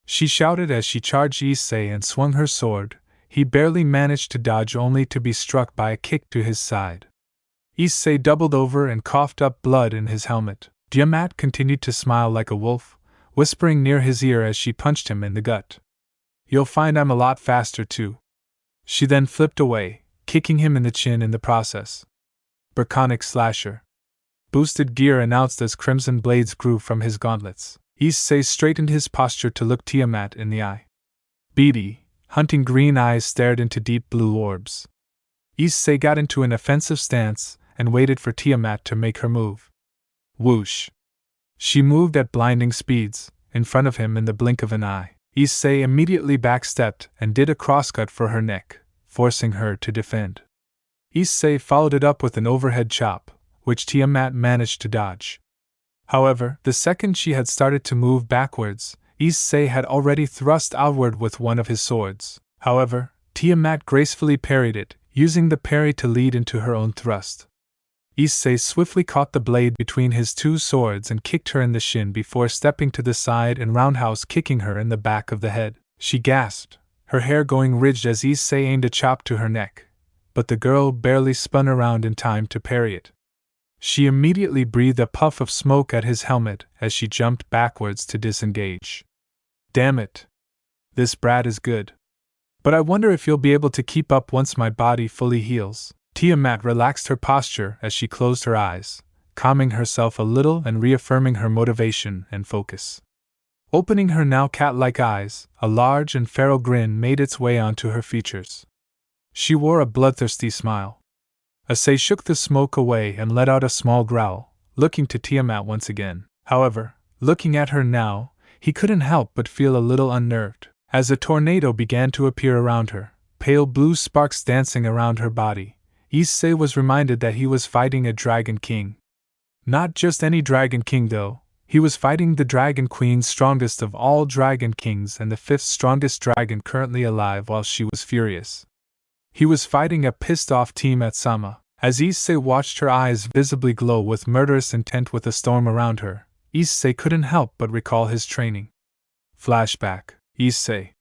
She shouted as she charged Issei and swung her sword. He barely managed to dodge only to be struck by a kick to his side. Issei doubled over and coughed up blood in his helmet. Tiamat continued to smile like a wolf, whispering near his ear as she punched him in the gut. You'll find I'm a lot faster too. She then flipped away, kicking him in the chin in the process. Draconic Slasher. Boosted gear announced as crimson blades grew from his gauntlets. Issei straightened his posture to look Tiamat in the eye. Beady, hunting green eyes stared into deep blue orbs. Issei got into an offensive stance and waited for Tiamat to make her move. Whoosh! She moved at blinding speeds, in front of him in the blink of an eye. Issei immediately backstepped and did a crosscut for her neck, forcing her to defend. Issei followed it up with an overhead chop, which Tiamat managed to dodge. However, the second she had started to move backwards, Issei had already thrust outward with one of his swords. However, Tiamat gracefully parried it, using the parry to lead into her own thrust. Issei swiftly caught the blade between his two swords and kicked her in the shin before stepping to the side and roundhouse kicking her in the back of the head. She gasped, her hair going ridged as Issei aimed a chop to her neck, but the girl barely spun around in time to parry it. She immediately breathed a puff of smoke at his helmet as she jumped backwards to disengage. Damn it! This brat is good. But I wonder if you'll be able to keep up once my body fully heals. Tiamat relaxed her posture as she closed her eyes, calming herself a little and reaffirming her motivation and focus. Opening her now cat-like eyes, a large and feral grin made its way onto her features. She wore a bloodthirsty smile. Issei shook the smoke away and let out a small growl, looking to Tiamat once again. However, looking at her now, he couldn't help but feel a little unnerved. As a tornado began to appear around her, pale blue sparks dancing around her body, Issei was reminded that he was fighting a Dragon King. Not just any Dragon King though, he was fighting the Dragon Queen, strongest of all Dragon Kings and the fifth strongest dragon currently alive while she was furious. He was fighting a pissed-off Tiamat-sama. As Issei watched her eyes visibly glow with murderous intent with a storm around her, Issei couldn't help but recall his training. Flashback. Issei.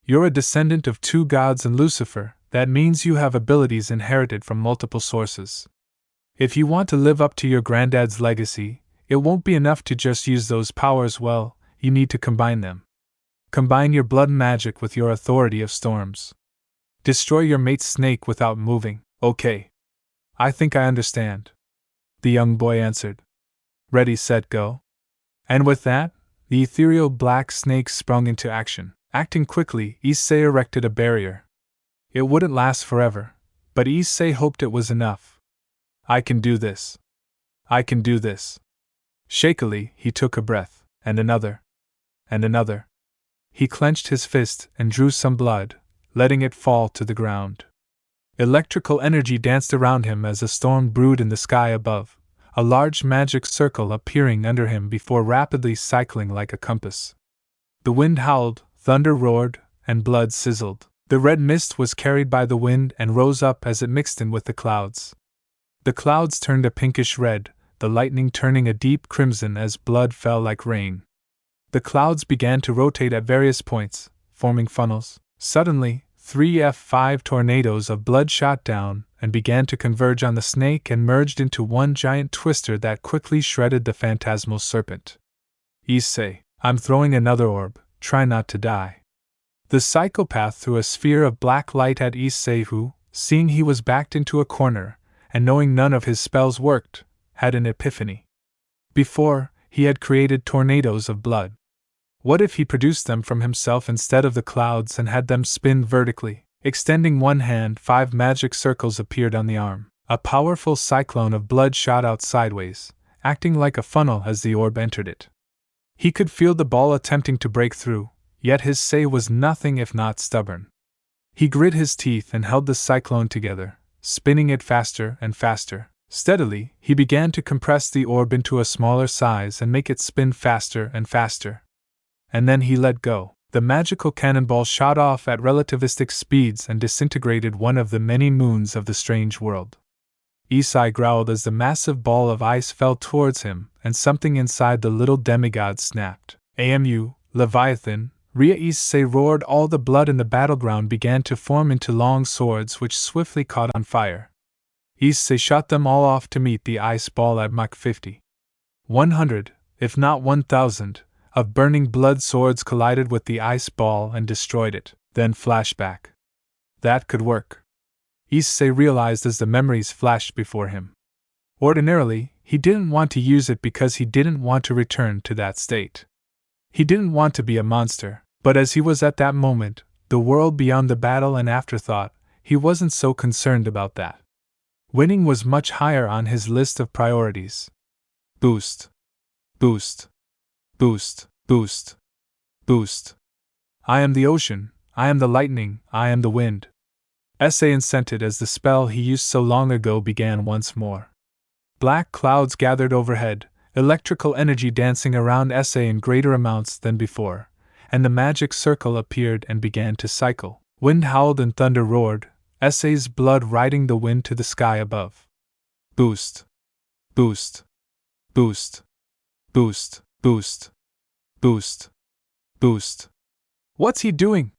You're a descendant of two gods and Lucifer. That means you have abilities inherited from multiple sources. If you want to live up to your granddad's legacy, it won't be enough to just use those powers well, you need to combine them. Combine your blood magic with your authority of storms. Destroy your mate's snake without moving. Okay. I think I understand. The young boy answered. Ready, set, go. And with that, the ethereal black snake sprung into action. Acting quickly, Issei erected a barrier. It wouldn't last forever, but Issei hoped it was enough. I can do this. I can do this. Shakily, he took a breath, and another. And another. He clenched his fist and drew some blood, letting it fall to the ground. Electrical energy danced around him as a storm brewed in the sky above, a large magic circle appearing under him before rapidly cycling like a compass. The wind howled, thunder roared, and blood sizzled. The red mist was carried by the wind and rose up as it mixed in with the clouds. The clouds turned a pinkish red, the lightning turning a deep crimson as blood fell like rain. The clouds began to rotate at various points, forming funnels. Suddenly, 3 F5 tornadoes of blood shot down and began to converge on the snake and merged into one giant twister that quickly shredded the phantasmal serpent. Issei, I'm throwing another orb, try not to die. The psychopath threw a sphere of black light at Issei who, seeing he was backed into a corner, and knowing none of his spells worked, had an epiphany. Before, he had created tornadoes of blood. What if he produced them from himself instead of the clouds and had them spin vertically? Extending one hand, 5 magic circles appeared on the arm. A powerful cyclone of blood shot out sideways, acting like a funnel as the orb entered it. He could feel the ball attempting to break through, yet his Sei was nothing if not stubborn. He grit his teeth and held the cyclone together, spinning it faster and faster. Steadily, he began to compress the orb into a smaller size and make it spin faster and faster. and then he let go. The magical cannonball shot off at relativistic speeds and disintegrated one of the many moons of the strange world. Issei growled as the massive ball of ice fell towards him, and something inside the little demigod snapped. Amu, Leviathan, Ria Issei roared. All the blood in the battleground began to form into long swords which swiftly caught on fire. Issei shot them all off to meet the ice ball at Mach 50. 100, if not 1,000, of burning blood swords collided with the ice ball and destroyed it. Then flashback. That could work. Issei realized as the memories flashed before him. Ordinarily, he didn't want to use it because he didn't want to return to that state. He didn't want to be a monster, but as he was at that moment, the world beyond the battle an afterthought, he wasn't so concerned about that. Winning was much higher on his list of priorities. Boost. Boost. Boost. Boost. Boost. I am the ocean, I am the lightning, I am the wind. Issei assented as the spell he used so long ago began once more. Black clouds gathered overhead, electrical energy dancing around Issei in greater amounts than before, and the magic circle appeared and began to cycle. Wind howled and thunder roared, Issei's blood riding the wind to the sky above. Boost. Boost. Boost. Boost. Boost. Boost. Boost. What's he doing?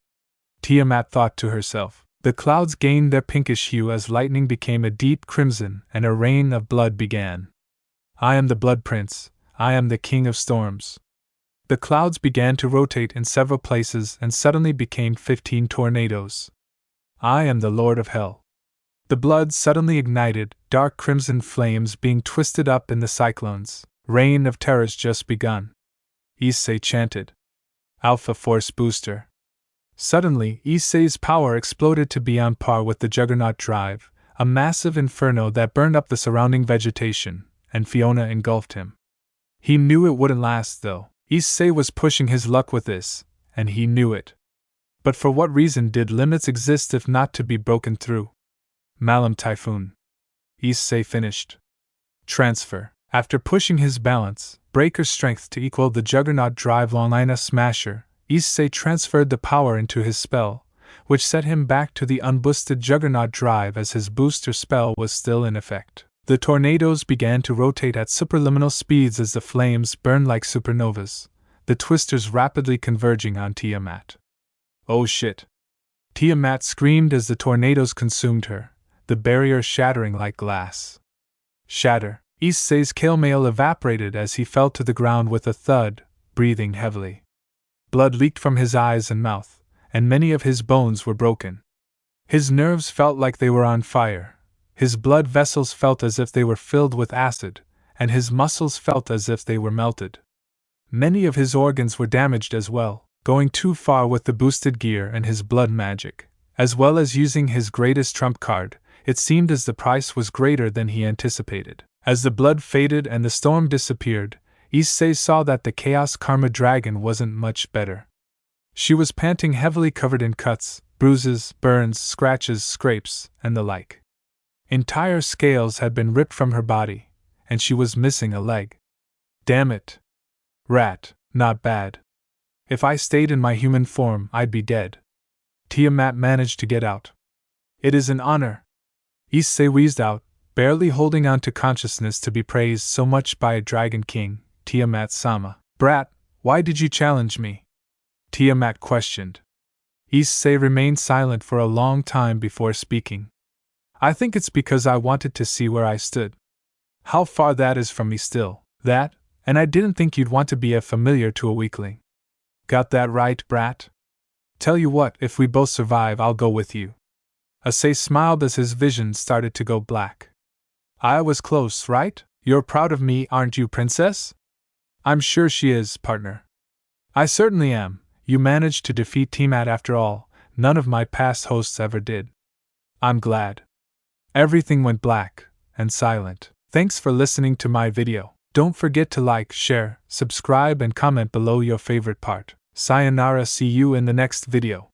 Tiamat thought to herself. The clouds gained their pinkish hue as lightning became a deep crimson and a rain of blood began. I am the Blood Prince, I am the King of Storms. The clouds began to rotate in several places and suddenly became 15 tornadoes. I am the Lord of Hell. The blood suddenly ignited, dark crimson flames being twisted up in the cyclones. Reign of Terror's just begun. Issei chanted. Alpha Force Booster. Suddenly, Issei's power exploded to be on par with the Juggernaut Drive, a massive inferno that burned up the surrounding vegetation, and Fiona engulfed him. He knew it wouldn't last, though. Issei was pushing his luck with this, and he knew it. But for what reason did limits exist if not to be broken through? Malum Typhoon. Issei finished. Transfer. After pushing his balance, breaker strength to equal the Juggernaut Drive Longlina Smasher, Issei transferred the power into his spell, which set him back to the unboosted Juggernaut Drive as his booster spell was still in effect. The tornadoes began to rotate at superliminal speeds as the flames burned like supernovas, the twisters rapidly converging on Tiamat. Oh shit! Tiamat screamed as the tornadoes consumed her, the barrier shattering like glass. Shatter! Issei's mail evaporated as he fell to the ground with a thud, breathing heavily. Blood leaked from his eyes and mouth, and many of his bones were broken. His nerves felt like they were on fire, his blood vessels felt as if they were filled with acid, and his muscles felt as if they were melted. Many of his organs were damaged as well, going too far with the boosted gear and his blood magic, as well as using his greatest trump card. It seemed as the price was greater than he anticipated. As the blood faded and the storm disappeared, Issei saw that the Chaos Karma Dragon wasn't much better. She was panting heavily, covered in cuts, bruises, burns, scratches, scrapes, and the like. Entire scales had been ripped from her body, and she was missing a leg. Damn it. Rat, not bad. If I stayed in my human form, I'd be dead. Tiamat managed to get out. It is an honor. Issei wheezed out, barely holding on to consciousness to be praised so much by a Dragon King, Tiamat-sama. Brat, why did you challenge me? Tiamat questioned. Issei remained silent for a long time before speaking. I think it's because I wanted to see where I stood. How far that is from me still, that, and I didn't think you'd want to be a familiar to a weakling. Got that right, brat? Tell you what, if we both survive, I'll go with you. Issei smiled as his vision started to go black. I was close, right? You're proud of me, aren't you, princess? I'm sure she is, partner. I certainly am. You managed to defeat Tiamat after all. None of my past hosts ever did. I'm glad. Everything went black and silent. Thanks for listening to my video. Don't forget to like, share, subscribe, and comment below your favorite part. Sayonara, see you in the next video.